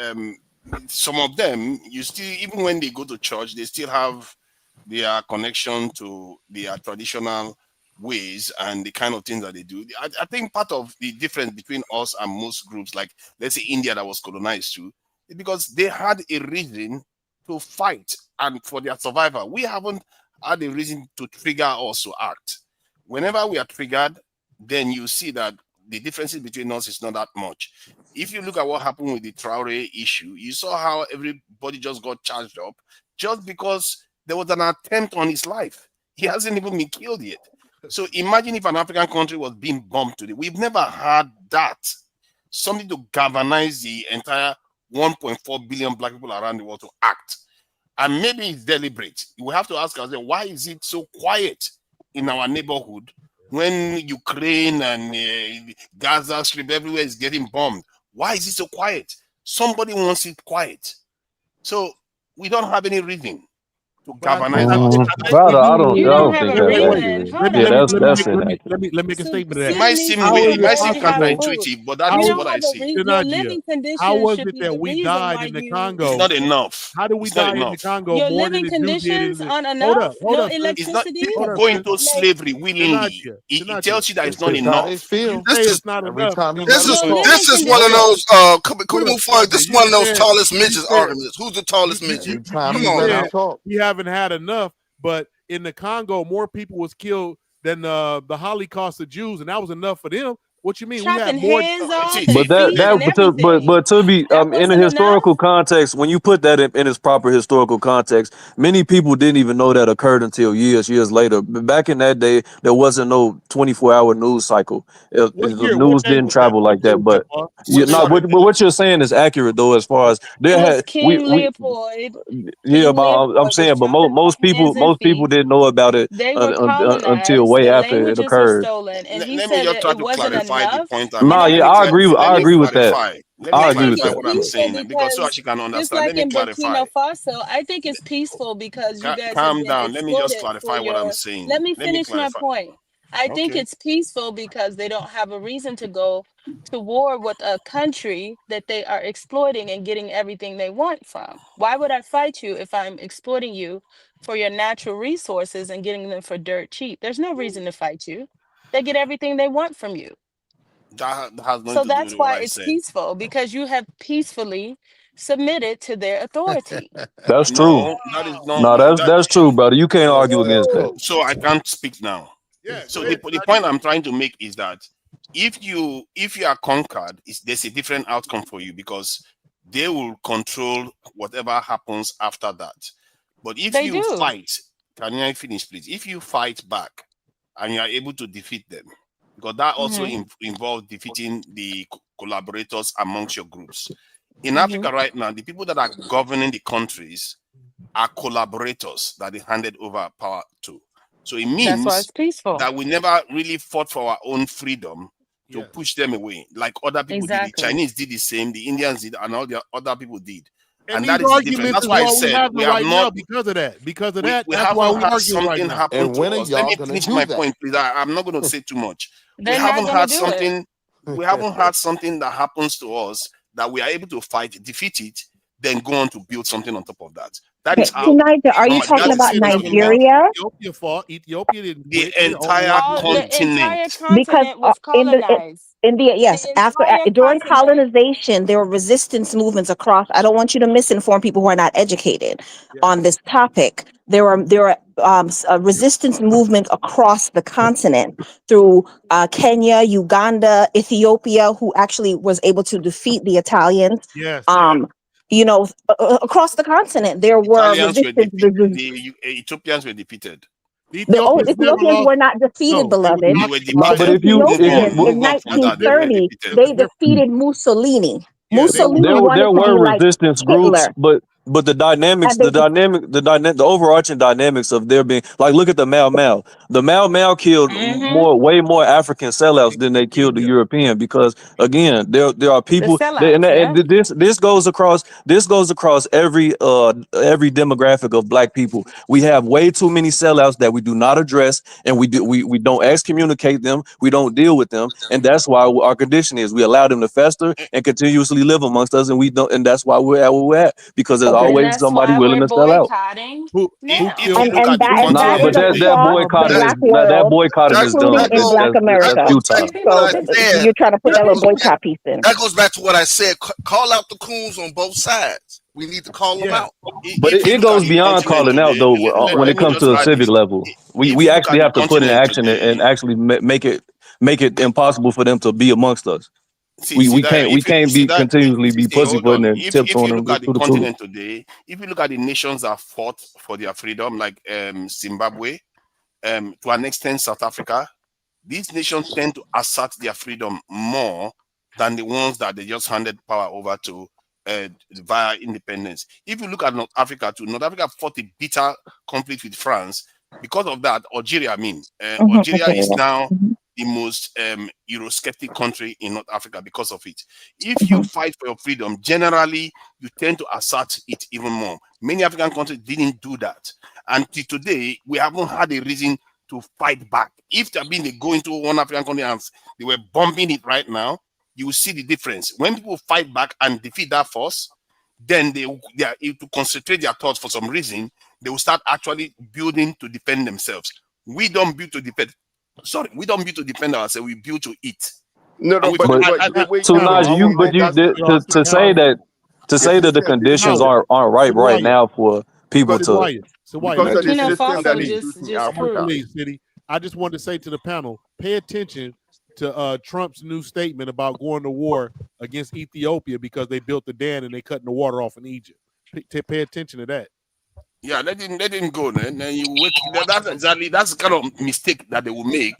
some of them, you still, even when they go to church, they still have their connection to their traditional ways and the kind of things that they do. I think part of the difference between us and most groups, like let's say India that was colonized too, is because they had a reason to fight and for their survival. We haven't are the reason to trigger us to act. Whenever we are triggered, then you see that the differences between us is not that much. If you look at what happened with the Traore issue, you saw how everybody just got charged up just because there was an attempt on his life. He hasn't even been killed yet. So imagine if an African country was being bombed today. We've never had that. Something to galvanize the entire 1.4 billion black people around the world to act. And maybe it's deliberate. We have to ask ourselves, why is it so quiet in our neighborhood when Ukraine and Gaza Strip, everywhere is getting bombed? Why is it so quiet? Somebody wants it quiet. So we don't have any reason to galvanize ourselves. Brother, I You don't don't have think a that's reason. accurate. Hold Yeah, on. that's Hold on. inaccurate. Let me make a statement to that. It might Sydney, seem How weird, is it it might seem possible? counterintuitive, but that you is don't what I have a see. reason. Your Sinagia, living how conditions was should it be that the we reason died why in the you. It's Congo? not enough. How do we It's not die in the enough. Congo Your more than living the Jew did in conditions the? aren't Hold enough. up, hold No up, It's not electricity. hold people up, go into Like slavery willingly. Sinagia, It tells you that it's It's not just how they enough. You feel. say this it's not Every enough, time but you the, let them your talk. living this is one of hold up, those. conditions. Can we hold up, move forward? This Sinagia. is one of those tallest You midgets said arguments. Who's the you tallest you midget? you, Every you time Come you you on let them now. said talk. we haven't had enough, but in the Congo, more people was killed than the Holocaust of Jews, and that was enough for them. What you mean? We had Chopping more. heads See, off and see, But feeding and everything. but to be That in a wasn't enough. historical context, when you put that in its proper historical context, many people didn't even know that occurred until years later. Back in that day, there wasn't no 24-hour news cycle. What The year? What news day didn't was that? travel What like year that. was that, But boss? you What day know, was sorry. but what you're saying is accurate though, as far as It there was had King we Leopold. yeah, King but I'm Leopold was saying, but chopping off hands and most people feet. didn't know about it They were until colonized. way Their after it languages were occurred. stolen. And he Let me said just that try it to wasn't clarify the enough. point I'm And Nah, making. I yeah, think I it's agree. Let I me agree with that. peaceful. clarify. Let me I I agree with think clarify it's that. what I'm peaceful saying because so because she can just understand. like Let me in clarify. Burkina Faso, I think it's peaceful because you guys have Calm been down. Let me just exploited for clarify what I'm your. Let saying. me Let me finish my clarify. point. I think Okay. it's peaceful because they don't have a reason to go to war with a country that they are exploiting and getting everything they want from. Why would I fight you if I'm exploiting you for your natural resources and getting them for dirt cheap? There's no reason to fight you. They get everything they want from you. That has nothing So to do that's with what why I it's said. peaceful because you have peacefully submitted to their authority. That's true. No, that is not No, that. that's true, brother. You can't argue against that. So I can't speak now. Yeah, go So ahead. the point I'm trying to make is that if you are conquered, there's a different outcome for you because they will control whatever happens after that. But if They you do. fight, can I finish, please? If you fight back and you are able to defeat them, because that also Hmm. involves defeating the collaborators amongst your groups. In Hmm. Africa right now, the people that are governing the countries are collaborators that they handed over power to. So it That's why means it's peaceful. that we never really fought for our own freedom to Yes. push them away, like other people did. The Exactly. Chinese did the same, the Indians did, and all the other people did. And And that these is the difference. arguments That's is why I what we said having we have right now not, because of that. Because of that, we that's why haven't we had arguing right something now. happen And to when are us. Let y'all me gonna finish do my that? point, please. I'm not going to say too much. We They're not haven't going to had do it. something, we haven't had something that happens to us that we are able to fight, defeat it, then go on to build something on top of that. That is Okay, how Tonight, are you normally talking that is about Ethiopia supposed to never be made. lost. Nigeria? Ethiopia fought. Ethiopia didn't The quit. They always entire All arguing. the entire continent. Because continent was colonized. in the The yes, after entire during continent. colonization, there were resistance movements across. I don't want you to misinform people who are not educated Yes. on this topic. There are a resistance movement across the continent through Kenya, Uganda, Ethiopia, who actually was able to defeat the Italians. Yes. Um, across the continent, there were Italians were resistance. defeated. The Ethiopians were defeated. The The Ethiopians never Ethiopians lost. were not defeated, No, they was beloved. They were No, The but occupied. defeated. if you Move if on. Ethiopians but, in Move on from There's a that. They were 1930, difference. defeated. There's a they difference. defeated Mussolini. Yeah, they were. Mussolini there wanted to be were like resistance groups, Hitler, but the dynamics, and they the overarching dynamics of there being like, look at the Mau Mau. The Mau Mau killed Hmm. way more African sellouts than they killed the Yeah. European because again, there are The people sellouts, and yeah. this goes across every demographic of black people. We have way too many sellouts that we do not address, and we don't excommunicate them, we don't deal with them, and that's why our condition is we allow them to fester and continuously live amongst us, and we don't, and that's why we're at where we're at because there's there's Okay. And always that's somebody why willing we're to sell out. boycotting Who now. If you look And at the Nah, that continent is but a today, flaw of the black that world, boycotting is including dumb. in Black That's America. futile. So said. you're trying to put that little boycott piece in. That goes back to what I said. Call out the coons on both sides. We need to call them yeah. out. But if you it look at goes the beyond continent calling out today, though when let it me comes just to a add civic this. level. If We you look at actually the have to put in continent action and today, actually make it impossible for them to be amongst us. see We that we if you can't see be that continuously be see, hold pussyfooting on. and If tiptoeing you look at the through the tulips. continent today, if you look at the nations that fought for their freedom, like Zimbabwe, to an extent South Africa, these nations tend to assert their freedom more than the ones that they just handed power over to via independence. If you look at North Africa too, North Africa fought a bitter conflict with France. Because of that, Algeria, Algeria is now the most Eurosceptic country in North Africa because of it. If you fight for your freedom, generally you tend to assert it even more. Many African countries didn't do that. Until today, we haven't had a reason to fight back. If they go into one African country and they were bombing it right now, you will see the difference. When people fight back and defeat that force, then they are able to concentrate their thoughts for some reason. They will start actually building to defend themselves. We don't build to defend. Sorry, we don't build to defend ourselves. We build to eat. No, And no, we but fight. the way So you Panel, put I Najee, it, want and that's to say that the the system, the conditions Howard, system, aren't right Soraya, now for people because to Soraya. because of the Burkina system that Faso is Please, used in just I'm gonna Africa. proved. please, City. I just wanted to say to the panel, pay attention to Trump's new statement about going to war against Ethiopia because they built the dam and they cutting the water off in Egypt. Pay attention to that. Yeah, let him go. Then you wait. That's the kind of mistake that they will make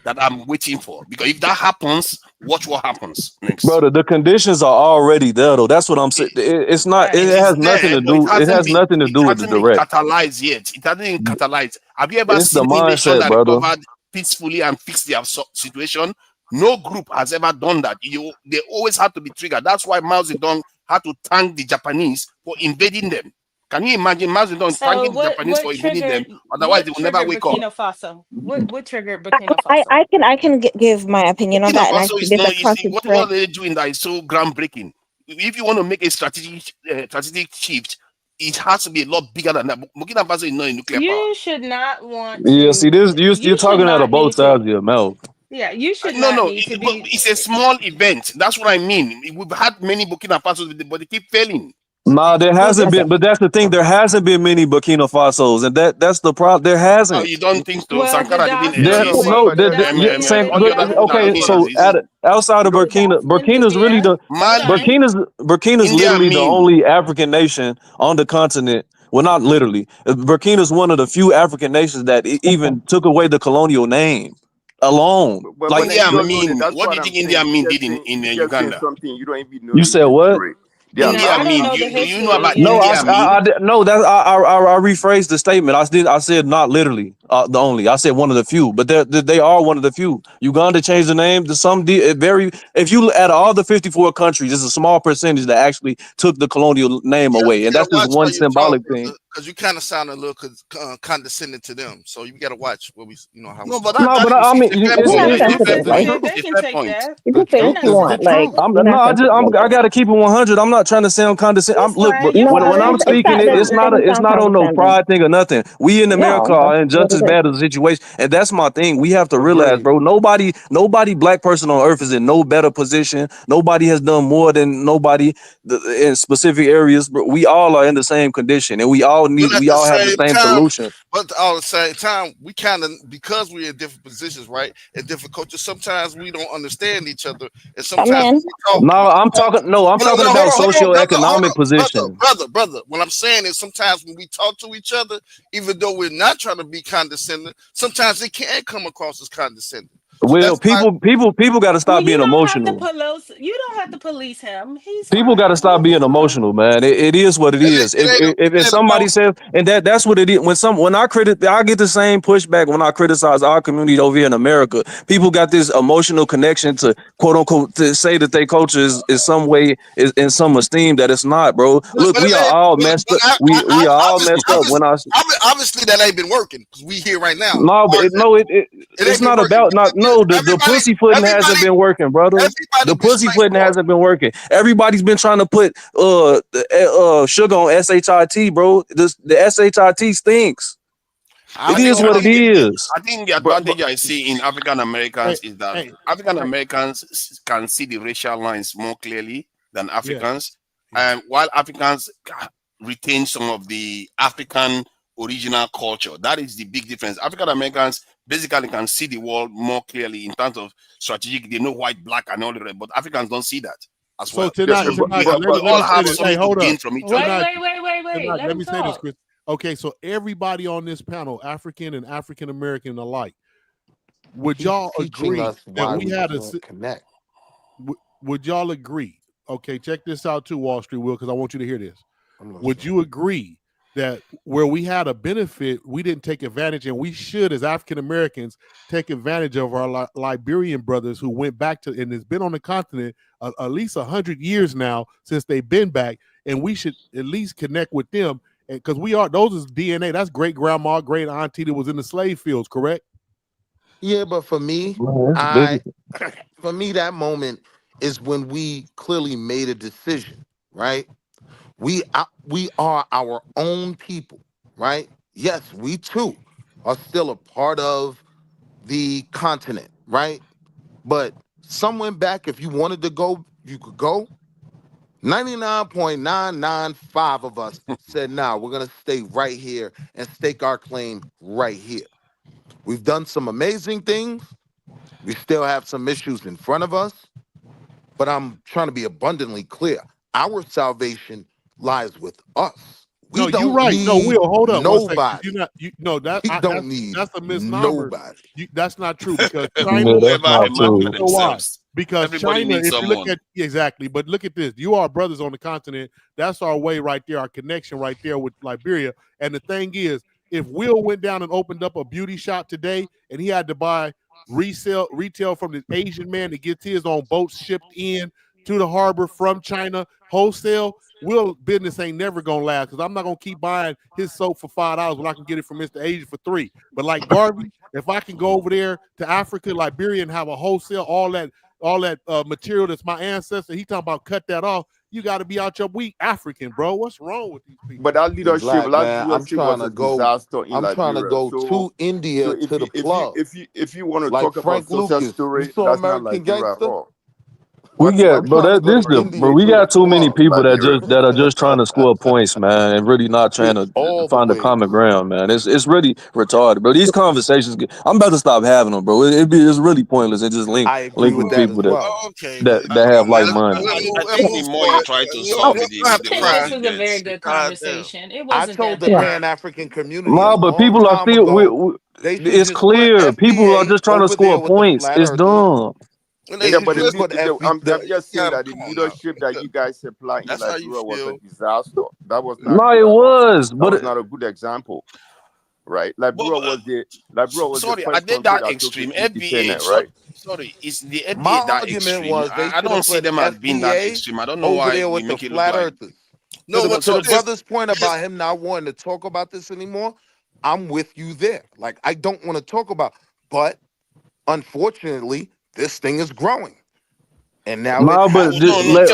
that I'm waiting for. Because if that happens, watch what happens next. brother, the conditions are already there though. That's what I'm saying. It's not It it is has nothing there, to but do. It has nothing to do with the direct. catalyzed yet. It hasn't been catalyzed. Have you ever It's the seen any nation mindset, that brother. recovered peacefully and fixed their situation? No group has ever done that. They always had to be triggered. That's why Mao Zedong had to thank the Japanese for invading them. Can you imagine Mao Zedong So thanking the Japanese for invading them? Otherwise, they will never wake up. Burkina Faso? What triggered Burkina Faso? I can give my opinion on Burkina that, and I Faso think is there's not a easy. constant What threat. are they doing that is so groundbreaking? If you want to make a strategic shift, it has to be a lot bigger than that. Burkina Faso is not a nuclear power. You should not want Yeah, see to. this You you're should talking out of not both need to. sides of your mouth. Yeah, you should No, not no, need to but be. it's a small event. That's what I mean. We've had many Burkina Fasos, but they keep failing. Nah, there Well, hasn't been, but that's the thing. There hasn't been many Burkina Fasos, and that's the problem. There Oh, hasn't. you don't think so? Well, Sankara didn't There, No, exist. no, but yeah, All the other people that okay. didn't So exist. outside of Burkina's really the Mali, Burkina's India, literally the Amin. only African nation on the continent. Well, not literally. Burkina's one of the few African nations that even took away the colonial name alone. but Like then India you don't know that. Amin. That's What do what you I'm think India saying. Amin did in You just saying Uganda? something you don't even know you the said, what? history. There are India I don't Amin. know the Do you know history about of No, India Amin? I rephrased the statement. I said not literally the only. I said one of the few, but they are one of the few. Uganda changed the name to some very. If you add all the 54 countries, it's a small percentage that actually took the colonial name You away, and gotta that's just watch how one you talk, symbolic thing. because you kind of sound a little condescending to them. So you gotta watch what how we No, but talk. No, but it's I mean, a fair We're point. not It's a fair sensitive. point. Like They It's a can fair take point. that. you can The say truth what you is the want. Like truth. we're not sensitive like I that. gotta keep it 100. I'm not trying to sound condescending. It's Look, fine. You No, don't when I'm have it's speaking, not. to. Doesn't it's sound not on no condescending. pride thing or nothing. We in America No, that's are in what just as it is. bad as the situation, and that's my thing. We have to realize, agree. bro. Nobody black person on earth is in no better position. Nobody has done more than nobody in specific areas. But we all are in the same condition, and we all But at we the all have the same same time, solution. we kind of, because we're in different positions, right, and different cultures. Sometimes we don't understand each other, and sometimes Man, when we talk. No, I'm talking. No, I'm talking Hold about on, brother, socioeconomic position. brother. What I'm saying is sometimes when we talk to each other, even though we're not trying to be condescending, sometimes it can come across as condescending. So Well, that's why. people got to Well, stop being emotional. you don't have to police him. He's People got to fine. stop Leave being him alone. emotional, man. It is what it is. If somebody says, and that's what it is. When I get the same pushback when I criticize our community over here in America. People got this emotional connection to quote unquote to say that their culture is some way is in some esteem that it's not, bro. Look, we are all messed up. We are all messed up. Obviously that ain't been working because we here right now. No, but It it's ain't been not working. about not. No, no. The pussyfooting hasn't been working, brother. The pussyfooting hasn't been working. Everybody's been trying to put sugar on shit, bro. The shit stinks. It is what it is. I think the advantage I see in African Americans is that African Americans can see the racial lines more clearly than Africans, while Africans retain some of the African original culture. That is the big difference. African Americans basically can see the world more clearly in terms of strategic. They know white, black, and all the rest, but Africans don't see that as well. So tonight, we all have something to gain from each other. Wait. Let me say this, Chris. Okay, so everybody on this panel, African and African American alike, would y'all agree that we had a connect? Would y'all agree? Okay, check this out too, Wall Street Will, because I want you to hear this. Would you agree that where we had a benefit, we didn't take advantage, and we should, as African Americans, take advantage of our Liberian brothers who went back to, and has been on the continent at least 100 years now since they've been back, and we should at least connect with them, because those is DNA. That's great grandma, great auntie that was in the slave fields, correct? Yeah, but for me, for me, that moment is when we clearly made a decision, right? We are our own people, right? Yes, we too are still a part of the continent, right? But some went back. If you wanted to go, you could go. 99.995 of us said, nah, we're going to stay right here and stake our claim right here. We've done some amazing things. We still have some issues in front of us, but I'm trying to be abundantly clear. Our salvation lies with us. We don't you're right. need No, Will, hold up. nobody. That's a misnomer. Nobody. That's not true, because China. That's not true. Because everybody China, needs if you look someone. at exactly, but look at this. You are brothers on the continent. That's our way right there, our connection right there with Liberia. And the thing is, if Will went down and opened up a beauty shop today, and he had to buy retail from this Asian man to get his on boats shipped in to the harbor from China, wholesale, Will business ain't never gonna last, because I'm not gonna keep buying his soap for $5 when I can get it from Mr. Asia for $3. But like Garvey, if I can go over there to Africa, Liberia, and have a wholesale, all that material that's my ancestor, he talking about cut that off. You got to be out your week, African, bro. What's wrong with these people? But that leadership, I'm trying was a disaster in Liberia. trying to go to India to the plug. If you want to like talk Frank about success Lucas, story, you saw that's American not Liberia at Gangster? all. We get, bro. We India got too many people that Liberia. are just trying to score points, man, and really not trying to find a common ground, man. It's really retarded, bro. These conversations, I'm about to stop having them, bro. It's really pointless. It just link with people that have like minded. I think the more you try to solve it, the worse This it was a very gets. good conversation. It I wasn't told that the bad. Pan-African community No, but people are still. It's clear. People are just trying to score points. It's dumb. Yeah, but I'm the just saying that the leadership that you guys supply in That's how you Liberia was a feel. disaster. That was not. No, it was, That but was not a good example, right? Liberia was the Sorry, I first did country that that extreme. took its FBA, independence, right? sorry, is the FBA My that argument extreme? was they I should don't have see put them as being that FBA extreme. I don't know over why there we with the make it look flat like. earthers. No, but To the so brother's point about him not wanting to talk about this anymore, I'm with you there. Like, I don't want to talk about, but unfortunately, this thing is growing. And now it no, but has just to. let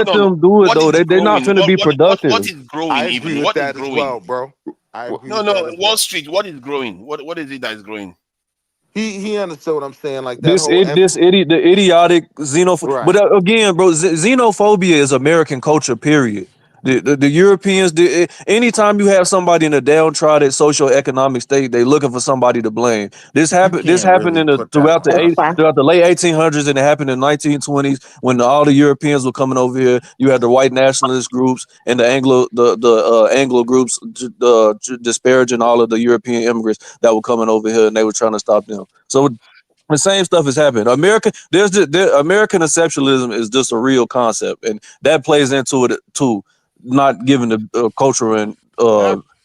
them do it though. They're not finna be productive. What is growing? I agree with that as well, bro. I agree with that as Wall well. Street. What is growing? What is it that is growing? He understood what I'm saying. Like that The idiotic xenophobia. Right. But again, bro, xenophobia is American culture. Period. The Europeans. Anytime you have somebody in a downtrodden socioeconomic state, they looking for somebody to blame. This happened. This can't happened really put that throughout on the late 1800s, and it happened in 1920s when all the Europeans were coming over here. You had the white nationalist groups and the Anglo groups disparaging all of the European immigrants that were coming over here, and they were trying to stop them. So the same stuff is happening. American exceptionalism is just a real concept, and that plays into it too. Not giving the culture and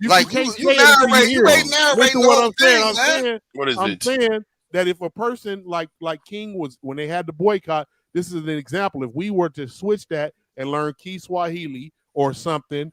You Like can't you say it until you narrate, you hear ain't them. narrating Listen the what whole I'm saying. thing, man. What is I'm it? saying that if a person like King was, when they had the boycott, this is an example. If we were to switch that and learn Kiswahili or something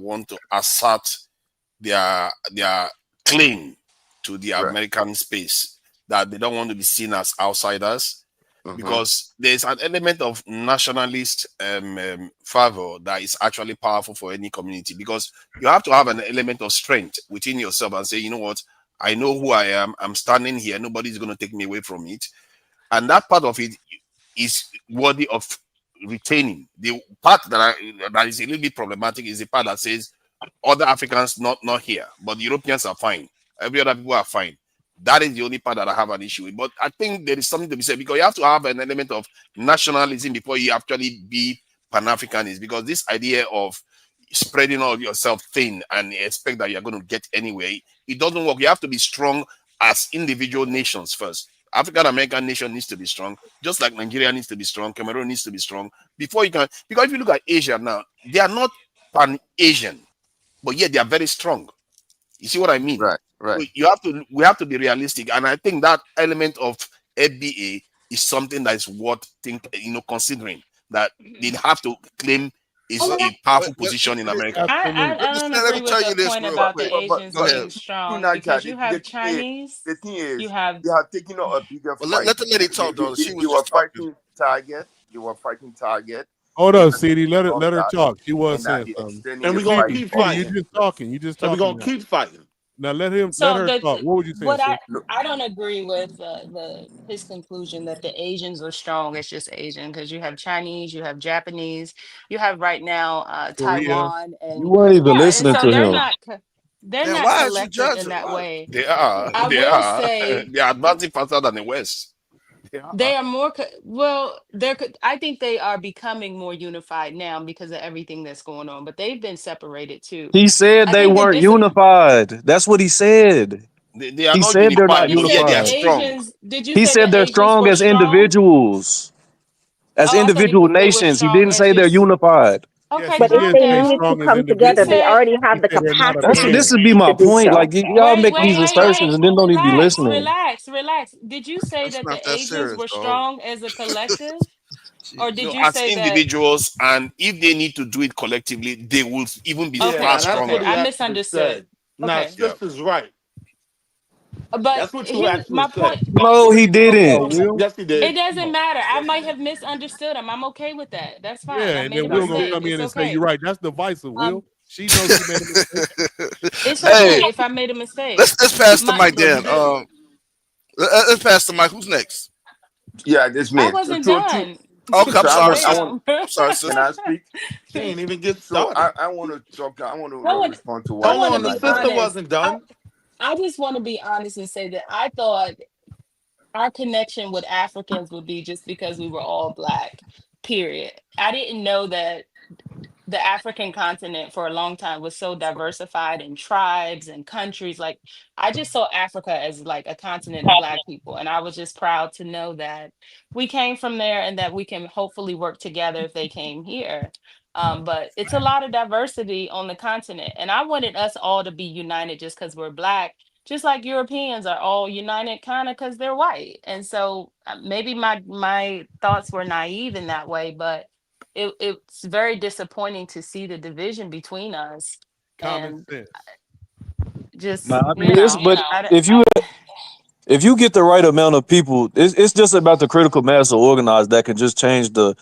want to assert their claim to the American space, that they don't want to be seen as outsiders, because there's an element of nationalist fervor that is actually powerful for any community, because you have to have an element of strength within yourself and say, you know what, I know who I am, I'm standing here, nobody's going to take me away from it. And that part of it is worthy of retaining. The part that is a little bit problematic is the part that says other Africans not here, but the Europeans are fine. Every other people are fine. That is the only part that I have an issue with. But I think there is something to be said, because you have to have an element of nationalism before you actually be Pan-Africanist. Because this idea of spreading all yourself thin and expect that you're going to get anywhere, it doesn't work. You have to be strong as individual nations first. African American nation needs to be strong, just like Nigeria needs to be strong, Cameroon needs to be strong before you can. Because if you look at Asia now, they are not Pan-Asian, but yet they are very strong. You see what I mean? Right. So we have to be realistic, and I think that element of FBA is something that is worth considering, that they have to claim is a powerful position in America. I don't agree with the point about the but Asians go ahead. being strong, because you have Chinese, the thing is, you have. they have taken a bigger fight. Let the lady talk, though. She was They were fighting Target. They were fighting Target. Hold up, CD. Let her talk. She was And saying something. And we're gonna keep fighting. You just talking. You just And talking. we're gonna keep fighting. Now let her talk. What would you say? What I don't agree with his conclusion that the Asians are strong. It's just Asian, because you have Chinese, you have Japanese, you have right now Taiwan, and You weren't even listening so to they're him. not Man, not why is you collective judging? in that way. They are. I They will are. say They are advancing faster than the West. they are more I think they are becoming more unified now because of everything that's going on, but they've been separated too. He said I they think weren't unified. That's what he said. They are He not said they're not unified, you but said yet they the are unified. strong. Asians. Did you He say said the they're Asians strong were as strong? individuals. As Oh, I thought individual they were nations. He strong didn't as say they're just. unified. Okay, he But if calm did they say needed down. to strong as come You together, they individuals. said. already He have the said they're not a This capacity would pair. be my to do point. so. Like y'all make these assertions and then don't even be listening. Relax. Did you say That's that not the that Asians serious, were dog. strong as a collective? Or did No, you as say that? individuals, and if they need to do it collectively, they will even be Okay, far Yeah, that's what okay, stronger. he I actually misunderstood. said. Now, Okay. Yeah. sister's right. But That's what you here's actually my said. point. No, he Oh, didn't. Will? Yes, he It did. doesn't matter. I might have misunderstood him. I'm okay with that. That's fine. Yeah, I and made then a Will Yes, he gonna mistake. did. come It's in and say you're okay. right. That's divisive, Um, Will. She knows she made a mistake. it's Yeah. okay if I made a mistake. Let's pass the My mic No, you then. didn't. Let's pass the mic. Who's next? Yeah, this I man. wasn't done. Okay, I'm So sorry, I sis. want. Damn. I'm sorry, Can sis. I speak? She ain't even get So started. I want to talk. I want to I want respond to I what Hold want to on, the be Nigel sister said. honest. wasn't done. I just want to be honest and say that I thought our connection with Africans would be just because we were all black. Period. I didn't know that the African continent for a long time was so diversified in tribes and countries. Like, I just saw Africa as like a continent of black people. And I was just proud to know that we came from there and that we can hopefully work together if they came here. But it's a lot of diversity on the continent. And I wanted us all to be united just because we're black, just like Europeans are all united kind of because they're white. And so maybe my thoughts were naive in that way, but it's very disappointing to see the division between us. Common And sense. Nah, just I mean this, but if you get the right amount of people, it's just about the critical mass of organized that can just change the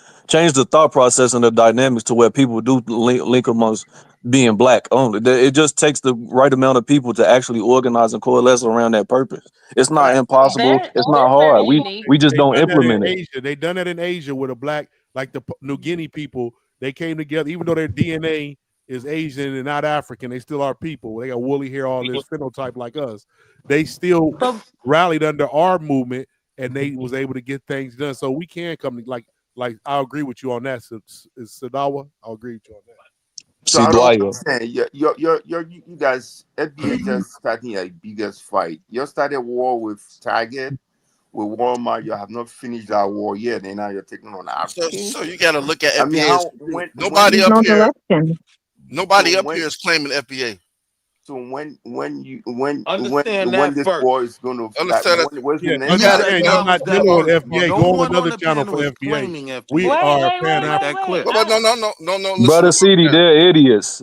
thought process and the dynamics to where people do link amongst being black only. It just takes the right amount of people to actually organize and coalesce around that purpose. It's not Fact. impossible. It's not they're very hard. unique. We just They don't done that in implement it. Asia. They done that in Asia with a black, like the New Guinea people. They came together, even though their DNA is Asian and not African. They still are people. They got woolly hair, all this phenotype like us. They still rallied under our movement, and they was able to get things done. So we can come like I agree with you on that. Sadawa, I'll agree with you on that. So I don't understand. You guys, FBA just starting a biggest fight. You started war with Target, with Walmart. You have not finished that war yet, and now you're taking on Africans. So you got to look at FBA. I mean, how when nobody There's up no here, direction. nobody so up when here is claiming FBA. so when Understand that this first. war is going to Understand that. where's the Yeah, next You got time? it. understand you're not Acknowledge that dealing with first. FBA. No Go on one on another the channel panel for is FBA. claiming We FBA. are Let's make Pan that clear. But no. Listen Brother to what I'm CD, saying. they're idiots.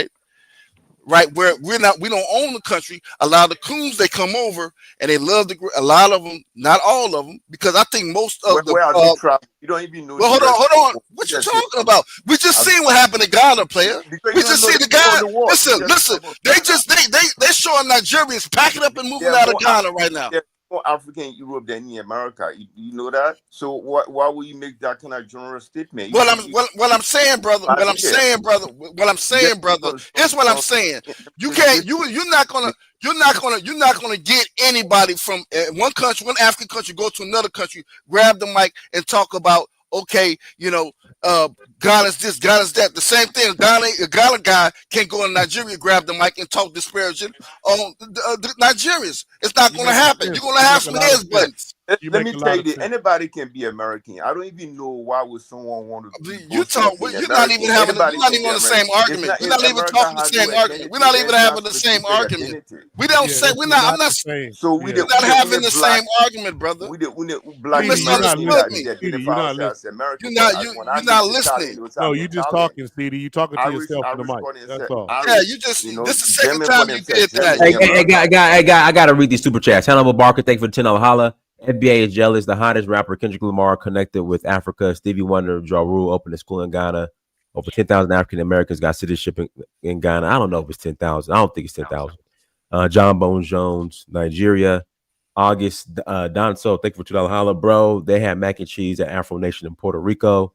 right? right? Where we don't own the country. A lot of the coons, they come over and they love a lot of them, not all of them, because I think most of the Where have you traveled? You don't even know well, the rest. hold on. What you talking about? We just seen what happened to Ghana, player. Because We you don't just know see the the people on guy. the wall. Listen. They showing Nigerians packing up and moving out of Ghana right now. There's more African in Europe than in America. You know that? So why would you make that kind of general statement? What I'm saying, brother. Here's what I'm saying. You're not gonna get anybody from one country, one African country, go to another country, grab the mic and talk about, okay, Ghana's this, Ghana's that. The same thing. A Ghana guy can't go in Nigeria, grab the mic and talk disparaging on the Nigerians. It's not going to happen. You're going to have some heads buttons. Let me tell you this: anybody can be American. I don't even know why would someone want to be. You're not even having. You're not even on the same argument. We're not even talking the same argument. We're not even having the same argument. We don't say we're not. I'm not. So we're not having the same argument, brother. We black misunderstood me. You're not listening. No, you just talking, CD. You talking to yourself in the mic. That's all. Yeah, you just. This is the second time you did that. I gotta read these super chats. Hannibal Barker, thank you for the $10 holla. FBA is jealous. The hottest rapper Kendrick Lamar connected with Africa. Stevie Wonder, Ja Rule opened a school in Ghana. Over 10,000 African Americans got citizenship in Ghana. I don't know if it's 10,000. I don't think it's 10,000. John Bones Jones, Nigeria. August Donso, thank you for $2 holla, bro. They had mac and cheese at Afro Nation in Puerto Rico.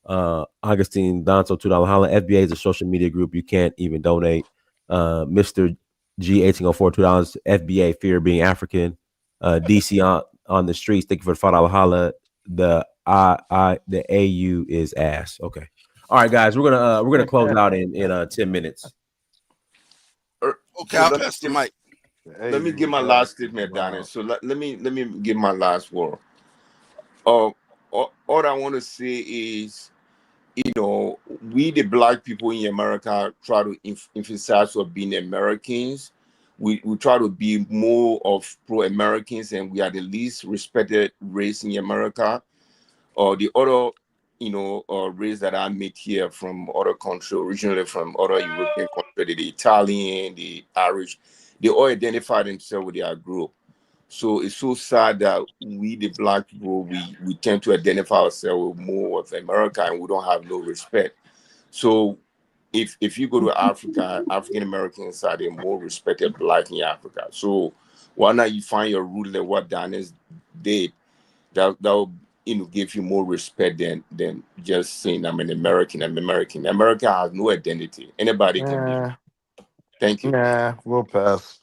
Augustine Donso, $2 holla. FBA is a social media group. You can't even donate. Mr. G 1804, $2. FBA, fear of being African. DC on the streets, thank you for the $5 holla. The AU is ass. Okay. All right, guys, we're gonna close out in 10 minutes. Okay, I'll pass the mic. Let me give my last statement, Donnie. So let me give my last word. All I want to say is, we the black people in America try to emphasize of being Americans. We try to be more of pro-Americans, and we are the least respected race in America. Or the other, race that I met here from other countries, originally from other European countries, the Italian, the Irish, they all identify themselves with their group. So it's so sad that we, the black people, we tend to identify ourselves more with America, and we don't have no respect. So if you go to Africa, African Americans are the more respected black in Africa. So why not you find your root like what Daniels did? That will give you more respect than just saying I'm an American. I'm American. America has no identity. Anybody can be. Thank you. Nah, we'll pass.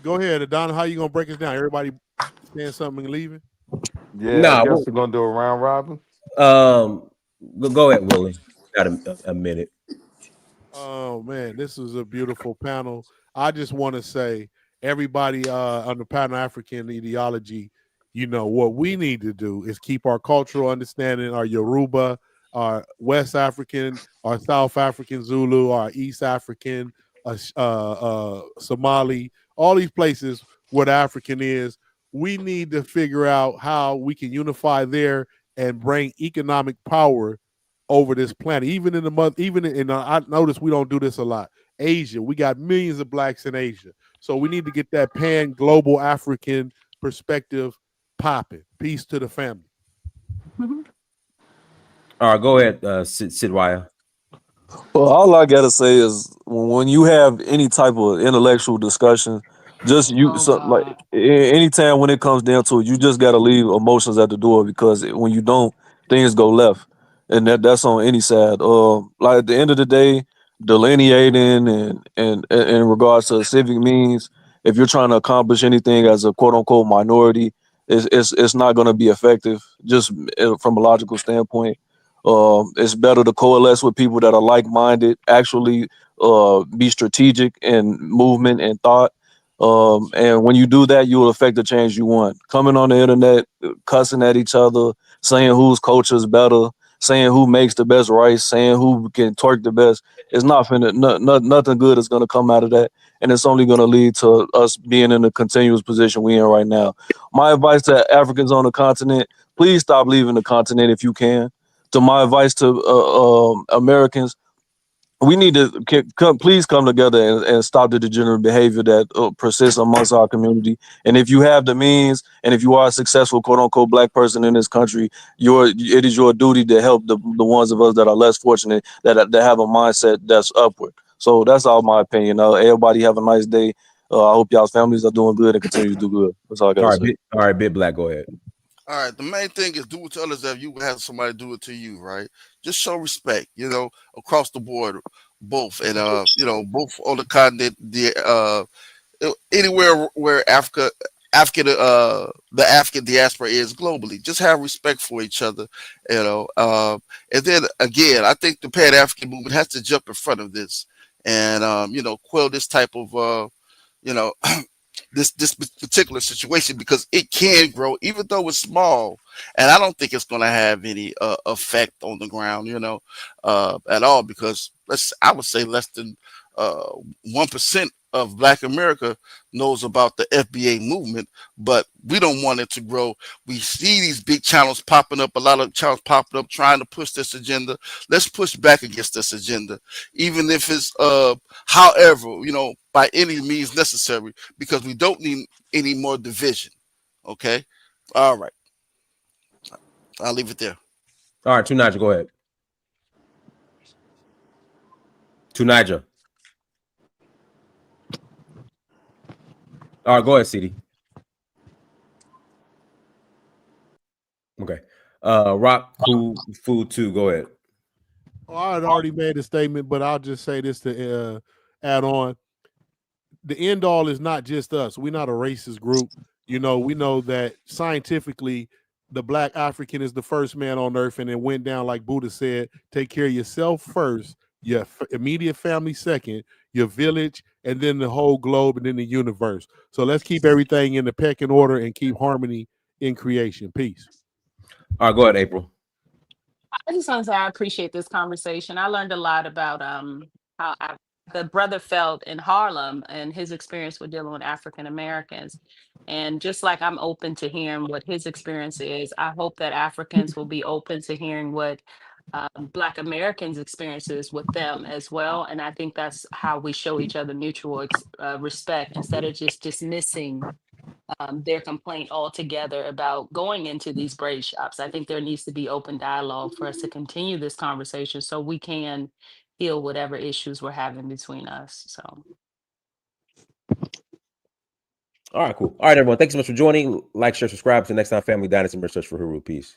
Go ahead, Adon. How you gonna break us down? Everybody saying something and leaving? Yeah, I guess we're gonna do a round robin. Go ahead, Willie. Got a minute. Oh man, this is a beautiful panel. I just want to say, everybody under Pan-African ideology, what we need to do is keep our cultural understanding, our Yoruba, our West African, our South African Zulu, our East African, Somali, all these places where the African is. We need to figure out how we can unify there and bring economic power over this planet. I notice we don't do this a lot. Asia, we got millions of blacks in Asia. So we need to get that pan-global African perspective popping. Peace to the family. All right, go ahead, Sid Wire. Well, all I gotta say is when you have any type of intellectual discussion, just anytime when it comes down to it, you just gotta leave emotions at the door, because when you don't, things go left, and that's on any side. Like at the end of the day, delineating and in regards to civic means, if you're trying to accomplish anything as a quote unquote minority, it's not going to be effective just from a logical standpoint. It's better to coalesce with people that are like-minded, actually be strategic in movement and thought. And when you do that, you will affect the change you want. Coming on the internet, cussing at each other, saying whose culture is better, saying who makes the best rice, saying who can twerk the best, it's nothing good is going to come out of that. And it's only going to lead to us being in the continuous position we're in right now. My advice to Africans on the continent, please stop leaving the continent if you can. To my advice to Americans, we need to please come together and stop the degenerate behavior that persists amongst our community. And if you have the means, and if you are a successful quote unquote black person in this country, it is your duty to help the ones of us that are less fortunate, that have a mindset that's upward. So that's all my opinion. Everybody have a nice day. I hope y'all's families are doing good and continue to do good. That's all I got to say. All right, Big Black, go ahead. All right, the main thing is do it to others if you have somebody do it to you, right? Just show respect, across the board, both, and both on the continent, anywhere where the African diaspora is globally. Just have respect for each other, and then again, I think the Pan African movement has to jump in front of this, and quell this type of you know this particular situation, because it can grow even though it's small, and I don't think it's going to have any effect on the ground, at all, because I would say less than 1% of Black America knows about the FBA movement, but we don't want it to grow. We see these big channels popping up, a lot of channels popping up trying to push this agenda. Let's push back against this agenda, even if it's however, by any means necessary, because we don't need any more division. Okay? All right. I'll leave it there. All right, Tunaja, go ahead. Tunaja. All right, go ahead, CD. Okay. Rock Cool Food 2, go ahead. Oh, I had already made a statement, but I'll just say this to add on. The end all is not just us. We're not a racist group. We know that scientifically, the Black African is the first man on earth, and it went down like Buddha said, take care of yourself first, your immediate family second, your village, and then the whole globe, and then the universe. So let's keep everything in the pecking order and keep harmony in creation. Peace. All right, go ahead, April. I just want to say I appreciate this conversation. I learned a lot about how the brother felt in Harlem and his experience with dealing with African Americans. And just like I'm open to hearing what his experience is, I hope that Africans will be open to hearing what Black Americans' experiences with them as well. And I think that's how we show each other mutual respect, instead of just dismissing their complaint altogether about going into these braid shops. I think there needs to be open dialogue for us to continue this conversation so we can heal whatever issues we're having between us. So. All right, cool. All right, everyone. Thanks so much for joining. Like, share, subscribe. Till next time, family, dynasty, search for Huru. Peace.